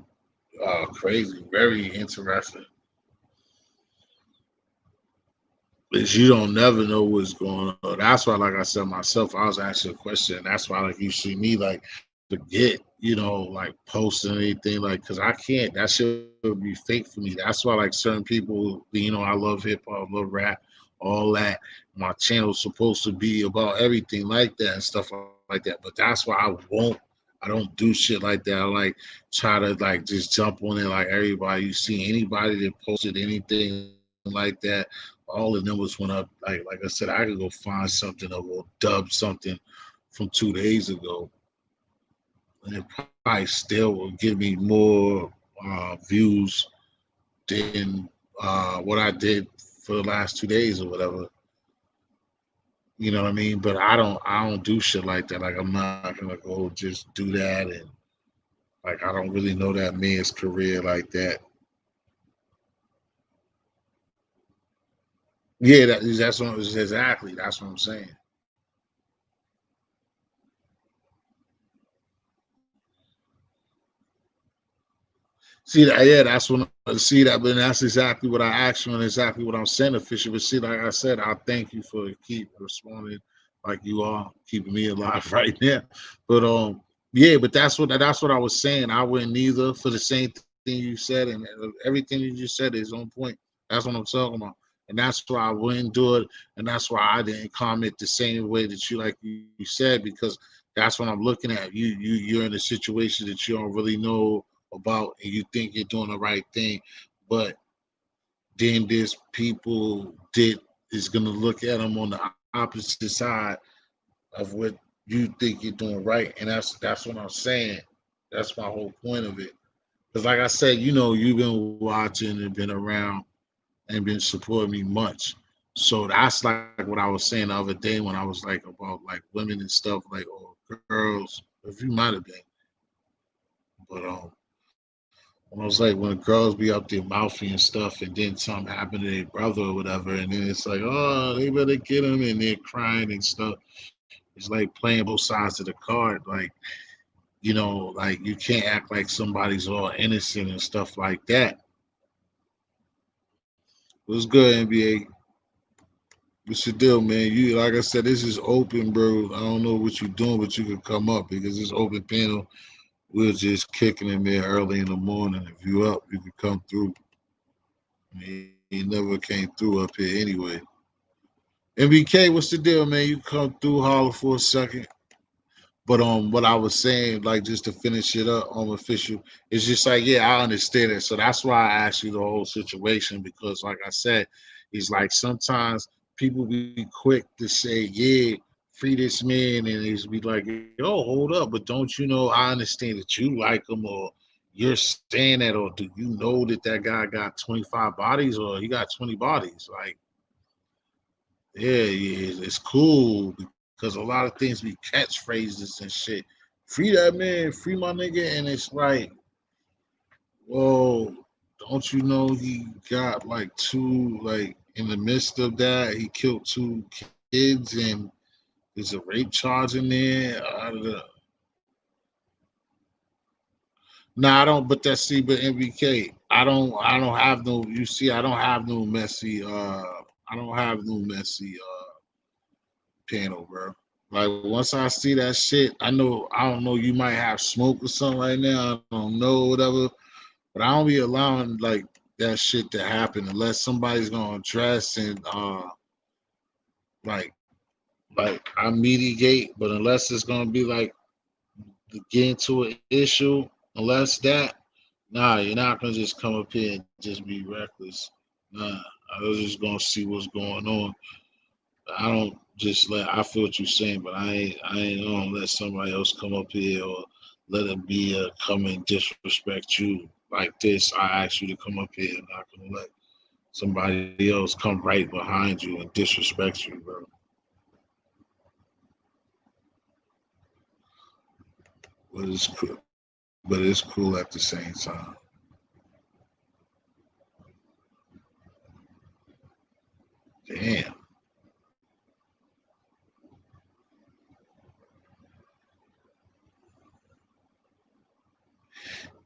crazy, very interesting. Is you don't never know what's going on. That's why, like I said myself, I was asking a question. That's why, like you see me like forget, like posting anything, like because I can't. That shit would be fake for me. That's why, like certain people, I love hip hop, love rap, all that. My channel's supposed to be about everything like that and stuff like that. But that's why I won't. I don't do shit like that. I like try to like just jump on it like everybody. You see anybody that posted anything like that, all of them was when like I said, I could go find something or go dub something from 2 days ago, and it probably still will give me more views than what I did for the last 2 days or whatever. You know what I mean? But I don't do shit like that. Like I'm not gonna go just do that and like I don't really know that man's career like that. Yeah, that's what exactly. That's what I'm saying. See that? Yeah, that's when I see that. But that's exactly what I asked you, and exactly what I'm saying, official. But see, like I said, I thank you for keep responding like you are, keeping me alive right now. But yeah, but that's what I was saying. I wouldn't either for the same thing you said, and everything you just said is on point. That's what I'm talking about, and that's why I wouldn't do it, and that's why I didn't comment the same way that you said because that's what I'm looking at. You're in a situation that you don't really know about and you think you're doing the right thing, but then there's people that is gonna look at them on the opposite side of what you think you're doing right, and that's what I'm saying. That's my whole point of it. Because like I said, you've been watching and been around and been supporting me much. So that's like what I was saying the other day when I was like about like women and stuff, like or girls. If you might have been, but when I was like when girls be up there mouthy and stuff, and then something happened to their brother or whatever, and then it's like, oh, they better get him, and they're crying and stuff. It's like playing both sides of the card, like you can't act like somebody's all innocent and stuff like that. What's good, NBA? What's your deal, man? You like I said, this is open, bro. I don't know what you're doing, but you could come up because it's open panel. We're just kicking in there early in the morning. If you up, you can come through. He never came through up here anyway. MBK, what's the deal, man? You come through, holler for a second. But what I was saying, like just to finish it up on official, it's just like, yeah, I understand it. So that's why I asked you the whole situation because, like I said, it's like sometimes people be quick to say, yeah, free this man, and it's be like, yo, hold up, but don't you know? I understand that you like him, or you're saying that, or do you know that that guy got 25 bodies, or he got 20 bodies? Like, yeah, yeah, it's cool because a lot of things be catchphrases and shit. Free that man, free my nigga, and it's like, whoa, don't you know he got like two, like in the midst of that, he killed two kids and there's a rape charge in there. Nah, I don't. But that's see, but MBK, I don't have no. You see, I don't have no messy. I don't have no messy panel, bro. Like once I see that shit, I know I don't know. You might have smoke or something right now. I don't know, whatever. But I don't be allowing like that shit to happen unless somebody's gonna dress and like I mediate. But unless it's gonna be like to get into an issue, unless that, nah, you're not gonna just come up here and just be reckless. Nah, I was just gonna see what's going on. I don't just let. I feel what you're saying, but I ain't gonna let somebody else come up here or let it be come and disrespect you like this. I asked you to come up here. I'm not gonna let somebody else come right behind you and disrespect you, bro. But it's cool. But it's cool at the same time. Damn,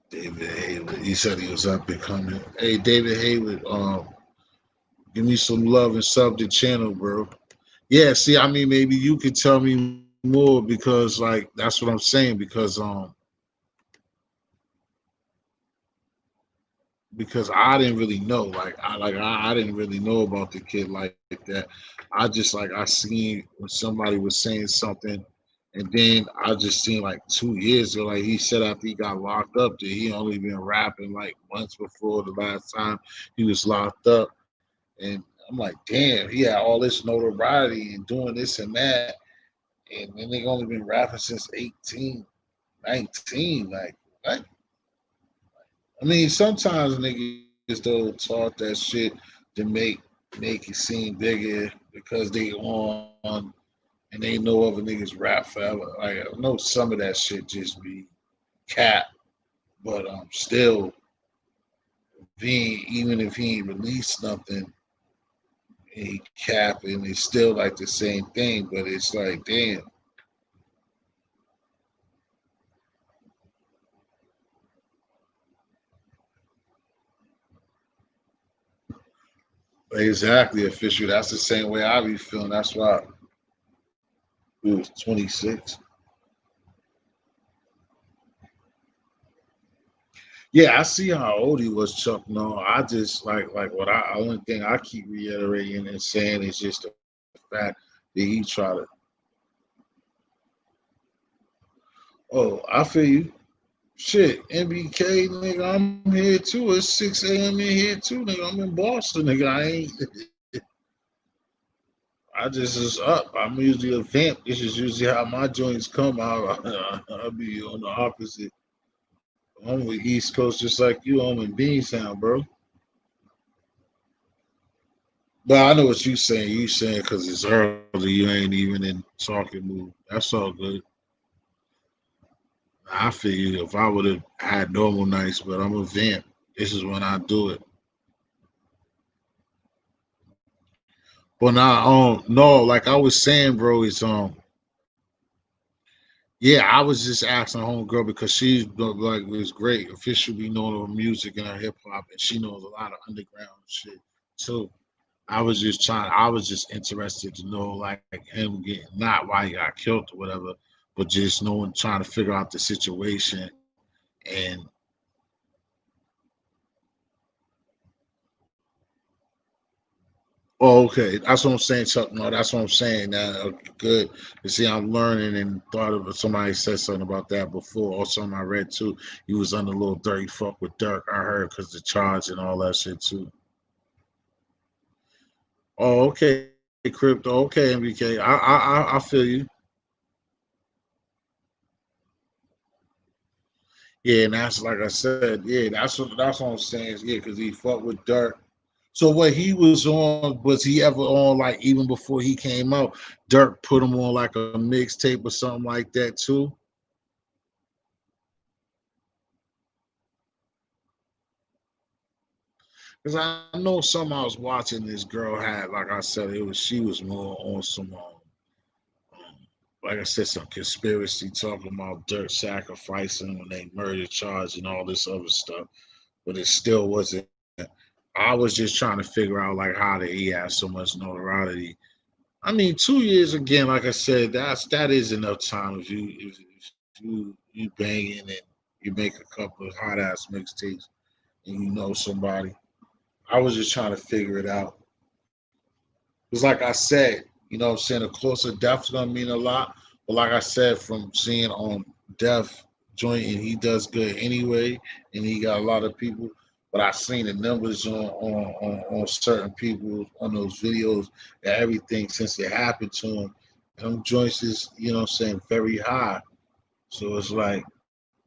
David Hayward. He said he was up and coming. Hey, David Hayward. Give me some love and sub the channel, bro. Yeah, see, I mean, maybe you could tell me more because, like, that's what I'm saying. Because I didn't really know, I didn't really know about the kid like that. I just like I seen when somebody was saying something, and then I just seen like 2 years ago, like he said after he got locked up, that he only been rapping like months before the last time he was locked up, and I'm like, damn, he had all this notoriety and doing this and that, and then they only been rapping since 18, 19. Like, what? I mean, sometimes niggas though talk that shit to make it seem bigger because they on and they know other niggas rap forever. Like I know some of that shit just be cap, but still, even if he ain't released nothing, he capping. It's still like the same thing, but it's like damn. Exactly, official. That's the same way I be feeling. That's why we was 26. Yeah, I see how old he was, Chuck. No, I just like what I only thing I keep reiterating and saying is just the fact that he tried to. Oh, I feel you. Shit, MBK, nigga, I'm here too. It's 6 a.m. in here too, nigga. I'm in Boston, nigga. I ain't. I just is up. I'm usually a vamp. This is usually how my joints come out. I'll be on the opposite. I'm with East Coast just like you. I'm in Beantown, bro. But I know what you saying. You saying because it's early, you ain't even in talking mood. That's all good. I feel you. If I would have had normal nights, but I'm a vamp. This is when I do it. But now, no, like I was saying, bro, is yeah, I was just asking homegirl because she's like was great, officially known her music and her hip hop, and she knows a lot of underground shit too. I was just interested to know like him getting not why he got killed or whatever, but just knowing trying to figure out the situation and oh, okay, that's what I'm saying, Chuck. No, that's what I'm saying. Now, good. You see, I'm learning and thought of somebody said something about that before, or something I read too. He was under a little dirty fuck with Dirk. I heard because the charge and all that shit too. Oh, okay, crypto. Okay, MBK. I feel you. Yeah, and that's like I said. Yeah, that's what I'm saying. Yeah, because he fought with Dirk. So what he was on, was he ever on like even before he came out? Dirk put him on like a mixtape or something like that too. Because I know some I was watching this girl had, like I said, it was she was more on some, like I said, some conspiracy talking about Dirk sacrificing when they murder charge and all this other stuff. But it still wasn't. I was just trying to figure out like how did he have so much notoriety. I mean, 2 years again, like I said, that is enough time if you banging and you make a couple of hot ass mixtapes and you know somebody. I was just trying to figure it out. Because like I said, you know what I'm saying, of course a death's gonna mean a lot. But like I said, from seeing on Death joint and he does good anyway, and he got a lot of people. But I seen the numbers on certain people on those videos and everything since it happened to him. And them joints is, you know what I'm saying, very high. So it's like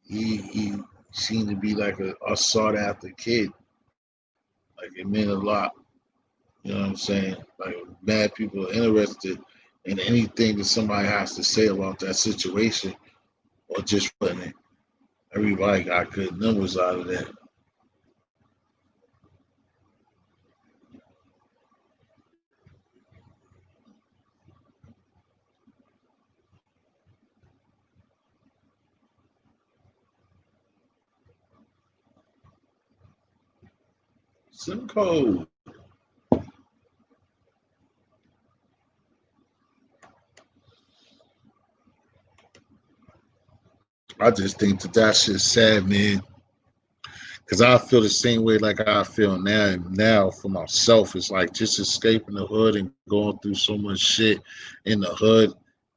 he seemed to be like a sought after kid. Like it meant a lot. You know what I'm saying? Like mad people are interested in anything that somebody has to say about that situation or just putting it. Everybody got good numbers out of that. Simple. I just think that shit's sad, man. Cause I feel the same way like I feel now for myself. It's like just escaping the hood and going through so much shit in the hood,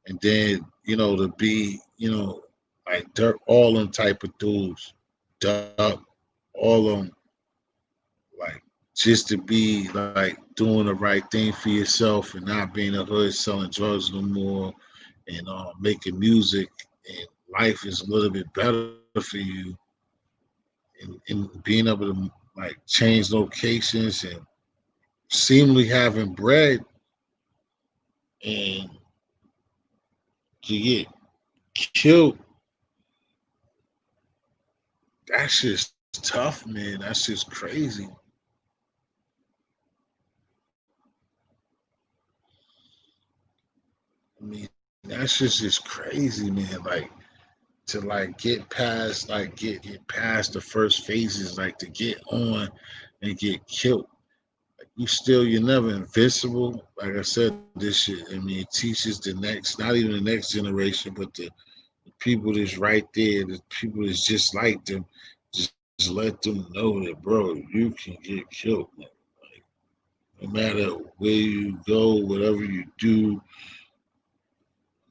and then to be like Dirk, all them type of dudes, Duck, all of them, like just to be like doing the right thing for yourself and not being a hood selling drugs no more, and making music, and life is a little bit better for you, and being able to like change locations and seemingly having bread and to get killed. That's just tough, man. That's just crazy. I mean, that's just crazy, man. Like to like get past the first phases, like to get on and get killed. You're never invincible. Like I said, this shit. I mean, it teaches the next, not even the next generation, but the people that's right there, the people that's just like them, just let them know that, bro, you can get killed. Like, no matter where you go, whatever you do,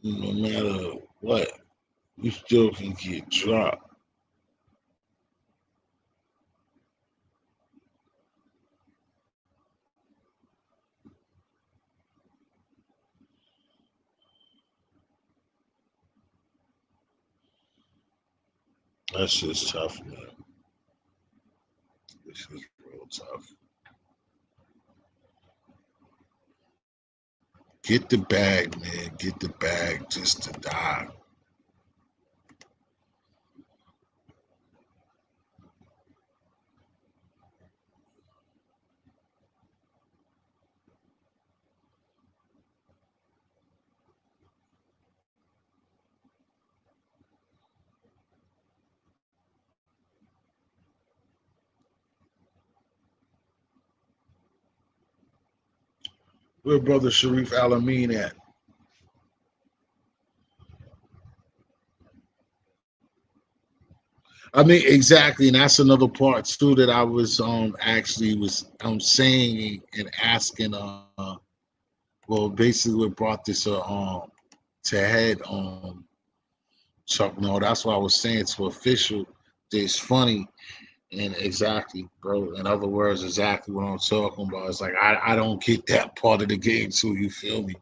no matter what, you still can get dropped. That shit's tough, man. This is real tough. Get the bag, man. Get the bag just to die. Where brother Sharif Alameen at? I mean, exactly, and that's another part too that I was actually was saying and asking well basically what brought this to head Chuck. No, that's what I was saying to official. It's funny and exactly, bro. In other words, exactly what I'm talking about. It's like I don't get that part of the game too. You feel me?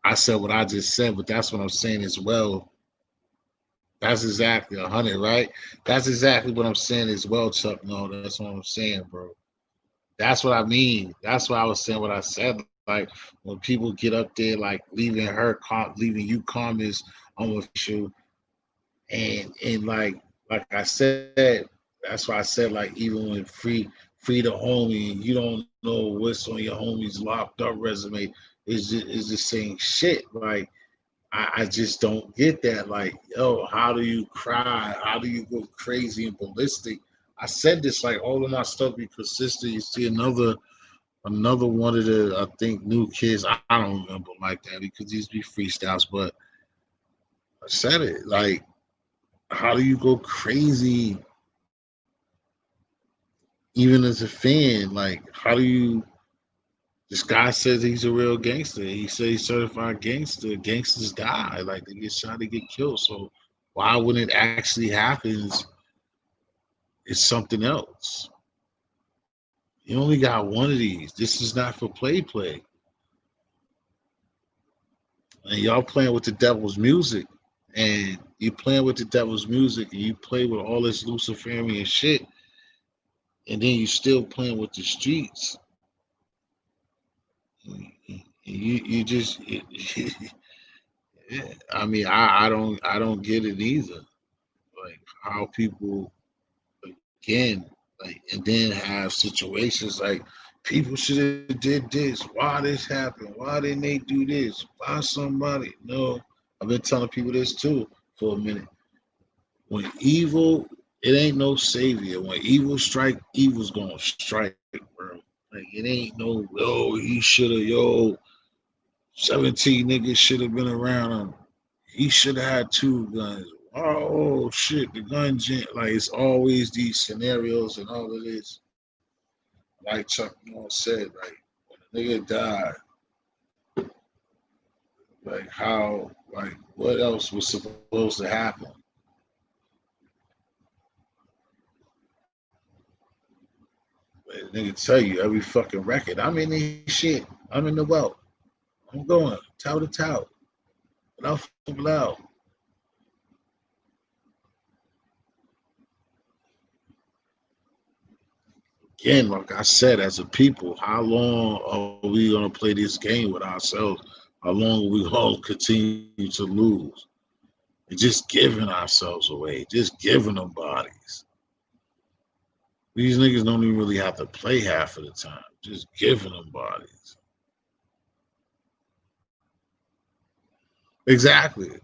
I said what I just said, but that's what I'm saying as well. That's exactly 100, right? That's exactly what I'm saying as well, Chuck. No, that's what I'm saying, bro. That's what I mean. That's why I was saying what I said. Like when people get up there, like leaving you comments on official, and like I said, that's why I said like even when free the homie, and you don't know what's on your homie's locked up resume is just saying shit. Like I just don't get that. Like, yo, how do you cry? How do you go crazy and ballistic? I said this like all of my stuff be consistent. You see another one of the I think new kids. I don't remember like that because these be freestyles, but I said it like how do you go crazy even as a fan? Like how do you this guy says he's a real gangster. He says he's certified gangster. Gangsters die. Like they get shot, they get killed. So why when it actually happens, it's something else? You only got one of these. This is not for play. And y'all playing with the devil's music. And you playing with the devil's music and you play with all this Luciferian shit, and then you still playing with the streets. You just I mean I don't get it either. Like how people again like and then have situations like people should have did this. Why this happened? Why didn't they do this? Why somebody? No, I've been telling people this too for a minute. When evil, it ain't no savior. When evil strike, evil's gonna strike, bro. Like it ain't no he should have 17 niggas should have been around him. He should have had two guns. Oh shit, the gun like it's always these scenarios and all of this. Like Chuck Norris said, like when a nigga died, like how, like what else was supposed to happen? Like, nigga tell you every fucking record. I'm in this shit. I'm in the well. I'm going toe to toe. Without fucking loud. Again, like I said, as a people, how long are we gonna play this game with ourselves? How long are we gonna continue to lose? And just giving ourselves away, just giving them bodies. These niggas don't even really have to play half of the time. Just giving them bodies. Exactly.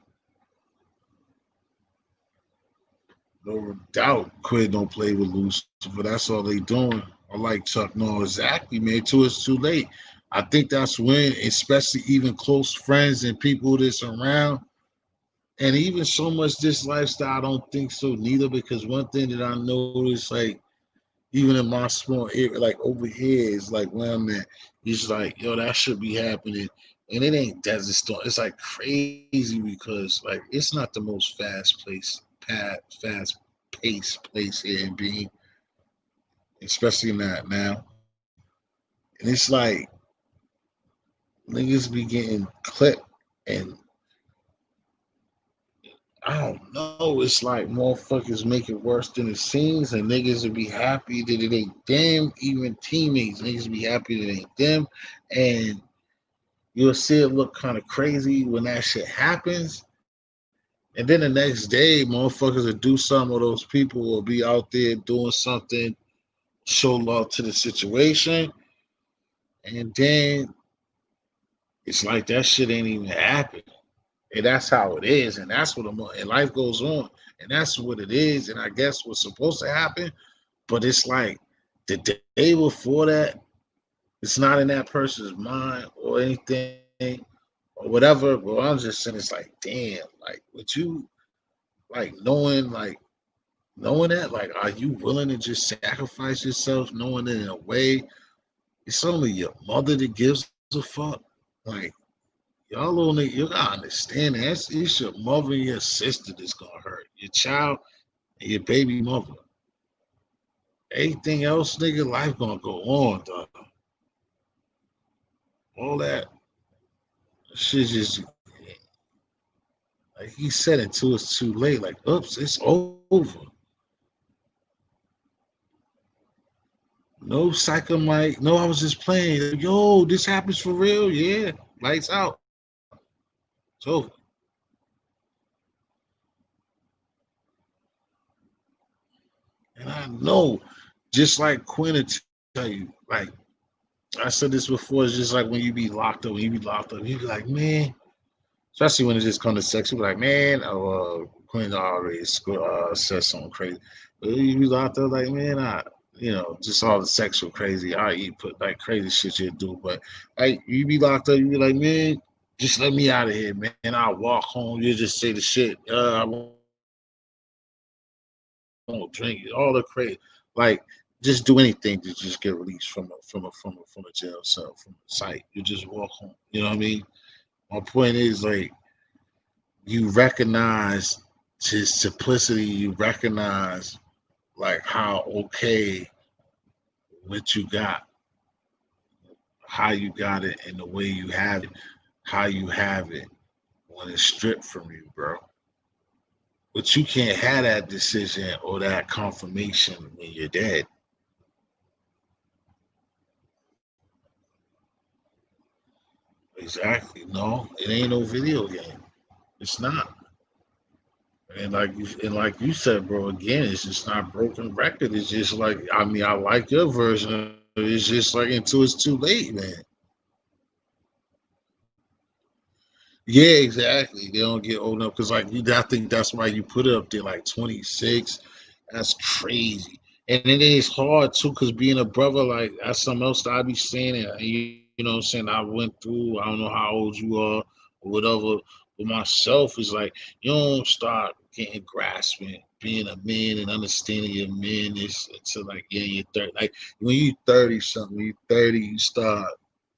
No doubt Quid don't play with Lucifer. That's all they doing. I like Chuck. No, exactly, man. Till it's too late. I think that's when, especially even close friends and people that's around, and even so much this lifestyle, I don't think so neither. Because one thing that I noticed, like even in my small area, like over here, is like where I'm at. It's like, yo, that should be happening, and it ain't Desert Storm. It's like crazy because like it's not the most fast paced place here in being, especially not now. And it's like niggas be getting clipped, and I don't know. It's like motherfuckers make it worse than it seems, and niggas would be happy that it ain't them. Even teammates, niggas be happy that it ain't them, and you'll see it look kind of crazy when that shit happens. And then the next day, motherfuckers will do something, or those people will be out there doing something, show love to the situation, and then it's like that shit ain't even happened. And that's how it is, and that's what and life goes on, and that's what it is, and I guess what's supposed to happen. But it's like the day before that, it's not in that person's mind or anything or whatever. But I'm just saying, it's like, damn, like, would you like knowing that, like, are you willing to just sacrifice yourself, knowing that in a way it's only your mother that gives a fuck, like. Y'all little nigga, you gotta understand that. It's your mother and your sister that's gonna hurt. Your child and your baby mother. Anything else, nigga, life gonna go on, dog. All that shit just like he said it to us too late. Like, oops, it's over. No psycho Mike. No, I was just playing. Yo, this happens for real. Yeah. Lights out. It's over. And I know, just like Quinn will tell you, like I said this before, it's just like when you be locked up, you be like, man, especially when it just comes to sex, you be like, man, Quinn already said something crazy. But you be locked up, like, man, just all the sexual crazy, I eat put like crazy shit you do. But like, you be locked up, you be like, man, just let me out of here, man. I'll walk home. You just say the shit. I won't drink it. All the crazy. Like, just do anything to just get released from a jail cell, from a site. You just walk home. You know what I mean? My point is like you recognize his simplicity. You recognize like how okay what you got, how you got it, and the way you have it, how you have it when it's stripped from you, bro. But you can't have that decision or that confirmation when you're dead. Exactly. No, it ain't no video game. It's not. And like you said, bro, again, it's just not broken record. It's just like I mean, I like your version of it. It's just like until it's too late, man. Yeah, exactly. They don't get old enough because like I think that's why you put it up there like 26. That's crazy. And it is hard too because being a brother, like that's something else that I be saying. And you know what I'm saying? I went through, I don't know how old you are or whatever. But myself is like you don't start getting grasping, being a man and understanding your man is until like yeah, you're 30. Like when you 30 something, you 30, you start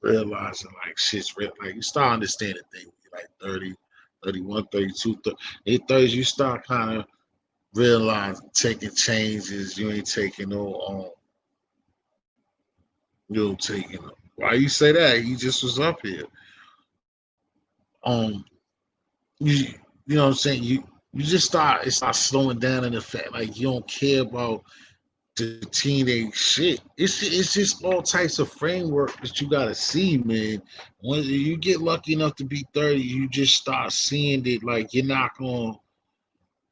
realizing like shit's real. Like you start understanding things when you're like 30, 31, 32, 30. In 30s, you start kind of realizing taking changes. You ain't taking no you don't taking no. Why you say that? He just was up here. Um you you know what I'm saying? You just start it starts slowing down in the fact like you don't care about the teenage shit. It's just all types of framework that you gotta see, man. When you get lucky enough to be 30, you just start seeing it like you're not gonna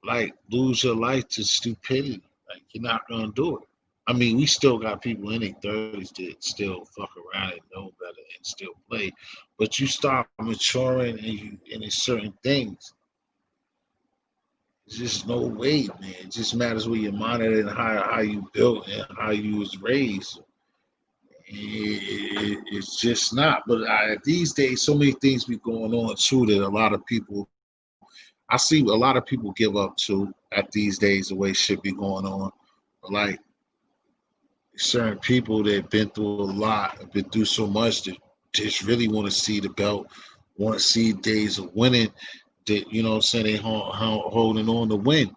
like lose your life to stupidity. Like you're not gonna do it. I mean, we still got people in their 30s that still fuck around and know better and still play, but you start maturing and in certain things. There's just no way, man. It just matters where your mind is and how you built and how you was raised. It's just not. But these days, so many things be going on too that a lot of people, I see a lot of people give up to at these days the way shit be going on. But like certain people that been through a lot, been through so much that just really want to see the belt, want to see days of winning. That you know what I'm saying they holding on to win.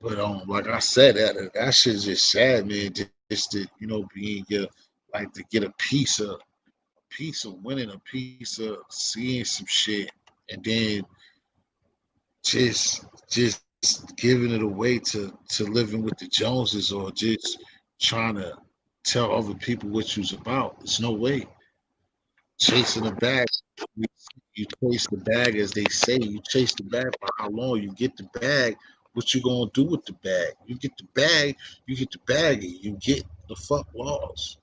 But like I said, that shit's just sad, man. Just to being your like to get a piece of winning, a piece of seeing some shit, and then just giving it away to living with the Joneses or just trying to tell other people what you's about. There's no way. Chasing the bag, you, you chase the bag as they say. You chase the bag for how long? You get the bag. What you gonna do with the bag? You get the bag. You get the bag. And you get the fuck lost.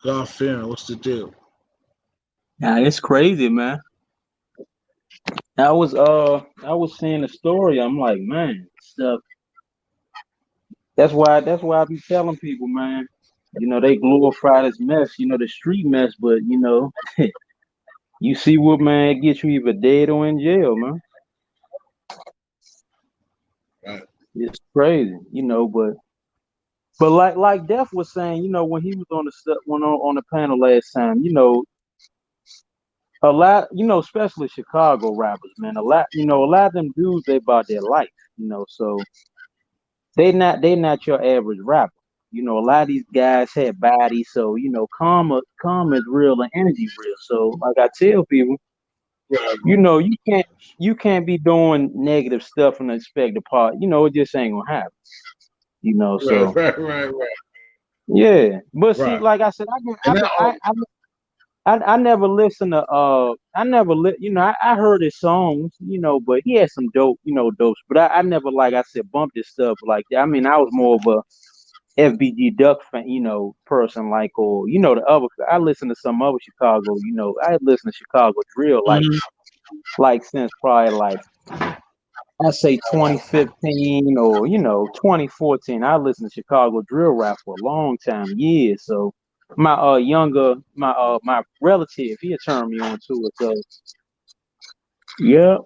God fearing. What's the deal? Nah, it's crazy, man. I was seeing the story. I'm like, man, stuff. That's why I be telling people, man. They glorify this mess, the street mess, but you see what, man, it gets you either dead or in jail, man. Right. It's crazy, but like Def was saying, when he was on the on the panel last time, a lot, especially Chicago rappers, man, a lot of them dudes they about their life, so they not your average rapper. A lot of these guys had bodies, so karma is real and energy real. So like I tell people, Right. you can't be doing negative stuff and expect the part. It just ain't gonna happen. Right. So Right. Right. Right. yeah. But see, Right. like I said, And that. I never listened to I heard his songs, but he had some dopes. But I never, like I said, bumped his stuff like that. I mean, I was more of a FBG Duck fan, person, like, or the other. I listen to some other Chicago, I listen to Chicago drill Mhm. like since probably like I say 2015 or 2014. I listened to Chicago drill rap for a long time, years. So my relative, he had turned me on to it. So yeah,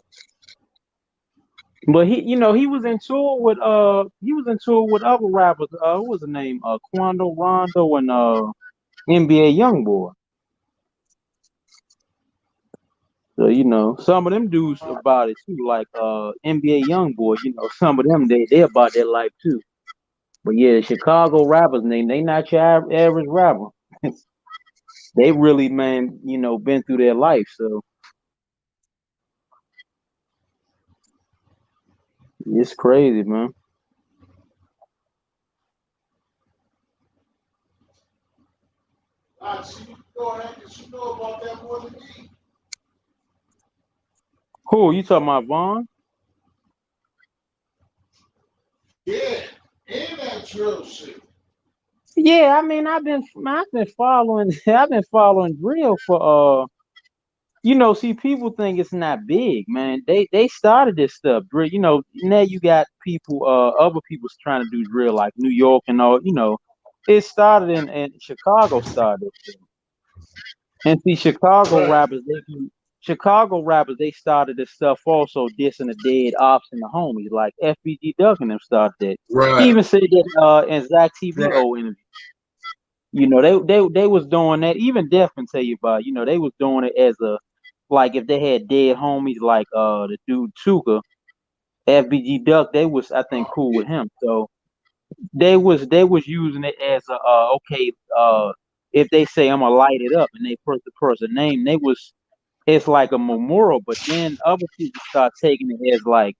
but he was in tour with other rappers. What was the name? Quando Rondo and NBA YoungBoy. So some of them dudes about it too, like NBA YoungBoy. Some of them they about their life too. But yeah, the Chicago rappers, they not your average rapper. They really, man, been through their life. So it's crazy, man. See, you go ahead because you know about that more than me. Who you talking about, Vaughn? Yeah. And that drill shit. Yeah, I mean, I've been following I've been following drill for see, people think it's not big, man. They started this stuff, drill. Now you got people, other people's trying to do drill, like New York and all. It started in Chicago, started. And see, Right. Chicago rappers, they started this stuff also dissing the dead ops and the homies, like FBG Duck and them started that. He Right. even said that in Zach TV Right. old interview. They was doing that. Even Def can tell you about. They was doing it as a, like, if they had dead homies like the dude Tuka, FBG Duck, they was, I think, Oh, cool yeah. with him. So they was using it as a okay, if they say I'm gonna light it up and they put the person name, it's like a memorial. But then other people start taking it as like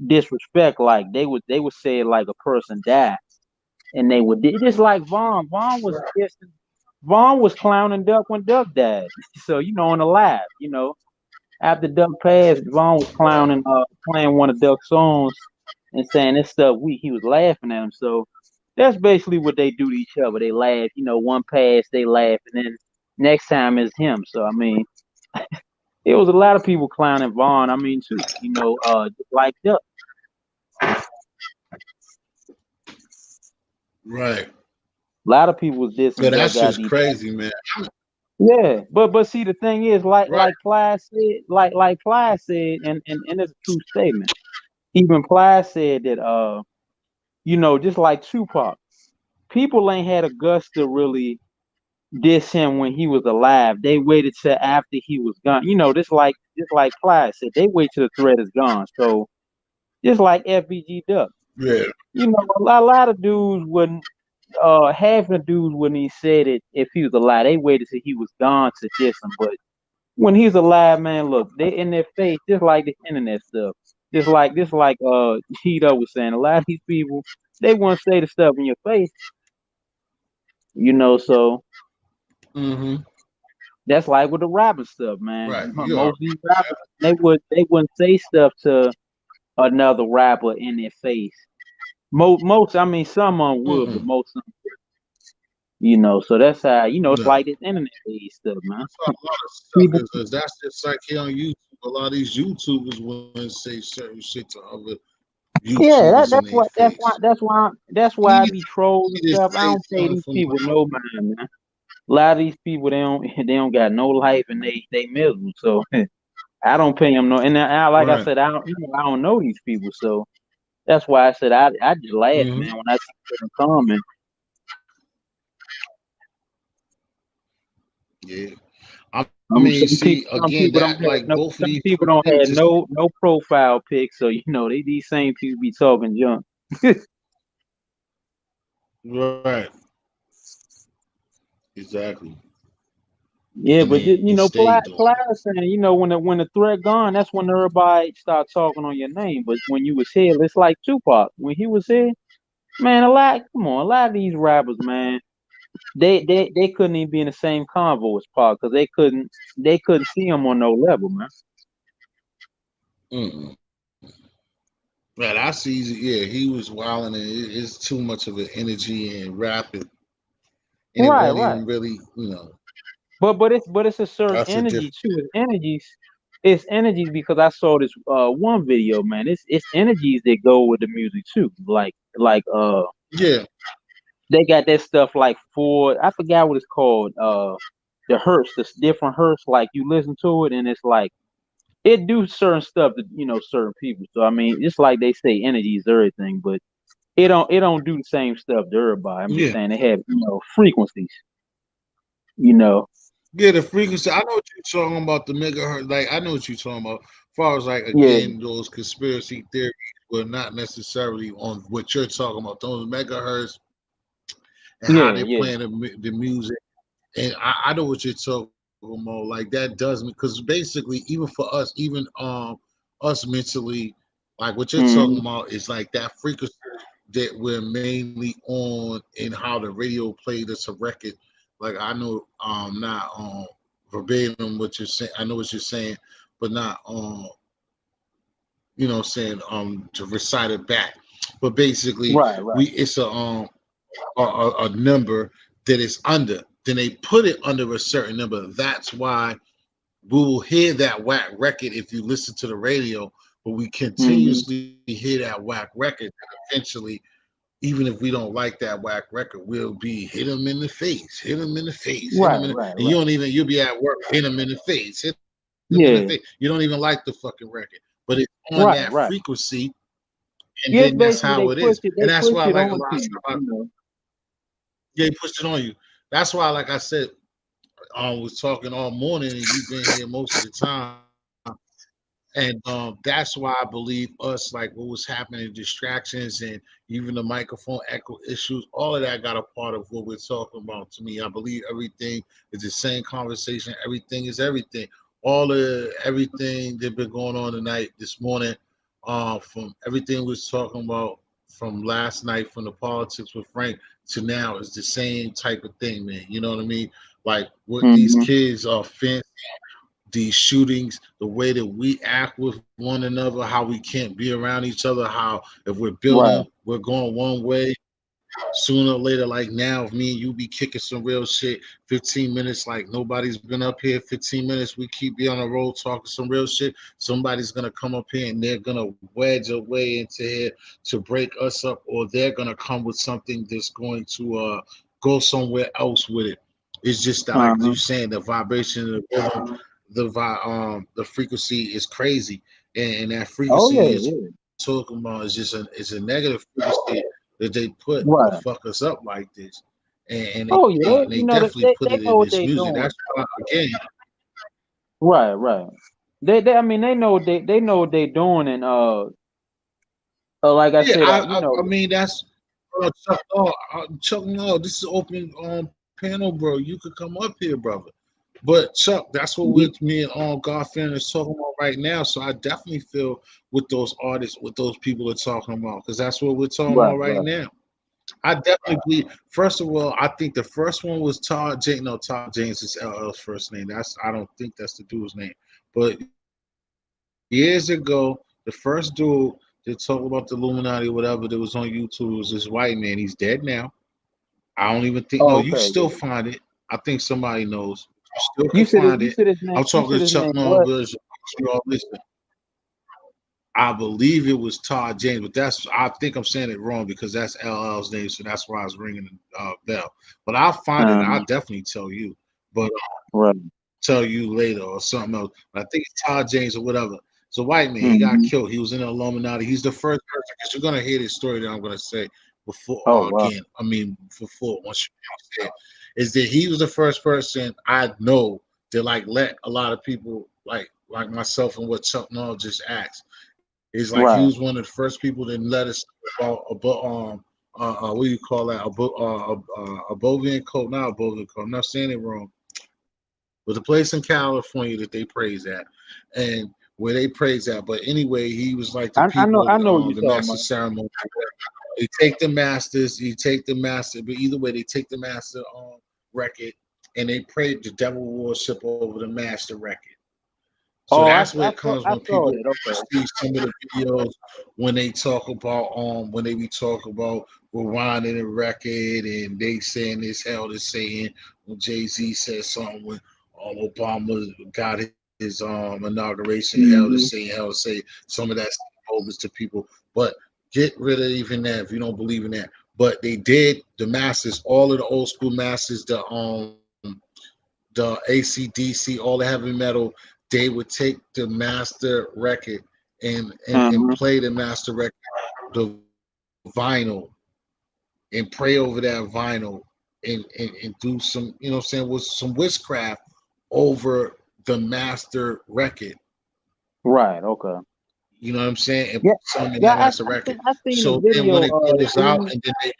disrespect, like they would say it like a person died, and they would just like Vaughn. Vaughn was clowning Duck when Duck died. So on the live, after Duck passed, Vaughn was Right. clowning, playing one of Duck's songs and saying this stuff weak. He was laughing at him. So that's basically what they do to each other. They laugh. One pass, they laugh, and then next time is him. So I mean, it was a lot of people clowning Vaughn. I mean, too. Like Duck. Right. A lot of people was But dissing that Duck shit's ID. crazy, man. Yeah, but see, the thing is, like Right. like Ply said, like Ply said, and it's a true statement. Even Ply said that just like Tupac, people ain't had a guts to really diss him when he was alive. They waited till after he was gone. Just like Ply said, they wait till the threat is gone. So just like FBG Duck, Yeah. a lot of dudes wouldn't. Half the dudes wouldn't even said it if he was alive. They waited till he was gone to diss him. But when he's alive, man, look, they in their face just like the internet stuff. Just like Cheeto was saying, a lot of these people they want to say the stuff in your face, so Mm-hmm. that's like with the rapping stuff, man. Right. You are Most of these rappers they wouldn't say stuff to another rapper in their face. Most I mean some of them would, but mm-mm. most of them, so that's how it's No. like this internet age stuff, man. A lot of People suckers. That's just like here on YouTube. A lot of these YouTubers want to say certain shit to other Yeah, YouTubers in that's their what face. that's why I Easy be trolling and to stuff. I say don't pay something these from people no mind, man. A lot of these people they don't got no life and they miserable. So I don't pay them no. And like I right. said, I don't know these people. So that's why I said I just laugh, Mm-hmm. man, when I see them comment. Yeah. I mean, see Some again people that don't have like no both of some these people don't things have is no profile pics. So these same people be talking junk. right. Exactly. Yeah, And but they stay doing Ply it. saying, when the threat gone, that's when everybody start talking on your name. But when you was here, it's like Tupac. When he was here, man, a lot of these rappers, man, they couldn't even be in the same convo as Pac because they couldn't see him on no level, man. Mm-mm. Right. I see. Yeah, he was wilding, and it's too much of an energy and rapid, and it Right, wasn't right. even really, But it's a certain that's a energy different. too. It's energies because I saw this one video, man. It's energies that go with the music too. Like Yeah. they got that stuff like for I forgot what it's called. The hertz, the different hertz. Like you listen to it, and it's like it do certain stuff to certain people. So I mean, it's like they say energy is everything, but it don't do the same stuff to everybody. I'm just Yeah. saying they have frequencies. You know. Yeah, the frequency. I know what you're talking about. The megahertz. Like I know what you're talking about. As far as like Yeah. again, those conspiracy theories were not necessarily on what you're talking about. Those megahertz and how Yeah. they're Yeah. playing the music. And I know what you're talking about. Like that does me because basically, even for us, even us mentally, like what you're talking Hmm. about is like that frequency that we're mainly on and how the radio played us a record. Like I know not verbatim what you're saying. I know what you're saying, but not saying to recite it back. But basically Right. Right. we it's a number that is under. Then they put it under a certain number. That's why we will hear that whack record if you listen to the radio, but we Hmm. continuously hear that whack record. And eventually, even if we don't like that whack record, we'll be hit them in the face, hit them in the face, hit them Right. in the, Right. and you Right. don't even, you'll be at work, hit them in the face, hit them in the face. You don't Yeah. even like the fucking record, but it's on that Right. Right. frequency, and then Yes. that's how it Basically, they is. push And it. that's They why, push like a it lot of on to stuff, you. You know. they pushed it on you. That's why, like I said, I was talking all morning, and you've been here most of the time. And that's why I believe us, like what was happening, distractions and even the microphone echo issues, all of that got a part of what we're talking about. To me, I believe everything is the same conversation. Everything is everything. All of everything that been going on tonight, this morning, from everything we was talking about from last night, from the politics with Frank to now, is the same type of thing, man. You know what I mean? Like what these Hmm. kids are fenced, these shootings, the way that we act with one another, how we can't be around each other, how if we're building, Right. we're going one way. Sooner or later, like now, if me and you be kicking some real shit, 15 minutes, like nobody's been up here, 15 minutes, we keep be on the road talking some real shit. Somebody's gonna come up here and they're gonna wedge a way into here to break us up, or they're gonna come with something that's going to go somewhere else with it. It's just that, like you Uh-huh. saying, the vibration, the rhythm, the frequency is crazy, and that Oh frequency yeah. is Yeah. talking about is just it's a negative frequency that they put to fuck Right. us up like this, and Oh yeah. they They, definitely they, put it they in know what this they're music. That's doing. why again, Right. Right. I mean, they know what they're doing, and like I yeah, said, I mean that's Chuck. No, this is open panel, bro. You could come up here, brother. But Chuck, that's what Ye- with me and Garfield is talking about right now. So I definitely feel with those artists, what those people are talking about, because that's what we're talking Right, about right right. now. I definitely believe. First of all, I think the first one was Todd James. No, Todd James is LL's first name. That's I don't think that's the dude's name. But years ago, the first dude that talked about the Illuminati, or whatever, that was on YouTube was this white man. He's dead now. I don't even think. No, Oh, you can okay, still yeah. find it. I think somebody knows. You still can find You it. said his name. I'm You talking said to his Chuck name what? Northwoods. You all listen. I believe it was Todd James, but that's I think I'm saying it wrong because that's LL's name, so that's why I was ringing the bell. But I'll find it. I'll Um, definitely tell you. But right. tell you later or something else. But I think it's Todd James or whatever. It's a white man. He got Hmm. killed. He was in the Illuminati. He's the first person because you're gonna hear this story that I'm gonna say before Oh, wow. again. I mean before once you say it, is that he was the first person I know that like let a lot of people like myself and what Chuck Norris just asked. Is like he Right. was one of the first people that let us about what do you call that a bovine coat, not a bovine coat. I'm not saying it wrong, but the place in California that they praise at, and where they praise at. But anyway, he was like the people, I know what you're the talking master about. ceremony. They take the masters, you take the master, but either way, they take the master record and they pray the devil worship over the master record. So Oh, that's where it comes I when saw people that. Okay. see some of the videos when they talk about when they be talk about rewinding the record and they saying this hell to saying when Jay-Z said something when Obama got his inauguration, hell to Hmm. say, some of that bogus to people. But get rid of even that if you don't believe in that. But they did the masters, all of the old school masters, the ACDC, all the heavy metal, they would take the master record and Hmm. play the master record, the vinyl, and pray over that vinyl and do some, you know what I'm saying, with some witchcraft over the master record. Right. Okay. You know what I'm saying? And Yeah. put some in Yeah. that master record. I seen the So then when video. it is out, Dude. and then they,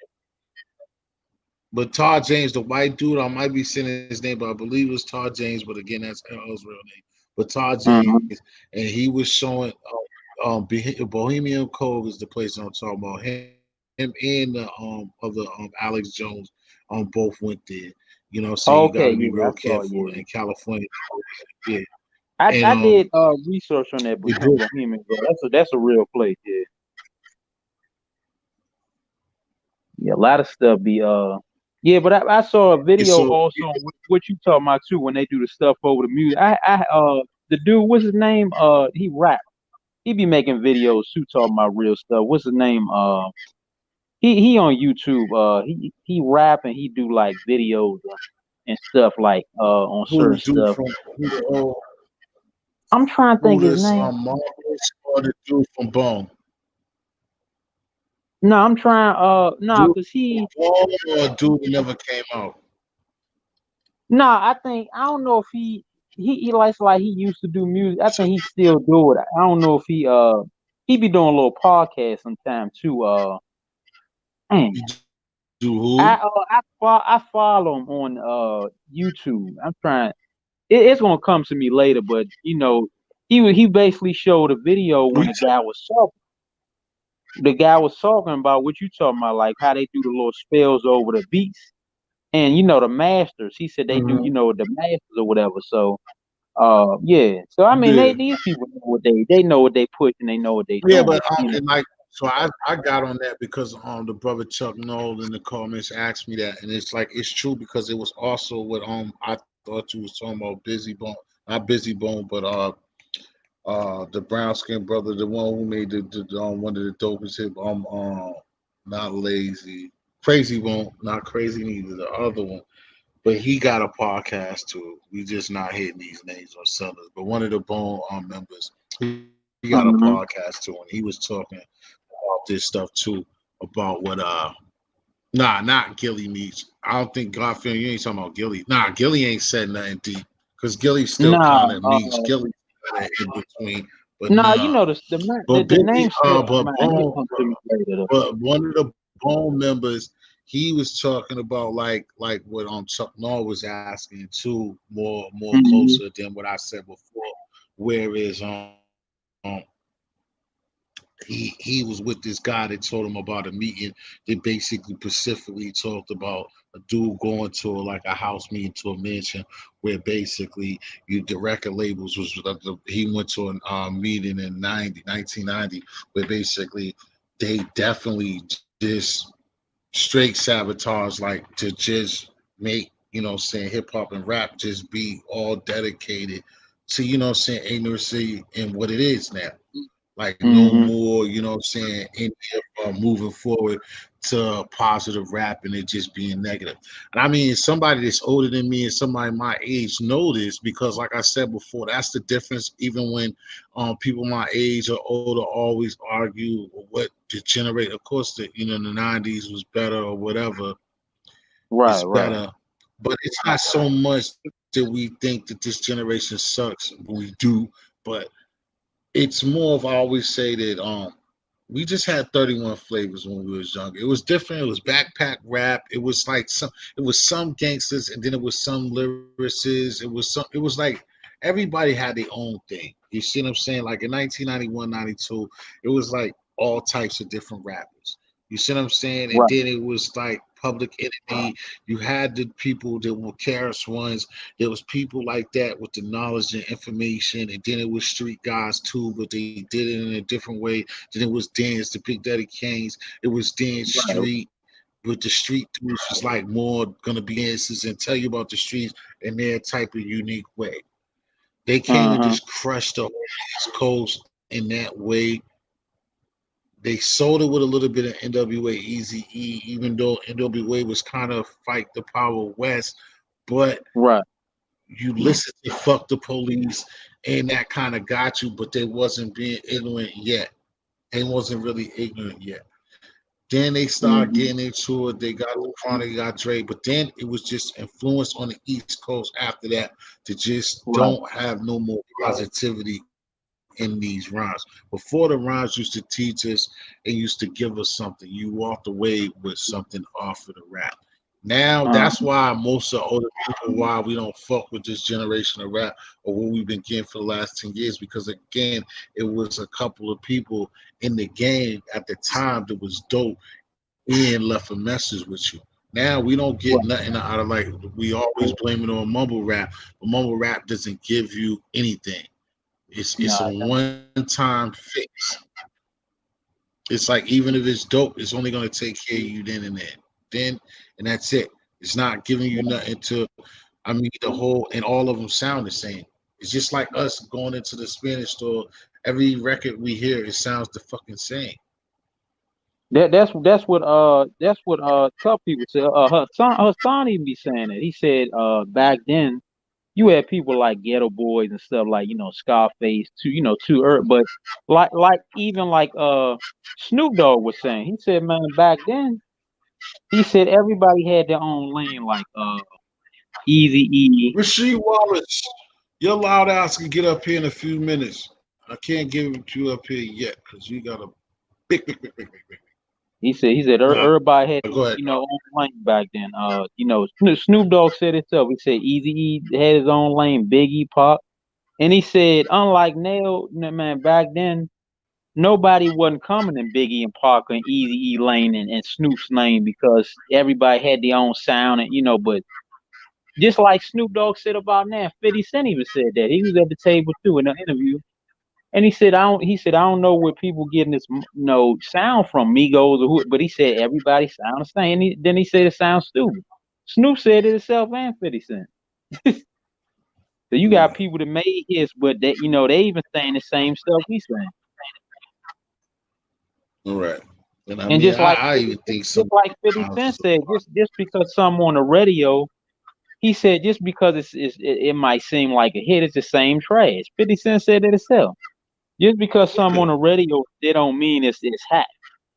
but Todd James, the white dude, I might be saying his name, but I believe it was Todd James. But again, that's LL's real name. But Todd James, Hmm. and he was showing Bohemian Cove is the place I'm talking about. Him and the other Alex Jones both went there. You know what I'm saying? You got to be Okay. real Yeah. I saw. careful in Yeah. California. Yeah. And I did research on that they do. Bohemian Grove. That's a real place. Yeah. Yeah. A lot of stuff be Yeah, but I saw a And video so also on what you talking about too when they do the stuff over the music. I the dude, what's his name? He rap. He be making videos too, talking about real stuff. What's his name? He on YouTube. He rap and he do like videos and stuff like on who certain the dude stuff. from I'm trying to who think his this name. Marvelous or the dude from Bone? No, I'm trying. No, Dude cause from he. Bone or a dude that never came out? No, I think I don't know if he likes like he used to do music. I think he still do it. I don't know if he be doing a little podcast sometime too. Man, You do who? I follow him on YouTube. I'm trying. It's gonna come to me later, but he basically showed a video Who when you the guy was talking. The guy was talking about what you talking about, like how they do the little spells over the beats, and the masters. He said they do, Mhm. the masters or whatever. So, yeah. So I mean, Yeah. these people know what they know what they push and they know what they Yeah, doing. but and like so I got on that because the brother Chuck Noll in the comments asked me that, and it's like it's true because it was also what I thought you was talking about Busy Bone, not Busy Bone, but the brown skinned brother, the one who made the one of the dopest hit not lazy, crazy won't not crazy neither the other one, but he got a podcast too. We just not hitting these names or sellers, but one of the Bone members, he got a podcast Hmm. too, and he was talking about this stuff too, about what nah, not Gilly meets. I don't think Garfield, you ain't talking about Gilly. Nah, Gilly ain't said nothing deep because Gilly still Nah, kind of meets Gilly kind of in between, but nah. nah. The But the Busy, name slipped but my mind. He'll Bone, come to me later though. but one of the Bone members, he was talking about like what Chuck Norris was asking too, more Hmm. closer than what I said before. Whereas he was with this guy that told him about a meeting. They basically specifically talked about a dude going to like a house meeting to a mansion where basically the record labels was he went to a meeting in 1990 where basically they definitely just straight sabotage like to just make saying hip hop and rap just be all dedicated to saying ignorancy and what it is now, like no Hmm. more, in moving forward to positive rap and it just being negative. And I mean, somebody that's older than me and somebody my age know this because, like I said before, that's the difference. Even when people my age or older always argue what the generate, of course, the '90s was better or whatever, Right, it's right, better, but it's not so much that we think that this generation sucks. We do, but it's more of I always say that we just had 31 flavors when we was younger. It was different. It was backpack rap. It was some gangsters and then it was some lyricists. It was like everybody had their own thing. You see what I'm saying? Like in 1991, 92, it was like all types of different rappers. You see what I'm saying? And right. then it was like Public Enemy. You had the people that were Karis ones. There was people like that with the knowledge and information, and then it was street guys too, but they did it in a different way. Then it was Dance, the Big Daddy Kanes. It was Dance Right. Street, but the street dudes was like more gonna be dancers and tell you about the streets in their type of unique way. They came and Uh-huh. just crushed the whole East Coast in that way. They sold it with a little bit of NWA Easy E, even though NWA was kind of fight the power west, but Right. you listen to Fuck the Police and that kind of got you, but they wasn't being ignorant yet. They wasn't really ignorant yet. Then they started Hmm. getting into it. They got the Chronic, got Dre, but then it was just influence on the East Coast after that to just Right. don't have no more positivity in these rhymes. Before the rhymes used to teach us and used to give us something. You walked away with something off of the rap. Now that's Uh, why most of the older people why we don't fuck with this generation of rap or what we've been getting for the last 10 years because again it was a couple of people in the game at the time that was dope and left a message with you. Now we don't get right. nothing out of like we always blame it on mumble rap, but mumble rap doesn't give you anything. It's a Nah, one time fix. It's like even if it's dope, it's only gonna take care of you then and then. Then and that's it. It's not giving you nothing to I mean the whole and all of them sound the same. It's just like us going into the Spanish store. Every record we hear, it sounds the fucking same. that's what tough people say. Hassan even be saying it. He said back then you had people like Ghetto Boys and stuff like Scarface too but like even like Snoop Dogg was saying. He said man back then he said everybody had their own lane like Easy E. Rasheed Wallace, your loud ass can get up here in a few minutes. I can't give it to you up here yet because you got a big. He said Nah, everybody go had ahead. own lane back then. Snoop Dogg said himself. He said Easy E had his own lane, Biggie, Pop, and he said unlike Nail, man, back then nobody wasn't coming in Biggie and Pac and Easy E lane and Snoop's lane because everybody had their own sound and but just like Snoop Dogg said about now, 50 Cent even said that he was at the table too in an interview. And he said, I don't know where people getting this, sound from Migos or who, but he said everybody sound the same. And then he said it sounds stupid. Snoop said it himself and 50 Cent. So you got Right. people that made hits, but they, they even saying the same stuff we saying. All right. And I And mean, just like I 50, even think just some like 50 Cent houses. said, just because some on the radio, he said just because it might seem like a hit, it's the same trash. 50 Cent said it himself. Just because some on Yeah. the radio, they don't mean it's hot.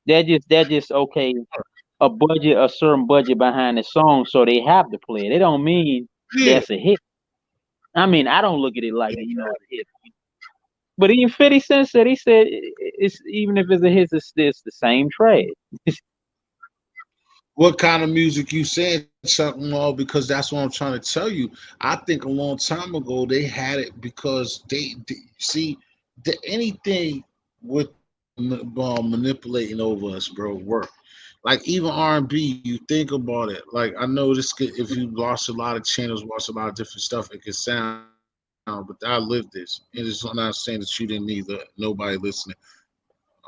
That just okay. A certain budget behind the song, so they have to play it. They don't mean Yeah. that's a hit. I mean, I don't look at it like it's a hit. But even 50 Cent said he said it's even if it's a hit, it's the same trade. what kind of music you saying, Chuck Norris? Because that's what I'm trying to tell you. I think a long time ago they had it because they see anything with them manipulating over us, bro. Work like even R&B. You think about it. Like I know this could, if you watch a lot of channels, watch a lot of different stuff, it can sound. But I lived this. It is I'm not saying that you didn't either. Nobody listening.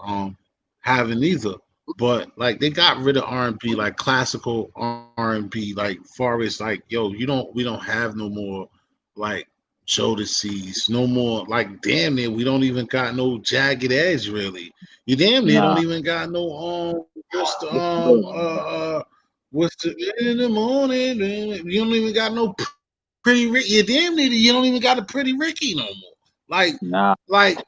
Um, haven't either. But like they got rid of R&B, like classical R&B, like far as like yo, we don't have no more like Jodeci's, no more like damn near we don't even got no Jagged Edge really. You damn near don't Nah, even got no what's the what's the what's the in the morning you don't even got no pretty Ricky. You damn near you don't even got a pretty Ricky no more. Like nah?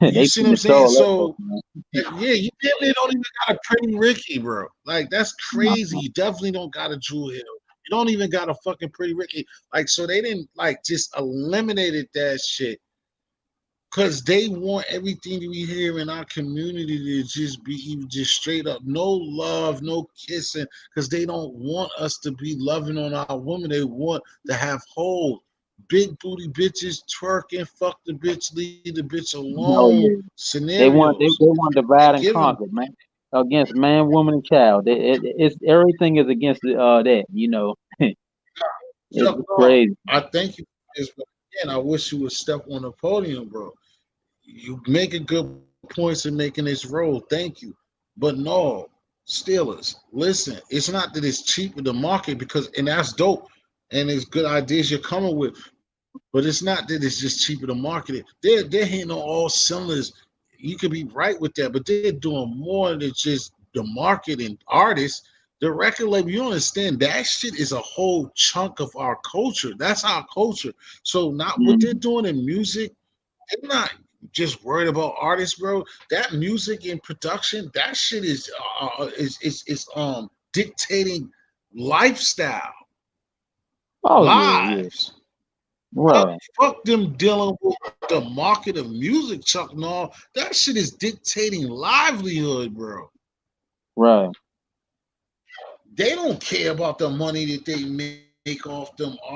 you They see what I'm finna saying? throw that up, So man. yeah, you definitely don't even got a pretty Ricky, bro. Like that's crazy. Nah, You definitely don't got a Drew Hill. You don't even got a fucking pretty Ricky. Like so, they didn't like just eliminated that shit because they want everything that we hear in our community to just be even just straight up no love, no kissing, because they don't want us to be loving on our women. They want to have whole big booty bitches twerking, fuck the bitch, leave the bitch oh alone yeah. They scenarios. want They divide and give them conquer, man. Against man, woman, and child. It's everything is against that. You know, it's Chuck Norris. crazy. I thank you for this, but again, I wish you would step on the podium, bro. You making good points in making this role. Thank you. But no, Steelers, listen, it's not that it's cheap in the market because and that's dope and it's good ideas you're coming with, but it's not that it's just cheaper to market it. They're hitting on all cylinders. You could be right with that, but they're doing more than just the marketing artists. The record label, you understand that shit is a whole chunk of our culture. That's our culture. So not what they're Mm, doing in music, they're not just worried about artists, bro. That music and production, that shit is dictating lifestyle, oh yeah, yeah. lives. Fuck, Right, fuck them dealing with the market of music, Chuck Norris. That shit is dictating livelihood, bro. right. They don't care about the money that they make off them artists.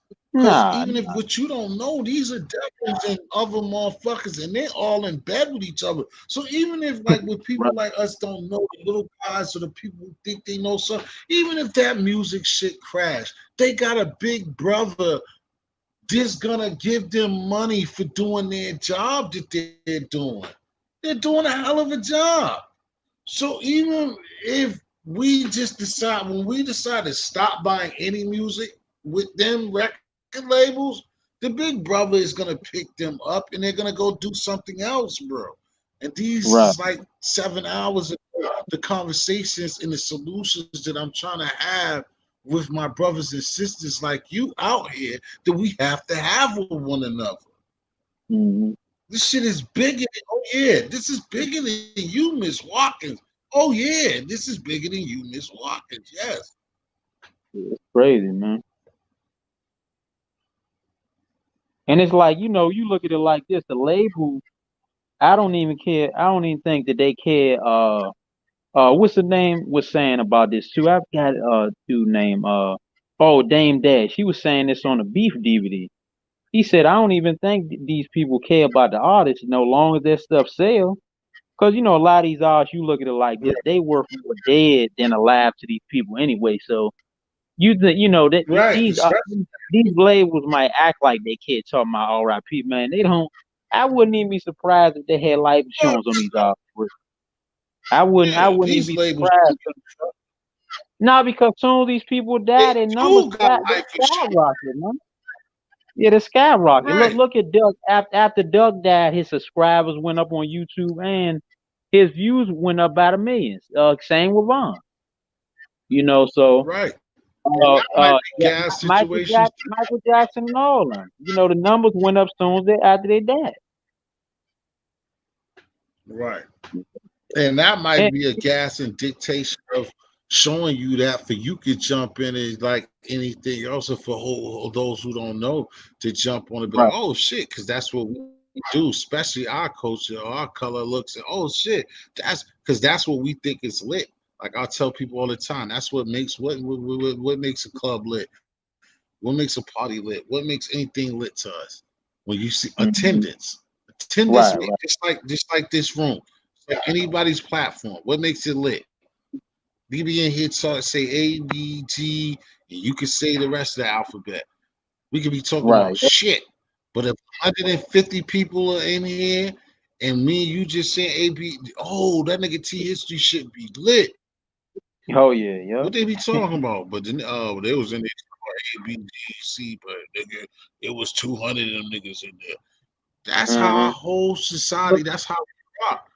Cause even if Nah, what you don't know, these are devils and other motherfuckers, and they're all in bed with each other. So even if like with people right. like us don't know the little guys or the people who think they know something, even if that music shit crash, they got a big brother just gonna give them money for doing their job that they're doing. They're doing a hell of a job. So even if we just decide when we decide to stop buying any music with them record labels, the big brother is gonna pick them up and they're gonna go do something else, bro. And these is Right. like 7 hours of the conversations and the solutions that I'm trying to have with my brothers and sisters like you out here that we have to have with one another. Hmm. This shit is bigger than, oh yeah, this is bigger than you, Miss Watkins. Oh yeah, this is bigger than you, Miss Watkins. Yes. It's crazy, man. And it's like, you look at it like this, the label, I don't even care. I don't even think that they care. What's the name was saying about this too? I've got dude name oh, Dame Dash. He was saying this on the Beef DVD. He said, I don't even think these people care about the artists no longer their stuff sell. Cause a lot of these artists, you look at it like this, they worth more dead than alive to these people anyway. So that Right. these labels might act like they can't talk about R.I.P. Man, they don't. I wouldn't even be surprised if they had life insurance on these artists. I Yeah, wouldn't even these be labels surprised. No, because soon as these people they die, their numbers do got they life insurance. skyrocket, man. Yeah, they skyrocket. Look, Right. look at Doug. After Doug died, his subscribers went up on YouTube and his views went up by the millions. Same with Vaughn. So Right. And that might be yeah, gas situations. Michael Jackson and all of them. The numbers went up soon as after they died. Right. And that might And, be a gas and dictation of showing you that for you could jump in and like anything else, or for those who don't know to jump on it, be like, right, oh shit, because that's what we do, especially our culture, our color looks, and oh shit, that's because that's what we think is lit. Like I tell people all the time, that's what makes what makes a club lit. What makes a party lit? What makes anything lit to us? When you see Hmm. attendance, attendance Right, make right, just like this room, like anybody's platform. What makes it lit? We be in here talk, say A, B, G, and you can say the rest of the alphabet. We could be talking about right. shit. But if 150 people are in here and me and you just saying A, B, oh, that nigga T history should be lit. Oh yeah, yeah. What they be talking about? But then, they was in there A, B, G, C, but nigga, it was 200 of them niggas in there. That's how our Uh-huh. whole society, that's how we rock.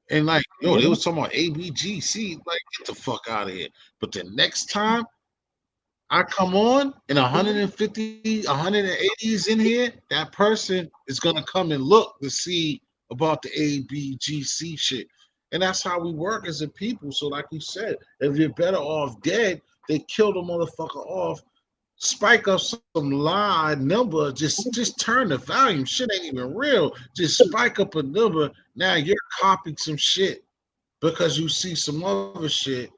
And like, yo, Yeah. they was talking about A, B, G, C. Like, get the fuck out of here. But the next time I come on and 150, 180 is in here, that person is gonna come and look to see about the A, B, G, C shit. And that's how we work as a people. So, like you said, if you're better off dead, they kill the motherfucker off, spike up some live number, just turn the volume. Shit ain't even real. Just spike up a number. Now you're copying some shit because you see some other shit.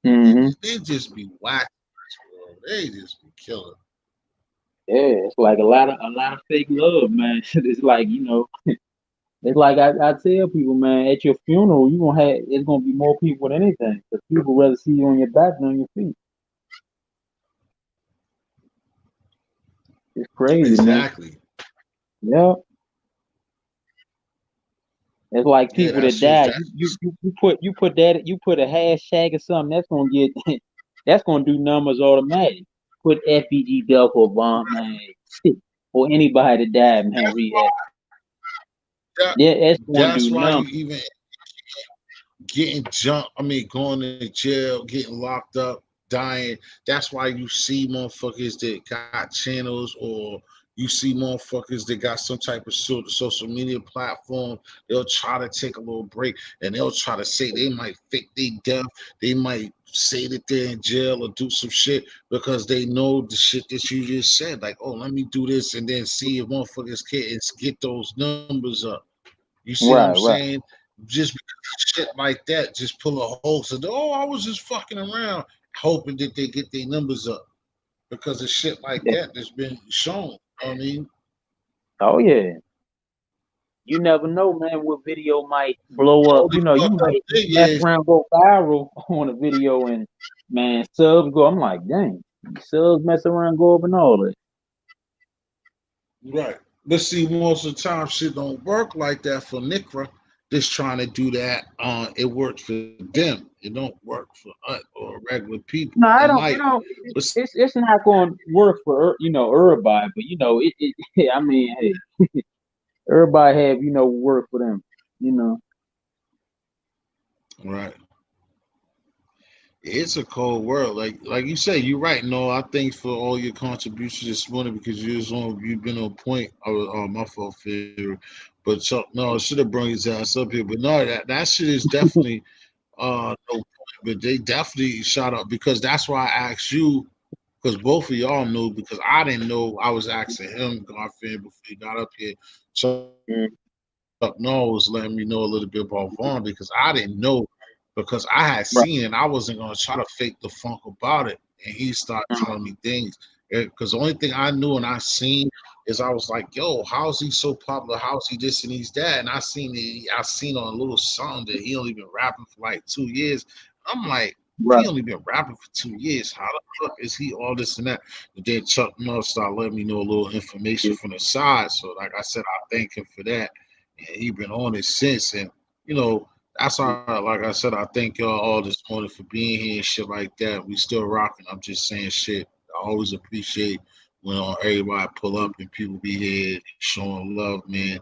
Hmm. They just be whack. They just be killing. Yeah, it's like a lot of fake love, man. It's like, it's like I tell people, man, at your funeral, it's gonna be more people than anything, because people rather see you on your back than on your feet. It's crazy, man. Exactly. Yeah, it's like Yeah, people that's that just die. that. You put a hashtag or something that's gonna get that's gonna do numbers automatic. Put FBG Duffel bomb, man, or anybody that died, man. That Yeah, that's gonna that's do why you numbers. even getting jumped. I mean, going to jail, getting locked up, dying. That's why you see motherfuckers that got channels, or you see motherfuckers that got some type of social media platform. They'll try to take a little break and they'll try to say they might fake their death. They might say that they're in jail or do some shit because they know the shit that you just said. Like, oh, let me do this and then see if motherfuckers can get those numbers up. You see what I'm Right, right. saying? Just because shit like that, just pull a hole. So, oh, I was just fucking around, hoping that they get their numbers up because of shit like Yeah. that that's been shown. You know what I mean? Oh yeah. You never know, man, what video might blow The up. only You fucked up might thing mess is, around, go viral on a video, and man, subs go. I'm like, dang, subs mess around, go up and all that. right. But see, most of the time, shit don't work like that for Nikra. Just trying to do that. It works for them. It don't work for us or regular people. No, It I don't. might, but It's not going to work for everybody, but I mean, hey, everybody have work for them. You know. right. It's a cold world. Like you say, you're right. No, I thanks for all your contributions this morning because you've been on point. I was my fault, favorite. But Chuck, no, I should have brought his ass up here. But no, that shit is definitely no point. But they definitely shot up because that's why I asked you because both of y'all knew because I didn't know. I was asking him, Garfield, before he got up here. Chuck Mm. Norris was letting me know a little bit about Vaughn because I didn't know because I had seen it. I wasn't gonna try to fake the funk about it. And he started telling me things. Because the only thing I knew and I seen is I was like, yo, how's he so popular? How's he this and he's that? And I seen on a little song that he only been rapping for like 2 years. I'm like, if Right. he only been rapping for 2 years, how the fuck is he all this and that? And then Chuck Norris started letting me know a little information from the side. So like I said, I thank him for that. And he been on it since. And you know, that's all. Like I said, I thank y'all all this morning for being here and shit like that. We still rocking. I'm just saying shit. I always appreciate when everybody pull up and people be here showing love, man.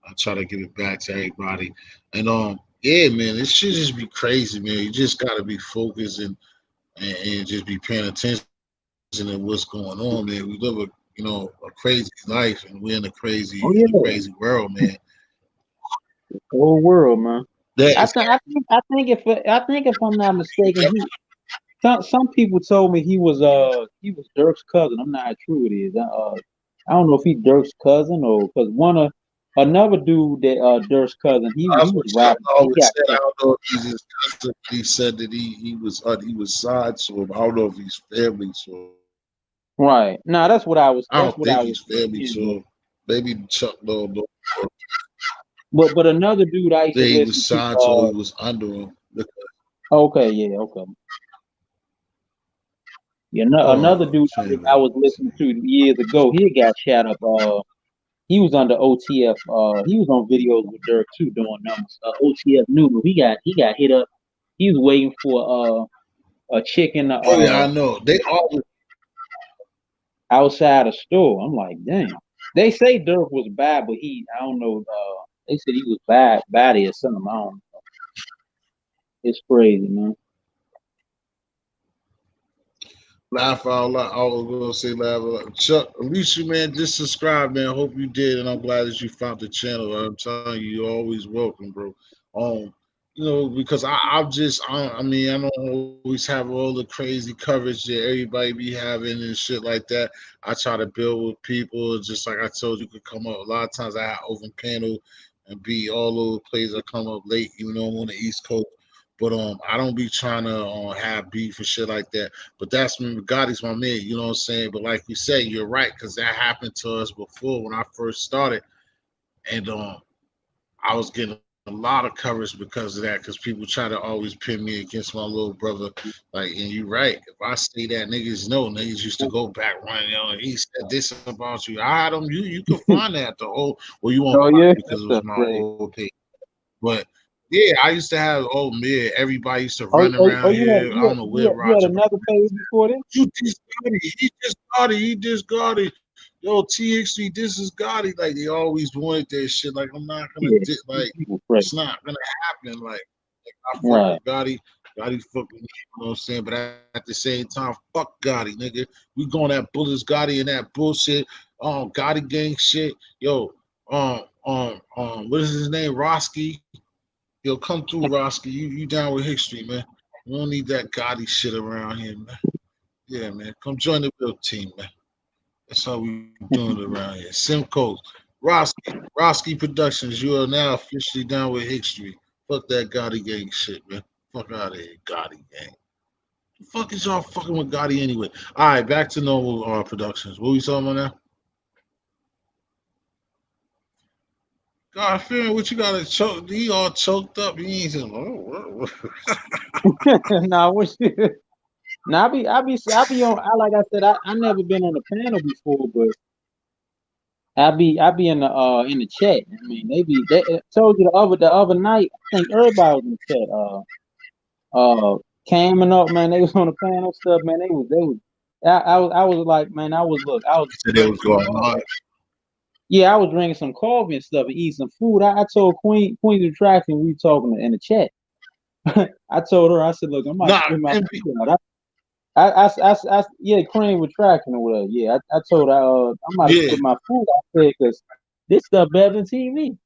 I try to give it back to everybody. And yeah, man, it should just be crazy, man. You just gotta be focused and just be paying attention to what's going on, man. We live a crazy life and we're in a Oh crazy yeah, world, man. whole world, man. That is I think if I'm not mistaken, some people told me he was Dirk's cousin. I'm not sure who it is. I don't know if he Dirk's cousin or because another dude that Durst's cousin, he That's was what Chuck rapping. He always got said. I shut. don't know if he's his cousin. He said that he was side to him. I don't know if he's family to him. Right. Now I don't that's what think I he's was family to saying. him. Maybe Chuck don't know. But another dude I used That to he was listen to. signed to, he was under him. Okay, yeah, okay. Yeah, another Oh, dude I man. was listening to years ago. He got shot up. He was under OTF. He was on videos with Dirk too doing numbers. OTF Noodle. He got hit up. He was waiting for a chick in the Oh yeah, I know. They always. outside a store. I'm like, damn. They say Dirk was bad, but I don't know. They said he was bad or something. I don't know. It's crazy, man. Laugh out loud. I was gonna say laugh out loud. Chuck, Alicia, man, just subscribe, man. Hope you did, and I'm glad that you found the channel. I'm telling you, you're always welcome, bro. Because I mean, I don't always have all the crazy coverage that everybody be having and shit like that. I try to build with people, just like I told you, could come up. A lot of times I have open panel and be all over the place. I come up late, even though I'm on the East Coast. But I don't be trying to have beef and shit like that. But that's when Gotti's my man, you know what I'm saying? But like you say, you're right, because that happened to us before when I first started. And I was getting a lot of coverage because of that, because people try to always pin me against my little brother. Like, and you're right. If I say that, niggas know. Niggas used to go back running, he said this about you. I had them. You can find that the old. Well, you won't Oh find yeah, it that because it was stuff my crazy. old page. But yeah, I used to have old man. Everybody used to Oh, run around here. I don't know where you had Roger. another page before this? You just got it. He just got it. He just got it. Yo, TXT, this is Gotti. Like they always wanted that shit. Like I'm not gonna Yeah, these like people it's crazy. not gonna happen. Like I fuck Right. with Gotti. Gotti fuck with me, you know what I'm saying? But at the same time, fuck Gotti, nigga. We going at Bullets Gotti and that bullshit. Gotti gang shit. Yo, what is his name? Roski. Yo, come through, Roski. You down with history, man. We don't need that Gotti shit around here, man. Yeah, man. Come join the real team, man. That's how we doing it around here. Simcoe, Roski Productions. You are now officially down with history. Fuck that Gotti gang shit, man. Fuck out of here, Gotti gang. The fuck is y'all fucking with Gotti anyway? All right, back to normal productions. What we talking about now? God, fearing what you got to choke? He all choked up. He ain't just. Nah, what you? Now I be on. Like I said, I never been on the panel before, but I be in the chat. I mean, they told you the other night. I think everybody was in the chat. Cam and up, man. They was on the panel stuff, man. They was. I was like, man. I was Said it was drinking some going on. Yeah, I was drinking some coffee and stuff and eating some food. I told Queen's Attraction we talking in the chat. I told her, I said, look, I'm about to Nah, spit my MB, food out. Yeah, Cream with Traction or whatever. Yeah, I told her, I'm about to yeah, spit my food out there because this stuff better than TV.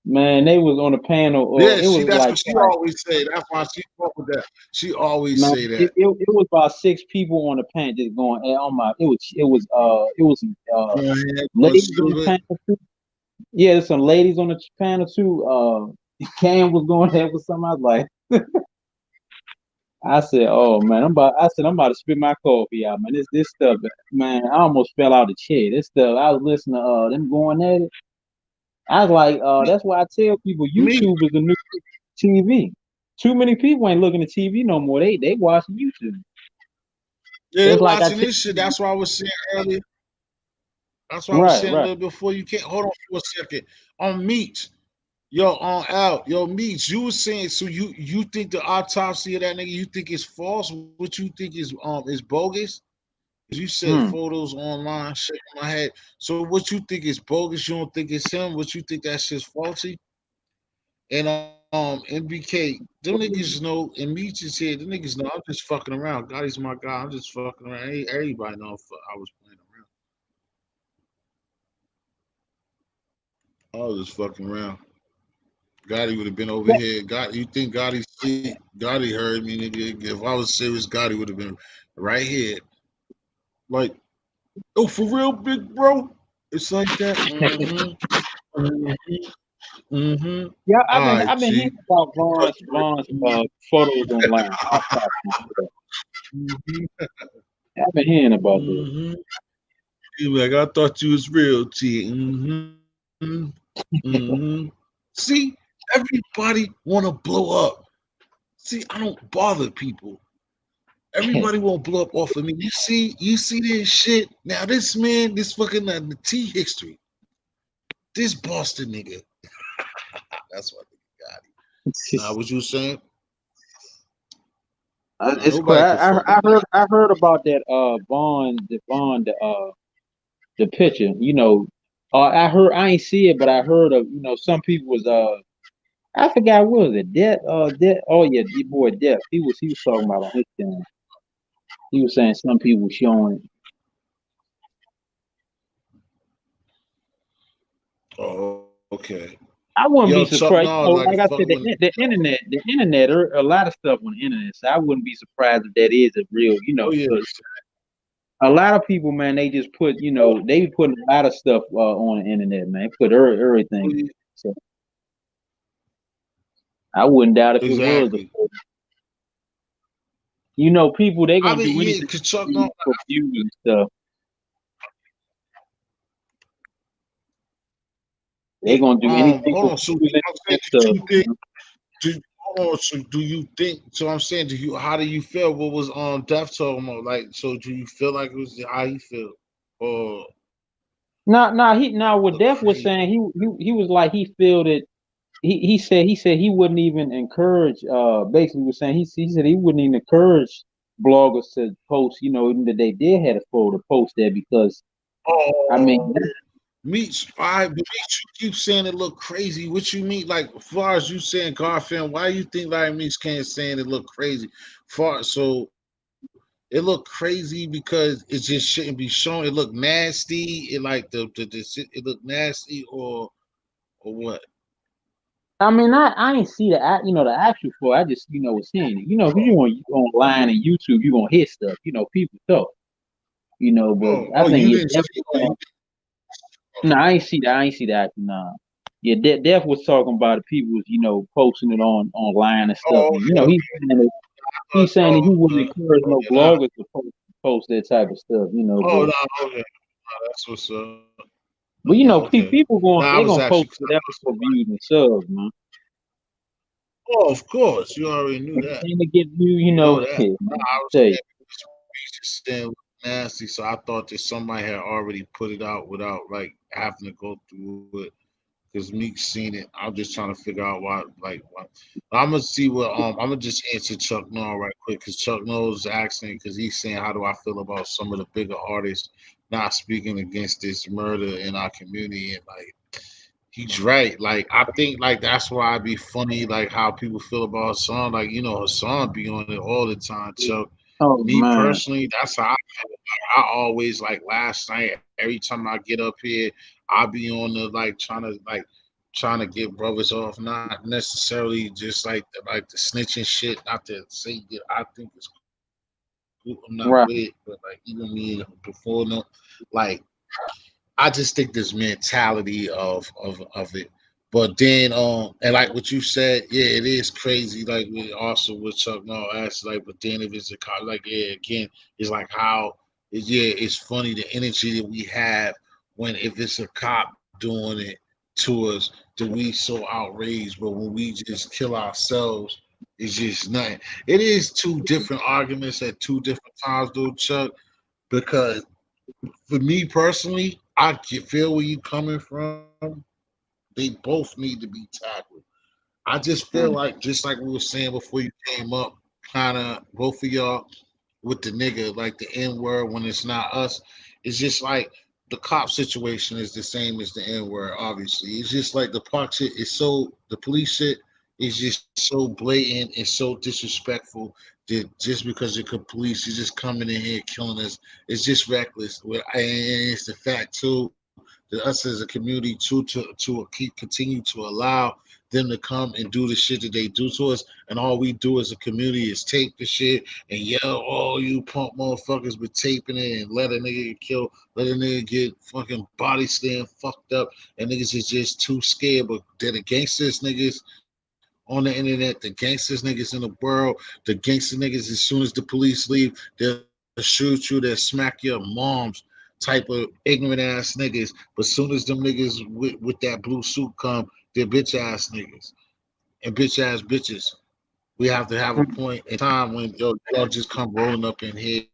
Man, they was on the panel, or yeah. it See, was that's like, what she always say. That's why she fuck with that. She always man, say it, that. it, it was about 6 people on the panel just going, hey, oh my, it was some Go ahead, go ladies on the stupid. panel too. Yeah, there's some ladies on the panel too. Cam was going there with some. I was like, I said, "Oh man, I'm about to spit my coffee out, man. This stuff, man. I almost fell out of the chair. This stuff. I was listening to them going at it. I was like, that's why I tell people Me, YouTube is the new TV. Too many people ain't looking at TV no more. They watching YouTube. yeah, they It's like I watching tell this shit. people, That's why I was saying earlier. That's why I was right, saying a right. little before. You can't hold on for a second. On meat, yo, on out, yo, meat. You was saying so. You think the autopsy of that nigga? You think it's false? What you think is bogus? You said Hmm. photos online, shaking my head. So what you think is bogus? You don't think it's him? What you think that shit's faulty? And MBK, them niggas know, and Meech is here. The niggas know I'm just fucking around. Gotti's my guy. I'm just fucking around. Everybody know I was playing around. I was just fucking around. Gotti would have been over here. God, you think Gotti sleep? Gotti heard me, nigga. If I was serious, Gotti would have been right here. Like, oh, for real, big bro. It's like that. Mm-hmm. Yeah, All right, I've been G. hearing about Vaughn's photos online. Mm-hmm. I've been hearing about this. Mm-hmm. He like, I thought you was real, T. Mm-hmm. See, everybody wanna blow up. See, I don't bother people. Everybody won't blow up off of me. You see this shit. Now this man, this fucking the T history. This Boston nigga. That's what nigga got him. Now what you saying? Now It's nobody crazy. can fuck with me. I heard about that Vaughn the picture. I ain't see it, but I heard of some people was I forgot what was it Death, oh yeah, the boy Death. He was talking about on his channel. He was saying some people showing. Oh, okay. I Yo, wouldn't be Chuck surprised. Norris like a Like I fucking said, when the internet, there are a lot of stuff on the internet. So I wouldn't be surprised if that is a real, oh yeah. because a lot of people, man, they just put, they be putting a lot of stuff on the internet, man. Put Oh, everything. yeah. So I wouldn't doubt if it was a, Exactly. people they I gonna mean, do yeah, anything cause Chuck Norris. for views and stuff. They Yeah, gonna do anything hold for on. So views I'm and saying, stuff. did you think? Hold on. So do you think? So I'm saying, do you? How do you feel? What was Death talking about? Like, so do you feel like it was how he feel, or Now the what Def was crazy? saying, he was like he feel that he said he wouldn't even encourage basically was saying he said he wouldn't even encourage bloggers to post, even that they did have a photo to post there because I mean Oh, Meech, I but Meech, you keep saying it look crazy. What you mean? Like, as far as you saying Garfield, why you think like Meech can't saying it look crazy? So it look crazy because it just shouldn't be shown. It look nasty. It like the shit- it look nasty or what? I ain't see the actual photo. I just was seeing it. If you online and YouTube, you gonna hit stuff. People talk. But I Oh, think you yeah, didn't Def, see. Oh, you, no, I ain't see that. I ain't see that. Nah. Yeah, Def was talking about it. People was posting it online and stuff, oh, and okay, he's okay. saying that he's saying that he wouldn't encourage Oh no yeah, nah. bloggers to post that type of stuff, Oh but no, okay. Nah, that's what's up. Okay. people Nah, I they was gonna actually. post whatever for views and subs, man. Oh, of course. You already knew that. Anything to get views, You know that. hey, Nah, man, I was say saying we just saying nasty, so I thought that somebody had already put it out without like having to go through it. Because Meek seen it. I'm just trying to figure out why. Like, why. I'm gonna see what. I'm gonna just answer Chuck Norris right quick because Chuck Norris is asking because he's saying how do I feel about some of the bigger artists not speaking against this murder in our community and like he's right. Like I think like that's why it'd be funny like how people feel about Hassan. Like Hassan be on it all the time. Chuck. oh Me man, personally, that's how I feel. Like, I always like last night. Every time I get up here, I be on the trying to get brothers off. Not necessarily just like the snitching shit. Not to say that I think it's cool. I'm not with it, but like even me before no, like I just think this mentality of it. But then and like what you said, yeah, it is crazy. Like we also with Chuck Norris asked, like, but then if it's a cop, like yeah, again, it's like how yeah, it's funny the energy that we have when if it's a cop doing it to us, that we so outraged, but when we just kill ourselves, it's just nothing. It is two different arguments at two different times, though, Chuck, because for me personally, feel where you coming from. They both need to be tackled. I just feel mm, like, just like we were saying before you came up, kind of both of y'all with the nigga, like the N word when it's not us. It's just like the cop situation is the same as the N word. Obviously, it's just like the Pac shit is the police shit is just so blatant and so disrespectful that just because you're police, you're just coming in here killing us. It's just reckless. And it's the fact too that us as a community to keep continue to allow this them to come and do the shit that they do to us, and all we do as a community is tape the shit and yell, "Oh, you punk motherfuckers!" With taping it and let a nigga get killed, let a nigga get fucking body slammed, fucked up, and niggas is just too scared. But they're the gangsters niggas on the internet, the gangsters niggas in the world, the gangster niggas. As soon as the police leave, they'll shoot you, they'll smack your moms. Type of ignorant ass niggas, but soon as them niggas with that blue suit come, they're bitch ass niggas and bitch ass bitches. We have to have a point in time when y'all just come rolling up in here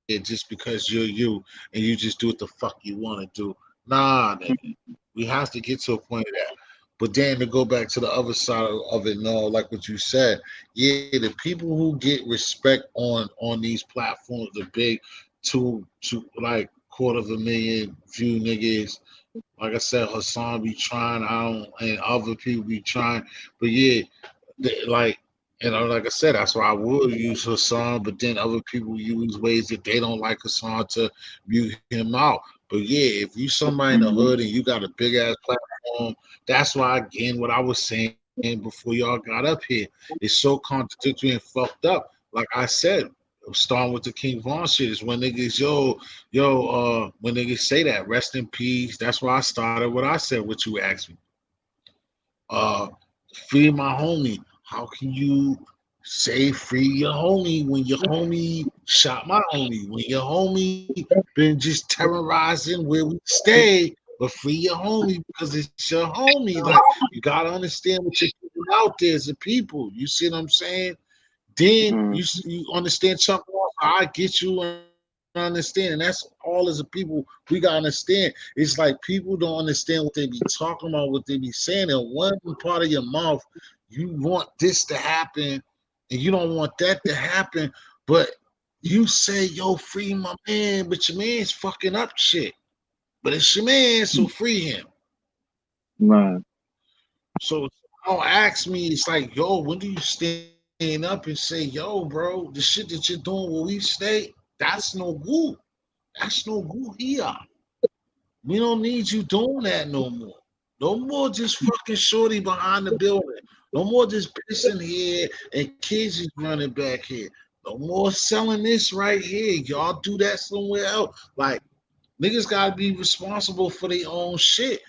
just because you're you and you just do what the fuck you want to do. Nah, nigga. We have to get to a point of that. But then to go back to the other side of it, no, like what you said, yeah, the people who get respect on these platforms, the big to like quarter of a million view niggas. Like I said, Hassan be trying, I don't, and other people be trying, but yeah, like, and like I said, that's why I would use Hassan, but then other people use ways that they don't like Hassan to mute him out. But yeah, if you somebody in the hood and you got a big ass platform, that's why again what I was saying before y'all got up here, it's so contradictory and fucked up. Like I said, starting with the King Von shit is when niggas when niggas say that rest in peace. That's why I started what I said. What you asked me. Uh, free my homie. How can you say free your homie when your homie shot my homie? When your homie been just terrorizing where we stay, but free your homie because it's your homie. Like you gotta understand what you're putting out there as a people. You see what I'm saying? Then you understand Chuck Walker. I get you and understand, and that's all as a people we gotta understand. It's like people don't understand what they be talking about, what they be saying. In one part of your mouth, you want this to happen, and you don't want that to happen, but you say, "Yo, free my man," but your man's fucking up shit. But it's your man, so free him. Right. So don't ask me. It's like, yo, when do you stand up and say, yo, bro, the shit that you're doing where we stay, that's no good. That's no good here. We don't need you doing that no more. No more just fucking shorty behind the building. No more just pissing here and kids just running back here. No more selling this right here. Y'all do that somewhere else. Like niggas gotta be responsible for their own shit.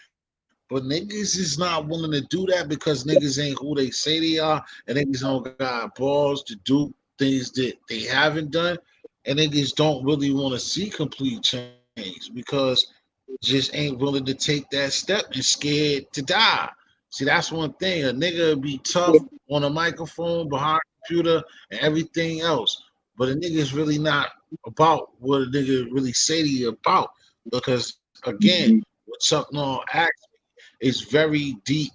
But niggas is not willing to do that because niggas ain't who they say they are, and niggas don't got balls to do things that they haven't done, and niggas don't really want to see complete change because just ain't willing to take that step and scared to die. See, that's one thing. A nigga be tough on a microphone, behind a computer, and everything else. But a nigga is really not about what a nigga really say to you about. Because again, what Chuck Norr asked is very deep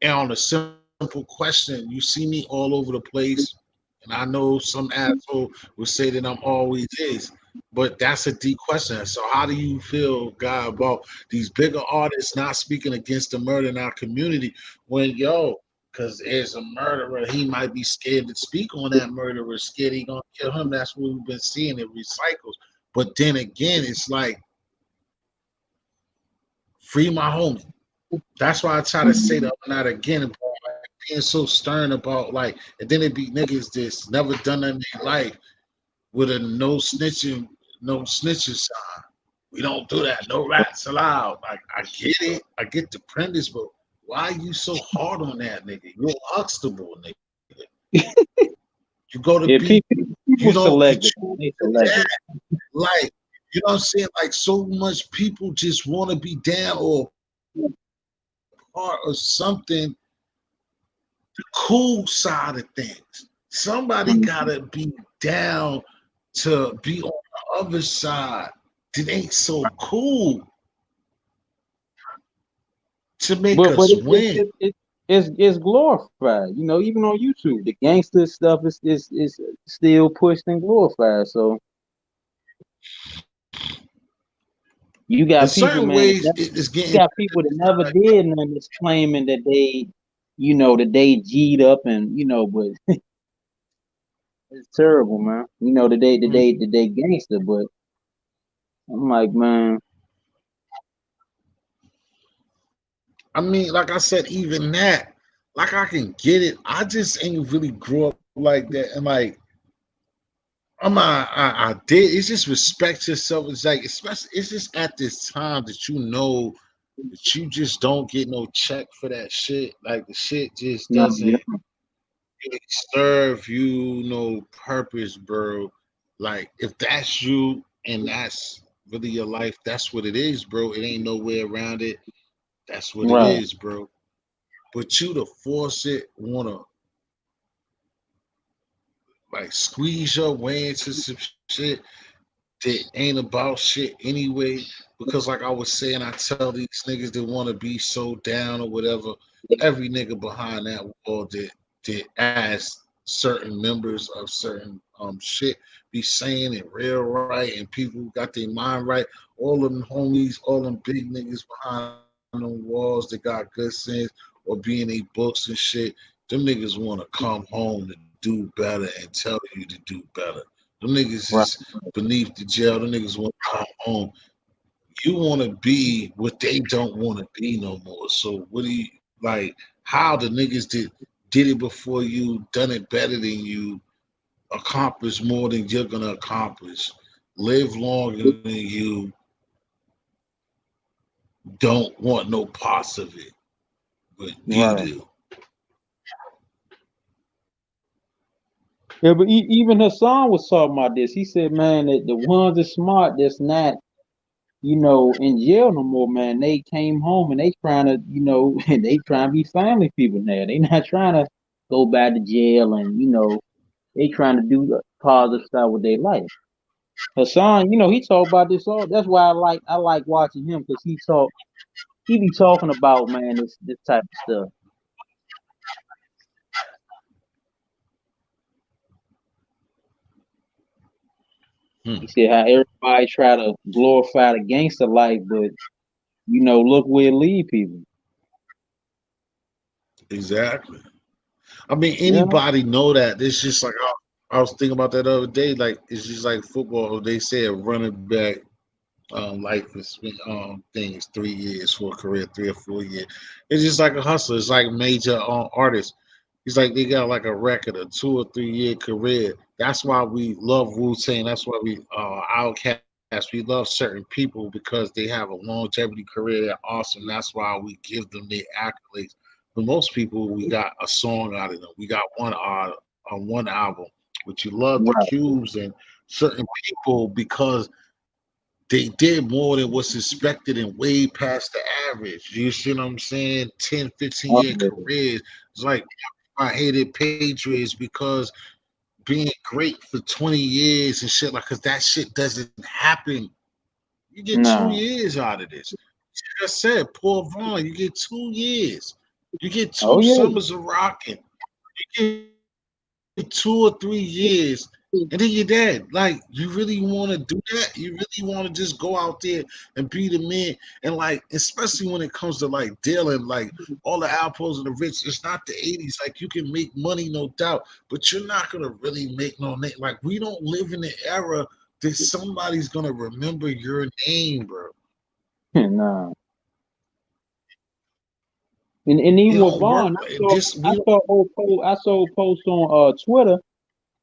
and on a simple question. You see me all over the place, and I know some asshole will say that I'm always is, but that's a deep question. So how do you feel, guy, about these bigger artists not speaking against the murder in our community when because there's a murderer, he might be scared to speak on that murderer, scared he gonna kill him. That's what we've been seeing. It recycles. But then again, it's like free my homie. That's why I try to say the other night again about like being so stern about like, and then it be niggas that's never done that in their life with a no snitching sign. We don't do that. No rats allowed. Like I get it, I get the premise, but why are you so hard on that nigga? You're Huxtable, nigga. You go to be, Yeah, you people don't selective. control They that. selective. Like, you know what I'm saying? Like so much people just want to be down or part of something cool side of things. Somebody gotta be down to be on the other side that ain't so cool to make But us it, it, win. it, it it's glorified. You know, even on YouTube, the gangster stuff is still pushed and glorified. So you In got people, certain man. ways, it's You getting got people that never did nothing that's claiming that they, that they G'd up and but it's terrible, man. That they gangster, but I'm like, man, I mean, like I said, even that, like I can get it. I just ain't really grew up like that. And like I did. It's just respect yourself. It's like especially it's just at this time that you know that you just don't get no check for that shit. Like the shit just No, doesn't really serve you no purpose, bro. Like if that's you and that's really your life, that's what it is, bro. It ain't no way around it. That's what it right, is, bro. But you to force it, wanna like squeeze your way into some shit that ain't about shit anyway. Because like I was saying, I tell these niggas that want to be so down or whatever, every nigga behind that wall that as certain members of certain shit be saying it real right and people who got their mind right. All them homies, all them big niggas behind them walls that got good sense or be in they books and shit. Them niggas want to come home to do better and tell you to do better. Them niggas is right, beneath the jail. Them niggas want to come home. You want to be what they don't want to be no more. So what do you like? How the niggas did it before you, done it better than you, accomplished more than you're gonna accomplish, live longer than you, don't want no parts of it, but you right. do. Yeah, but even Hassan was talking about this. He said, man, that the ones that's smart, that's not, in jail no more, man. They came home and they trying to, they trying to be family people now. They not trying to go back to jail and, they trying to do the positive stuff with their life. Hassan, he talk about this all. That's why I like watching him because he be talking about, man, this type of stuff. Hmm. He said how everybody try to glorify the gangster life, but look where it lead people. Exactly. I mean, Yeah, anybody know that? It's just like I was thinking about that the other day. Like it's just like football. They say a running back life is thing is 3 years for a career, 3 or 4 years. It's just like a hustler. It's like major artists. It's like they got like a record, a 2 or 3 year career. That's why we love Wu Tang. That's why we Outkast. We love certain people because they have a longevity career. They're awesome. That's why we give them their accolades. For most people, we got a song out of them. We got one album. But you love the right. Cubes and certain people because they did more than what's expected and way past the average. You see what I'm saying? 10, 15 Oh, year careers. It's like I hated Patriots because being great for 20 years and shit like because that shit doesn't happen. You get two no. years out of this. Like I said, Paul Vaughn, you get 2 years. You get Oh two yeah. summers of rocking. You get 2 or 3 years, and then you're dead. Like you really want to do that? You really want to just go out there and be the man? And like, especially when it comes to like dealing, like all the Alpos and the rich, it's not the '80s. Like you can make money, no doubt, but you're not gonna really make no name. Like we don't live in the era that somebody's gonna remember your name, bro. No. And It even with don't work Vaughn, like this. I We don't. saw a post on Twitter.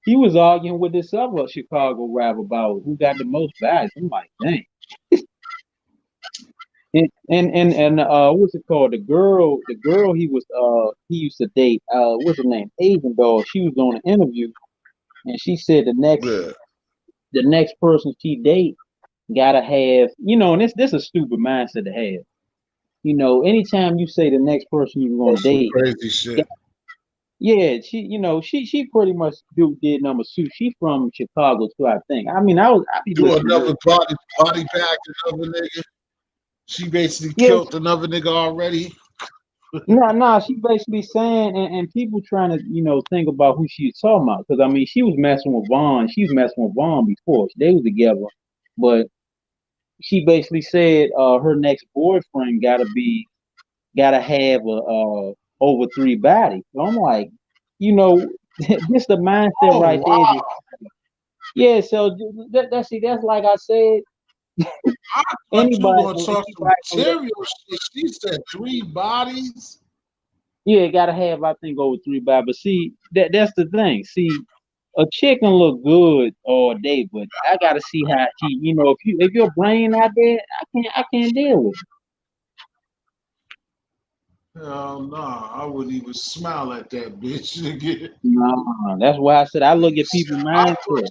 He was arguing with this other Chicago rap about who got the most values. I'm like, dang. And what's it called? The girl he used to date, what's her name? Asian doll. She was on an interview and she said Yeah. the next person she date gotta have, and this a stupid mindset to have. Anytime you say the next person you're Or gonna some date, crazy shit. yeah, she pretty much did number two. She from Chicago too, I think. I mean, I be Do listening to another it. body bag another nigga. She basically Yeah, killed another nigga already. no, she basically saying, and people trying to, think about who she's talking about. Because I mean, she was messing with Vaughn. She was messing with Vaughn before they was together. But she basically said, her next boyfriend gotta have a over three bodies. So I'm like, this the mindset Oh right there. wow! Yeah, so that's like I said, I thought you were anybody gonna talk some anybody can. material shit. She said 3 bodies. Yeah, gotta have I think over 3 bodies. But see, that's the thing. See, a chick can look good all day, but I gotta see how she. If your brain not there, I can't deal with it. Hell nah, I wouldn't even smile at that bitch again. Nah, that's why I said I look at people I thought mindset.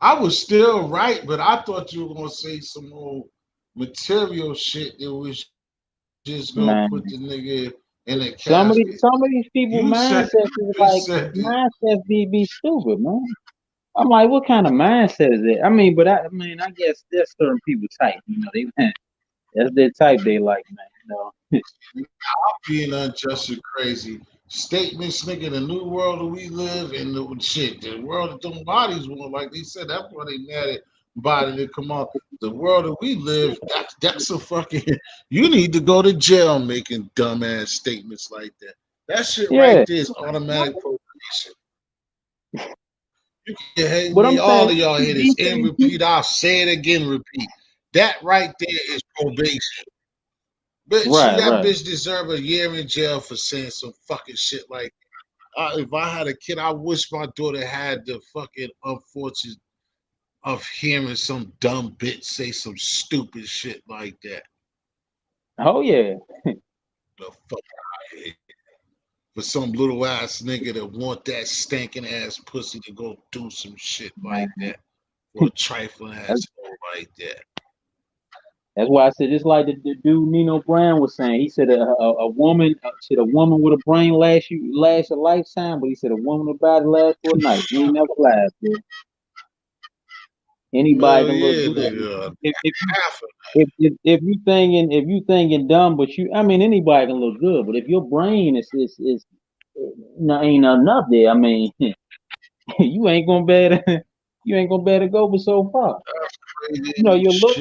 I was still right, but I thought you were gonna say some old material shit that was just gonna put the Man, nigga in a casket. some of these people You said mindsets is you like said that. mindsets be stupid, man. I'm like, what kind of mindset is it? I mean, but I guess there's certain people type. They that's their type. They like, man. Being unjust and crazy. Statements, nigga, the new world that we live in, the shit, the world that them bodies want, like they said, that's why they mad at body to come out. The world that we live, that's a fucking, you need to go to jail making dumbass statements like that. That shit right Yeah, there is automatic probation. You can hate but me, I'm all saying of y'all hear this these and same people. repeat. I'll say it again, repeat. That right there is probation. Bitch, Right, that right. bitch deserve a year in jail for saying some fucking shit like if I had a kid, I wish my daughter had the fucking unfortunate of hearing some dumb bitch say some stupid shit like that. Oh yeah. The fuck out of here. For some little ass nigga that want that stinking ass pussy to go do some shit like Man. that. For a trifling That's, asshole like that. that's why I said it's like the dude Nino Brown was saying. He said a woman said a woman with a brain last a lifetime, but he said a woman with a body lasts for a night. You ain't never lied, bro. Anybody Hell can look yeah, good. nigga. Half of If you thinking dumb, but anybody can look good. But if your brain is ain't enough there, you ain't gonna better you ain't gonna better go but so far. crazy shit. Your looks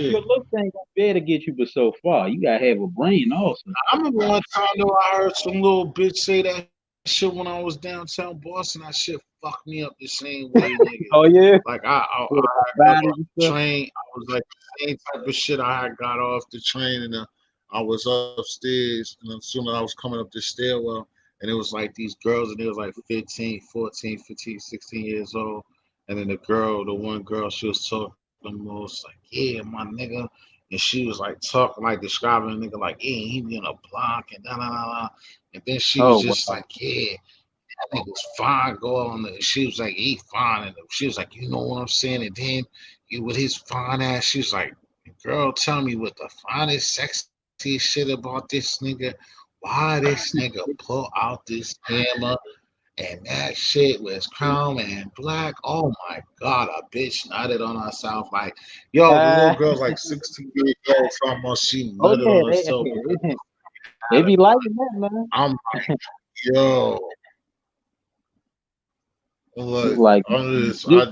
ain't gonna be able to get you but so far. You gotta have a brain also. I remember one time though I heard some little bitch say that shit when I was downtown Boston. That shit fucked me up the same way, nigga. Oh yeah, Like I with had got bodies off and the stuff. train. I was like the same type of shit. I had got off the train and I was upstairs and as soon as I was coming up the stairwell and it was like these girls and it was like 15, 14, 15, 16 years old. And then the one girl, she was talking the most like, yeah, my nigga. And she was like talking, like describing a nigga like, yeah, he be in a block and da da da da. And then she was Oh just wow. like, yeah, that nigga's fine. Go on. And she was like, he fine. And she was like, you know what I'm saying? And then with his fine ass, she was like, girl, tell me what the finest, sexiest shit about this nigga. Why this nigga pull out this hammer and that shit was chrome and black. Oh my god, a bitch nutted on herself. Like, yo, the little Uh, girl's like 16 years old, talking about she oh nutted yeah, on herself because they be liking that, man. I'm like, yo, look, It's like I this, this just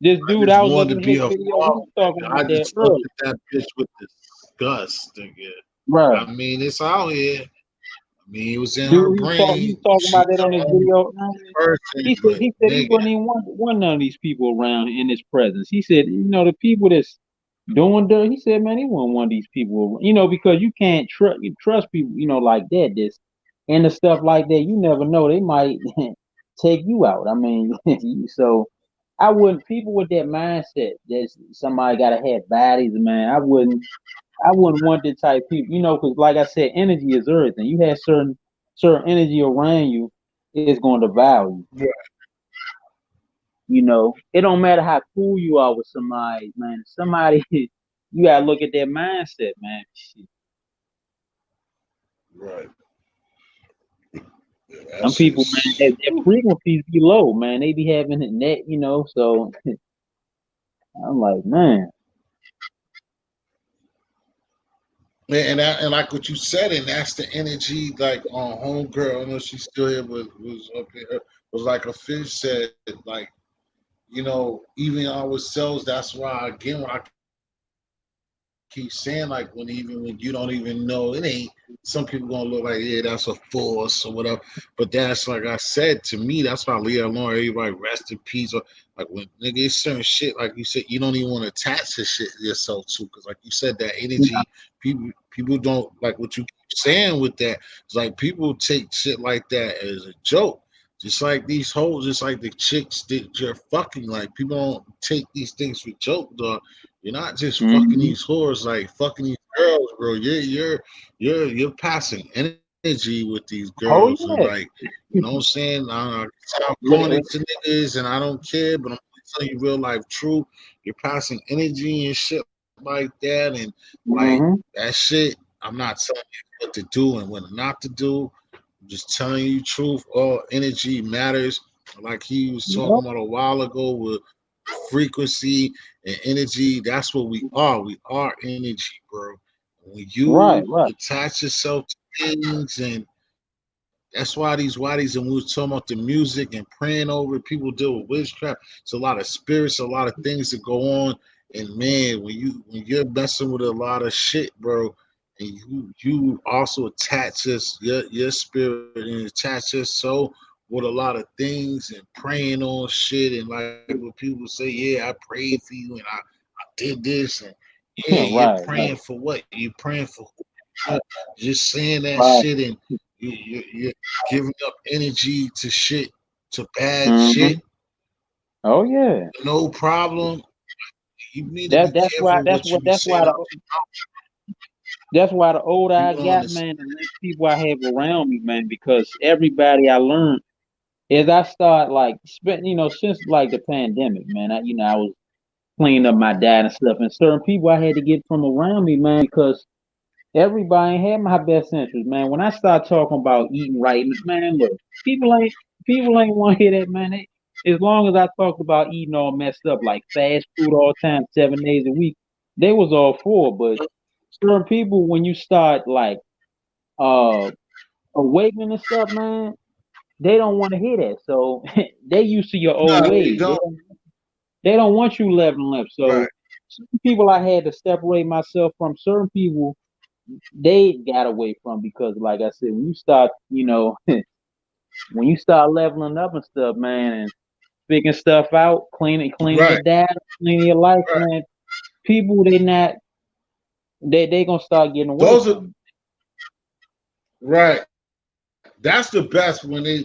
this I dude. just I was wanted looking to at be his her video. He father, was talking nigga. I about that just looked earlier, at that bitch with disgust, nigga. bro. I mean, it's out here. I mean, it was in her Dude, he was brain. talking She's about that on his her own video earlier. person, but He nigga, wouldn't even want none of these people around in his presence. He said, the people that's doing dirt. He said, man, he wouldn't want these people, because you can't trust people, like that. This and the stuff like that. You never know. They might take you out. So I wouldn't. People with that mindset that somebody got to have bodies, man. I wouldn't want that type of people, because like I said, energy is everything. You have certain energy around you, it's going to devour you. It don't matter how cool you are with somebody, man. Somebody, you gotta look at their mindset, man. Shit. right. Yeah, Some that's people, man, just. their frequencies be low, man. They be having it net, So I'm like, man, And like what you said, and that's the energy. Like on homegirl, I know she's still here, but was up here. Was like a fish said, like even ourselves. That's why again, when I came keep saying like when even when you don't even know it ain't. Some people gonna look like yeah that's a force or whatever, but that's like I said to me that's why I leave it alone. Everybody rest in peace. Or like when nigga it's certain shit like you said you don't even want to attach this shit yourself to because like you said that energy people don't like what you keep saying with that. It's like people take shit like that as a joke. Just like these hoes, just like the chicks that you're fucking, like people don't take these things for joke, dog. You're not just fucking Mm-hmm. these whores, like fucking these girls, bro. You're passing energy with these girls, and Oh like, yeah. you know what I'm saying? I'm corny Li- to niggas, and I don't care, but I'm telling you real life truth. You're passing energy and shit like that, and like Mm-hmm. that shit. I'm not telling you what to do and what not to do. I'm just telling you truth. All energy matters. Like he was Yep. talking about a while ago with frequency and energy. That's what we are. We are energy, bro. When Right, you right. attach yourself to things, and that's why these whiteys, and we was talking about the music and praying over it, people deal with witchcraft. It's a lot of spirits, a lot of things that go on. And man, when you're messing with a lot of shit, bro, and you also attach your spirit and attach your soul with a lot of things and praying on shit and like when people say, yeah, I prayed for you and I did this and yeah, you're Right, praying right, for what? You're praying for who? Just saying that right. shit and you're giving up energy to shit, to bad Mm-hmm. shit, Oh yeah. no problem. You need to That be that's why careful that's what you what be saying out that's why the older there. I People don't got, understand. man, the less people I have around me, man, because everybody I learned as I start like spent, since like the pandemic, man, I was cleaning up my dad and stuff, and certain people I had to get from around me, man, because everybody ain't had my best interest, man. When I start talking about eating right, man, look, people ain't people ain't want to hear that, man. As long as I talked about eating all messed up, like fast food all the time, 7 days a week, they was all for. But certain people, when you start like uh awakening and stuff, man, they don't want to hear that. So they used to your old No, they ways. don't. They don't want you leveling up. Right. So some people I had to separate myself from. Certain people they got away from because, like I said, when you start, when you start leveling up and stuff, man, and figuring stuff out, cleaning your Right. data, cleaning your life, Right. man, people they gonna start getting away Those are from right. That's the best when they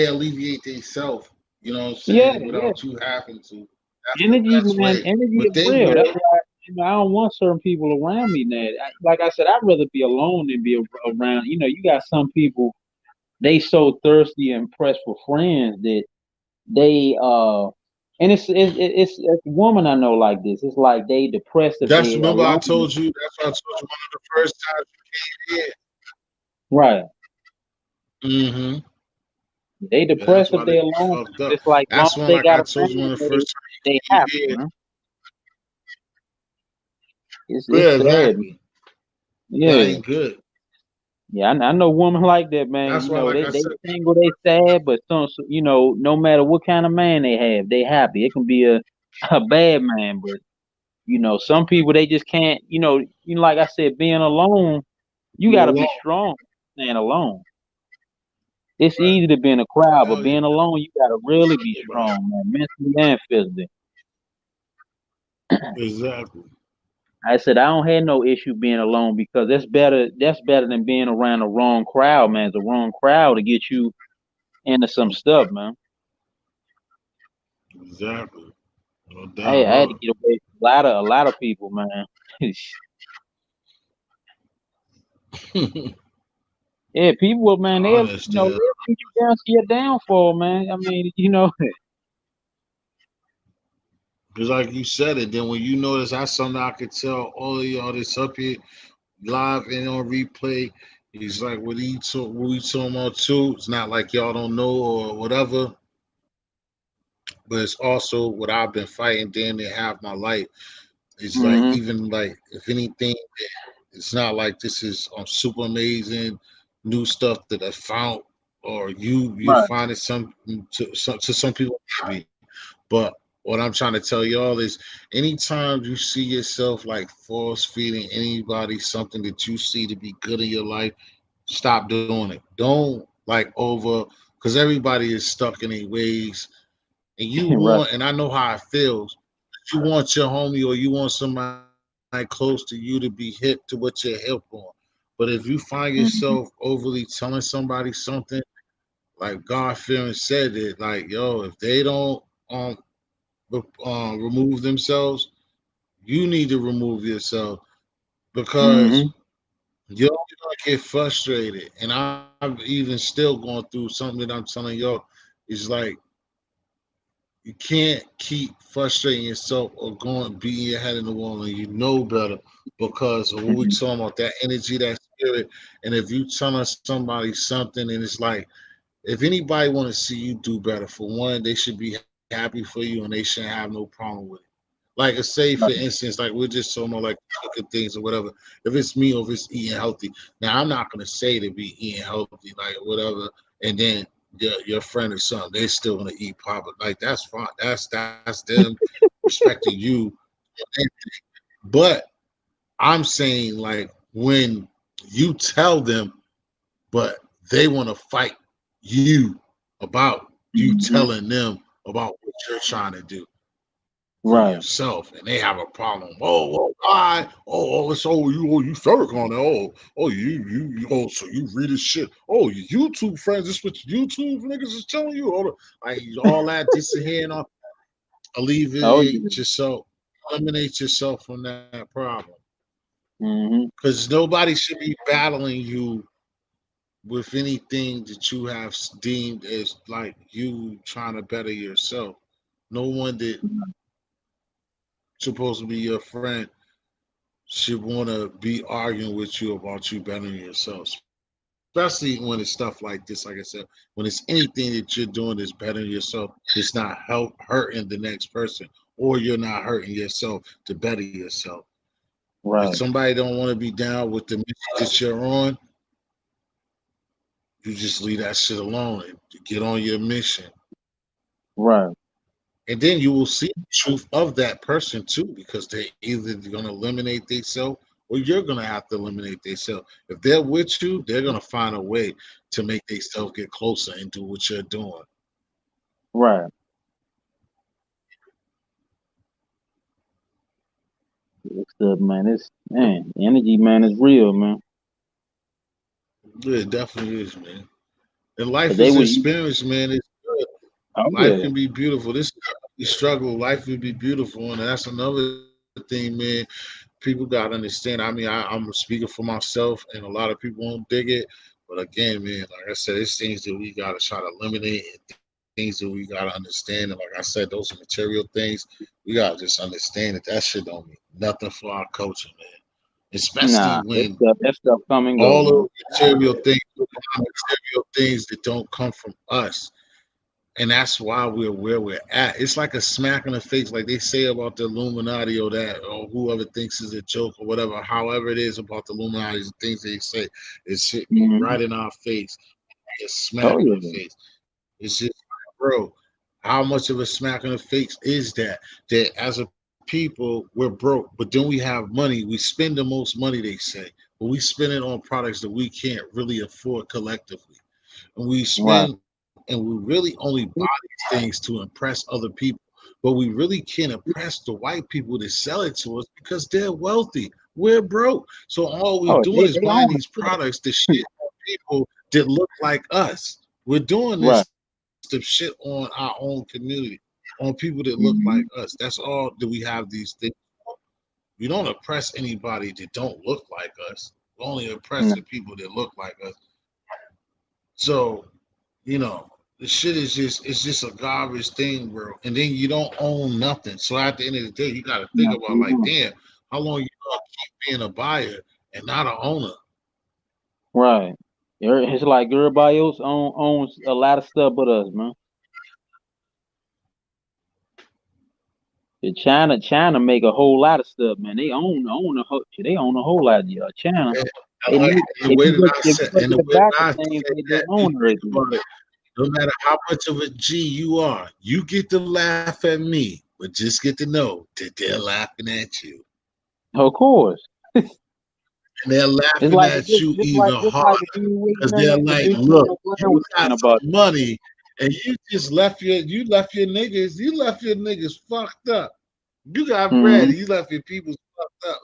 alleviate themselves. You know what I'm it. saying? Yeah, yeah. Without you having to. That's the Energy, best man, way. energy But is they real. That's will. why I don't want certain people around me. Now, like I said, I'd rather be alone than be around. You got some people they so thirsty and pressed for friends that they and it's a woman I know like this. It's like they depressed if That's they remember I alone. told you. That's what I told you one of the first times you came Right. here. Mm-hmm. They Yeah, that's depressed if why they they be alone. fucked 'Cause up. it's like long That's as when, they like got I a told you, family, when the they first time they you happy, came man. It's here. Yeah, sad, man. exactly. That Yeah. ain't good. Yeah, I know women like that, man. That's why, like I They said, single, they sad, but no matter what kind of man they have, they happy. It can be a bad man, but some people they just can't. Like I said, being alone, you you got to be alone. strong. Staying alone, it's Right. easy to be in a crowd, but Hell yeah. being alone, you got to really be Right. strong, man, mentally and physically. Exactly. I said I don't have no issue being alone because that's better. That's better than being around the wrong crowd, man. It's the wrong crowd to get you into some stuff, man. Exactly. No doubt I had to about get away from a lot of people, man. it. Yeah, people, man, I they'll understand. lead you down to your downfall, man. I mean, Just like you said it, then when you notice that's something I could tell all of y'all that's up here live and on replay. He's like what we talking about too. It's not like y'all don't know or whatever, but it's also what I've been fighting damn near half my life. It's like hmm even like if anything, it's not like this is super amazing new stuff that I found or you're right, finding some to some people maybe. But what what I'm trying to tell y'all is anytime you see yourself like force feeding anybody something that you see to be good in your life, stop doing it. Don't like over because everybody is stuck in their ways and you Right. want and I know how it feels. You want your homie or you want somebody close to you to be hip to what you're hip on. But if you find yourself Hmm. overly telling somebody something, like God fearing said it, like yo, if they don't um remove themselves, you need to remove yourself because Hmm. you're gonna get frustrated. And I'm even still going through something that I'm telling y'all is like you can't keep frustrating yourself or going beating your head in the wall and you know better because of what we Hmm. talking about that energy, that spirit. And if you telling somebody something and it's like if anybody want to see you do better, for one, they should be happy for you and they shouldn't have no problem with it. Like, say for instance, like we're just talking about like cooking things or whatever. If it's me or if it's eating healthy, now I'm not gonna say to be eating healthy, like whatever, and then your friend or something, they still gonna eat pop. Like that's fine. That's them respecting you. But I'm saying like when you tell them, but they want to fight you about you Hmm. telling them about what you're trying to do for Right. yourself, and they have a problem. Why? Oh, you furic on it. So you read this shit. Oh, your YouTube friends, this what YouTube niggas is telling you. Like all that, this and here and all. Oh yeah. Alleviate yourself, eliminate yourself from that problem, Hmm. because nobody should be battling you with anything that you have deemed as like you trying to better yourself. No one that supposed to be your friend should want to be arguing with you about you bettering yourself, especially when it's stuff like this. Like I said, when it's anything that you're doing that's bettering yourself, it's not hurting the next person, or you're not hurting yourself to better yourself. If Right. somebody don't want to be down with the mission that you're on, you just leave that shit alone and get on your mission. Right. And then you will see the truth of that person too, because they're either going to eliminate themselves or you're going to have to eliminate themselves. If they're with you, they're going to find a way to make themselves get closer and do what you're doing. Right. It's the man. It's man. Energy, man, is real, man. Yeah, it definitely is, man. And But life they is was. experience, man. It's good. Oh Life yeah. can be beautiful. This is struggle. Life would be beautiful, and that's another thing, man. People gotta understand. I mean, I'm speaking for myself, and a lot of people won't dig it. But again, man, like I said, it's things that we gotta try to eliminate, and things that we gotta understand. And like I said, those material things, we gotta just understand that that shit don't mean nothing for our culture, man. Especially Nah, when that stuff come and all go, of man. the material things that don't come from us, and that's why we're where we're at. It's like a smack in the face, like they say about the Illuminati or that, or whoever thinks is a joke or whatever. However, it is about the Illuminati, the things they say, it's hit me Hmm. right in our face. A Oh smack in the yeah. face. It's just, bro, how much of a smack in the face is that? That as a people, we're broke, but then we have money. We spend the most money, they say, but we spend it on products that we can't really afford collectively. And we Right. spend and we really only buy these things to impress other people, but we really can't impress the white people that sell it to us because they're wealthy. We're broke. So all we're Oh, doing is they buying own these it. products to shit on people that look like us. We're doing Right. this to shit on our own community, on people that look like us. Hmm. That's all that we have these things. We don't oppress anybody that don't look like us. We only oppress No. the people that look like us. So, the shit is just a garbage thing, bro. And then you don't own nothing. So at the end of the day, you got to think No. about like, damn, how long you gonna keep being a buyer and not an owner? Right. It's like everybody else owns a lot of stuff but us, man. China make a whole lot of stuff, man. They own a whole lot of China. And like and the way that I If you said, go and to the the way back that of I things, say they that, you own think everything. about it. No matter how much of a G you are, you get to laugh at me. But just get to know that they're laughing at you. Of course. And they're It's laughing like at you even just like harder. the dude was, Because they're the like, dude look, Brown you was got saying about some money and you left your niggas fucked up. You got that. bread, you left your people fucked up.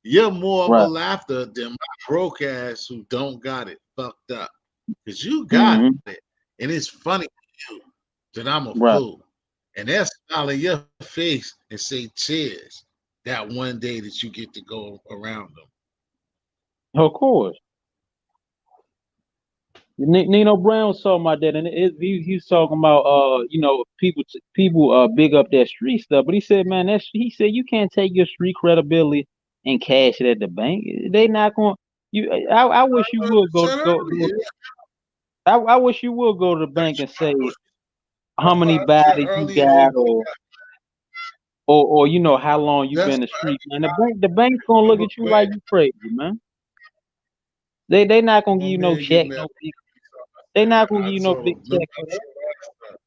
You're more of a Right. laughter than my broke ass who don't got it fucked up. Because you got hmm it. And it's funny to you that I'm a Right. fool. And they'll smile in your face and say cheers that one day that you get to go around them. Of course. Nino Brown was talking about that, and he was talking about people big up that street stuff, but he said, man, he said you can't take your street credibility and cash it at the bank. They not going. You, I wish you would I said go. earlier, I wish you would go to the bank and say how that's many why I said bodies you earlier, got, they go, or how long you been that's in the why street, man. The bank's gonna look I'm at you like glad you crazy, man. They not gonna give my you no man get check, mad. no big. They not gonna I give you no told big him, check remember for I that. said last time.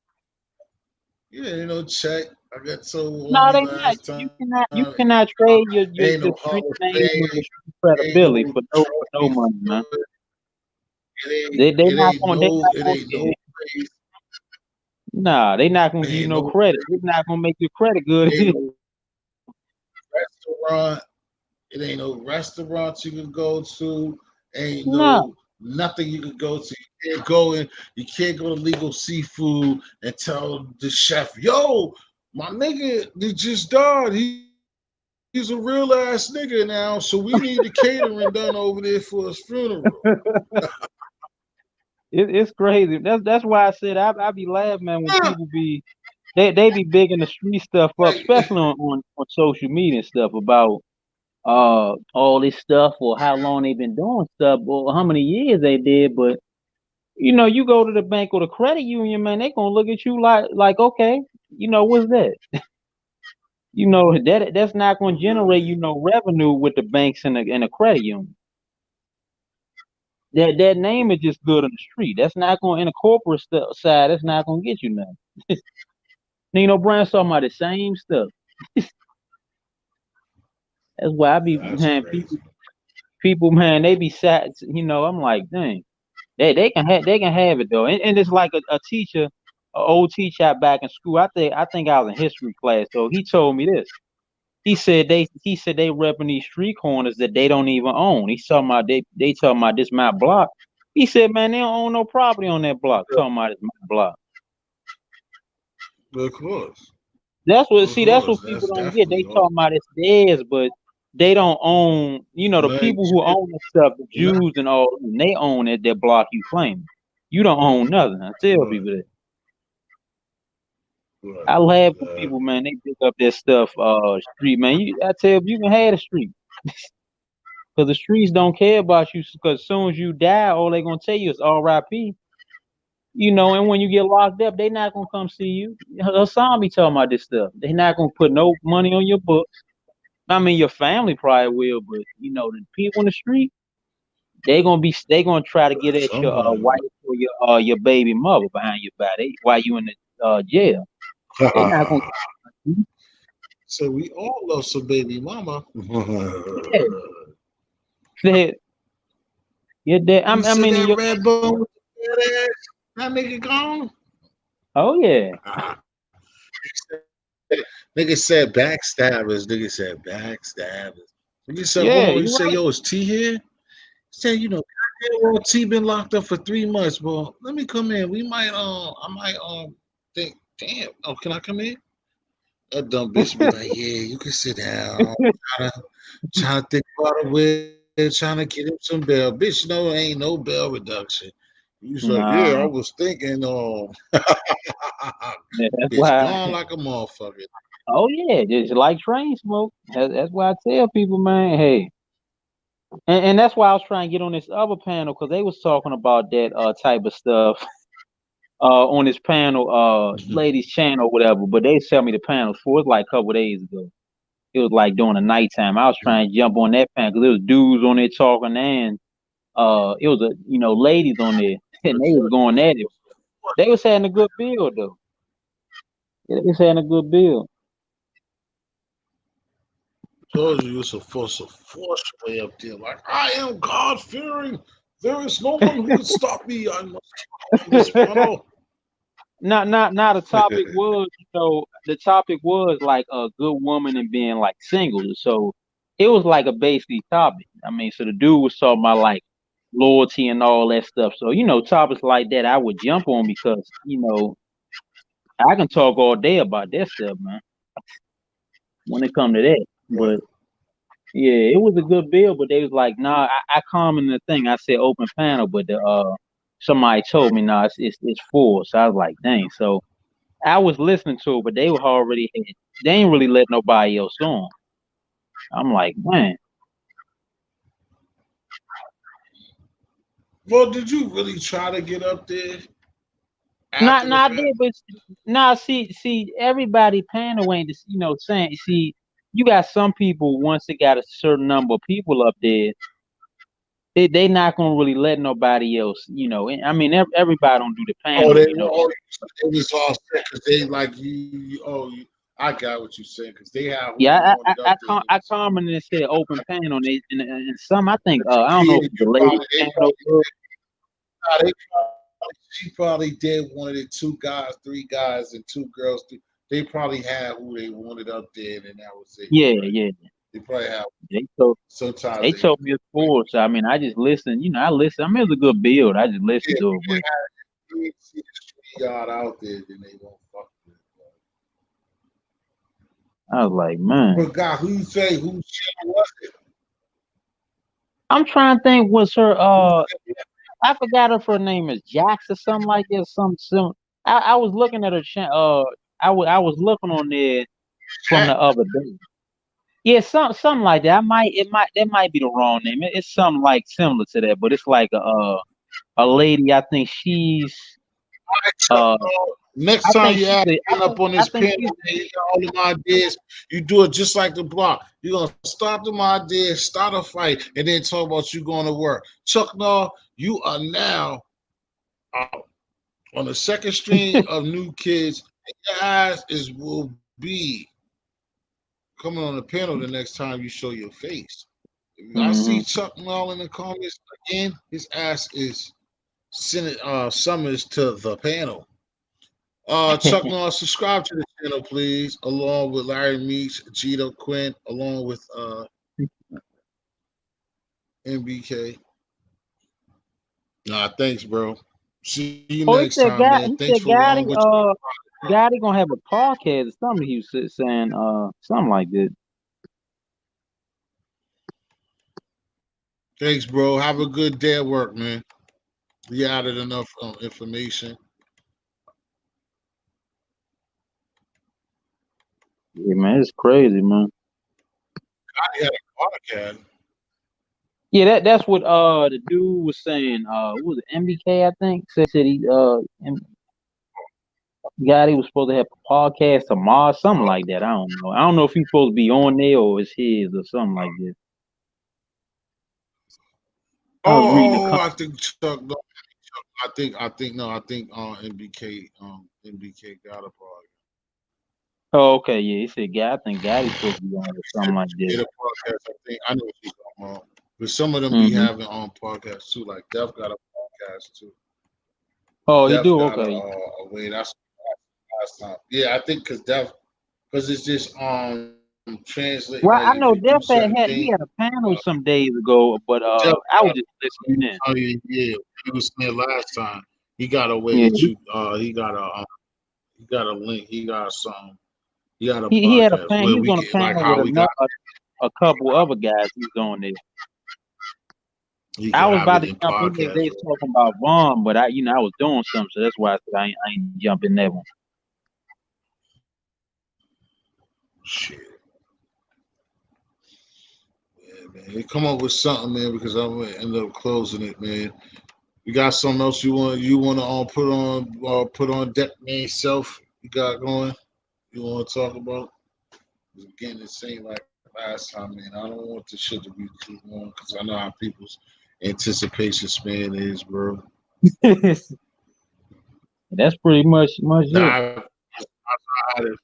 Yeah, check. I got told No, on me they not. last You time. cannot. You cannot trade Ain't your no street Hall of name or Fame, your street ain't credibility no for no trophy money, man. for it. They not going. They not It going. ain't no place. Nah, they not gonna give you Ain't no no credit. They not gonna make your credit good. ain't no restaurant. It ain't no restaurant you can go to. Ain't Nah. no nothing you can go to. You can't go in. You can't go to Legal Seafood and tell the chef, "Yo, my nigga, he just died. He's a real ass nigga now, so we need the catering done over there for his funeral." It's crazy. That's why I said I be laughing, man, when people be they be big in the street stuff up, Like, especially on social media and stuff about all this stuff or how long they been doing stuff or how many years they did. But you go to the bank or the credit union, man, they gonna look at you like okay, what's that? That's not gonna generate revenue with the banks and the credit union. That name is just good on the street. That's not going in the corporate side. That's not gonna get you nothing. Brand's talking about the same stuff. That's why I be that's man, crazy. people man, they be sad. I'm like, dang, they can have it though. And it's like a teacher, an old teacher out back in school. I think I was in history class. So he told me this. He said they repping these street corners that they don't even own. He's talking about they talking about this my block. He said, man, they don't own no property on that block. Talking about it's my block. Of course. That's what That's people don't get. definitely They all. talking about it's theirs, but they don't own. The Like, people who own the stuff, the not Jews and all, of them, they own it. That block you claim. You don't own nothing. I tell right, people that. right. I laugh when people, Exactly. man, they pick up their stuff, street, man. I tell you can have the street. Because the streets don't care about you. Because as soon as you die, all they gonna tell you is R.I.P. And when you get locked up, they not gonna come see you. Hassan be talking about this stuff. They not gonna put no money on your books. I mean, your family probably will, but the people in the street, they gonna try to get at your Somebody wife or your baby mother behind your back. While you in the jail. They not gonna. will. So we all love some baby mama. Yeah, they, yeah, You I see mean, that red bone with the fat ass? That nigga gone? oh yeah, Ah, nigga said backstabbers. Nigga said backstabbers. Nigga said, hold yeah, on. You you say, right. yo, is T here? He said, goddamn well, T been locked up for 3 months. Well, let me come in. I might, think, damn. Oh, can I come in? That dumb bitch be like, yeah, you can sit down. Trying to think about a way, trying to get him some bail. Bitch, no, ain't no bail reduction. He was like, yeah, I Nah, was thinking, yeah, that's bitch, why. gone like a motherfucker. Oh yeah, just like train smoke. That's why I tell people, man, hey, and that's why I was trying to get on this other panel because they was talking about that type of stuff on this panel, ladies channel or whatever. But they sent me the panels for it like a couple days ago. It was like during the nighttime. I was trying to jump on that panel because there was dudes on there talking and it was ladies on there and they was going at it. They was having a good build though. Yeah, they was having a good build. Told you it's a force way up there. Like I am God fearing. There is no one who can stop me. I must on this panel. Not the topic was, the topic was like a good woman and being like single. So it was like a basic topic. I mean, so the dude was talking about like loyalty and all that stuff. So, topics like that I would jump on because, I can talk all day about that stuff, man, when it come to that. Right. But yeah, it was a good bill, but they was like, nah, I commented the thing. I said open panel, but somebody told me, nah, it's full. So I was like, dang. So I was listening to it, but they were already they ain't really let nobody else on. I'm like, man, Well, did you really try to get up there not after the not fact? there, but nah. See, everybody panel ain't just saying. See, you got some people once they got a certain number of people up there, they not gonna really let nobody else. I mean, everybody don't do the Oh, panel. they were. Oh, it was all set because they like I got what you saying because they had who they Yeah, I I wanted up I, there. com- And it I was commented and said open panel, and some I think I don't know yeah, if it's the ladies they panel. she probably did one of the two guys, three guys, and two girls. They probably had who they wanted up there, and that was it. Yeah, You're right. yeah. They probably have. They told Sometimes they they told me it's full, so I mean I just listened. I listened. I mean it was a good build. I just listened yeah, to it, but you see the street yard out there, then they won't fuck with it. I was like, man, But God, who you say whose channel was it? I'm trying to think. Was her Who I forgot if her name is Jax or something like that. Some. I was looking at her I was looking on there from said the other day. Yeah, something like that. That might be the wrong name. It's something like similar to that, but it's like a lady. I think she's uh next I time think you she's ask a, I get up think on I this think panel, she's man, you got all them ideas. You do it just like the block. You're gonna start them ideas, start a fight, and then talk about you going to work. Chuck North, you are now on the second string of new kids. And your eyes is will be coming on the panel the next time you show your face. If I see hmm Chuck Noll in the comments again, his ass is sending summons to the panel. Chuck Norris, subscribe to the channel, please, along with Larry Meach, Gito Quinn, along with MBK. Nah, thanks, bro. See you Oh, next time, man. He Thanks said for Gotti what Gotti gonna have a podcast or something. He was saying something like that. thanks, bro. Have a good day at work, man. We added enough information. Yeah, man, it's crazy, man. I had a podcast. Yeah, that's what the dude was saying. What was it MBK? I think said he Gotti was supposed to have a podcast tomorrow, something like that. I don't know. I don't know if he's supposed to be on there or it's his or something like that. I was reading the Oh, I think Chuck. No, I think MBK got a podcast. Oh, okay, yeah. He said, "God, I think Gotti's supposed to be on or something like He that." had a podcast. I think I know what you're talking about. But some of them be hmm having on podcasts too. Like Def got a podcast too. Oh, he Def do. got Okay. a way. That's last time. Yeah, I think because it's just translate like if Well, you I do know certain Def things. he had a Uh, panel some days ago, but Def I was got. just He listening was in. telling you, yeah, he was saying last time he got a way Yeah, that you. He got a link. He got something. He got a he had a podcast pan. where He was we on a get like panel how with we got. a couple other guys. He was on there. He I could was have about it to in jump in there. podcast. They was talking about Vaughn, but I was doing something, so that's why I said I ain't jump in that one. Shit, yeah, man. They come up with something, man, because I'm gonna end up closing it, man. You got something else you want to put on deck, man? Self, you got going? You want to talk about? 'Cause again, it seemed like last time, man. I don't want this shit to be too long because I know how people's anticipation span is, bro. That's pretty much it. Nah, I had it.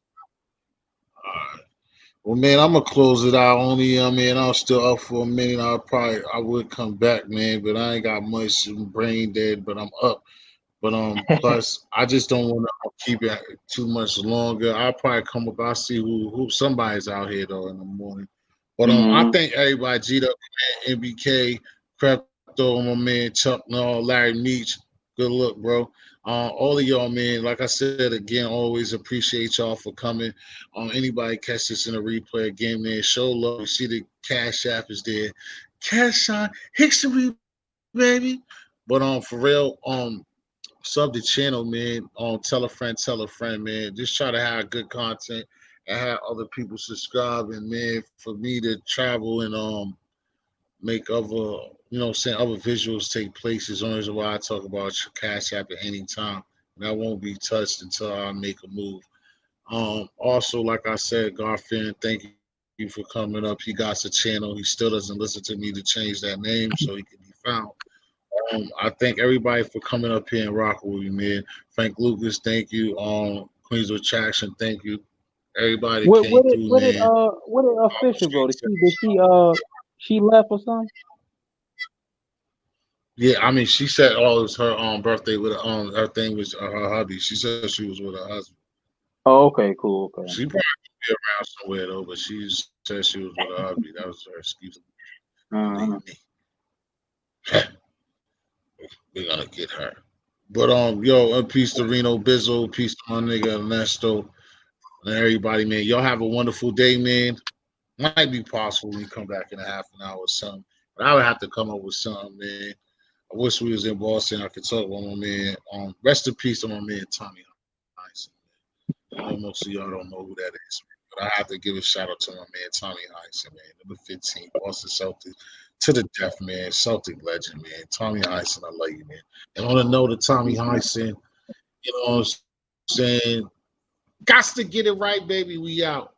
Well, man, I'm gonna close it out. Only, man, I'm still up for a minute. I would come back, man, but I ain't got much. I'm brain dead, but I'm up. But plus I just don't want to keep it too much longer. I'll probably come up. I'll see who somebody's out here though in the morning. But I Mm-hmm. thank everybody, G Up, man, MBK, Crypto, my man Chuck, no, Larry Meach. Good look, bro. All of y'all, man. Like I said again, always appreciate y'all for coming. Anybody catch this in a replay again, man. Show love. You see the Cash App is there. Cash on History, baby. But for real, sub the channel, man. Tell a friend, man. Just try to have good content and have other people subscribe. And man, for me to travel and make other, saying other visuals take place is only why I talk about your Cash App at any time. And I won't be touched until I make a move. Also, like I said, Garfield, thank you for coming up. He got a channel. He still doesn't listen to me to change that name so he can be found. I thank everybody for coming up here and rocking with me, man. Frank Lucas, thank you. Queens of Attraction, thank you. Everybody Where, came where did through, where did man. uh where did official go? Did she left or something? Yeah, I mean, she said, oh, it was her birthday with her thing was her hubby. She said she was with her husband. Oh, okay, cool, okay. She probably be around somewhere though, but she said she was with her hubby. That was her excuse. It Uh-huh. ain't me. We're gonna get her. But yo, peace to Reno Bizzle, peace to my nigga Ernesto and everybody, man. Y'all have a wonderful day, man. Might be possible when you come back in a half an hour or something. But I would have to come up with something, man. I wish we was in Boston. I could talk about my man. Rest in peace to my man Tommy Heinsohn. I know most of y'all don't know who that is, but I have to give a shout out to my man Tommy Heinsohn, man. Number 15, Boston Celtics to the death, man. Celtic legend, man. Tommy Heinsohn, I love you, man. And on the note of Tommy Heinsohn, you know what I'm saying? Got to get it right, baby. We out.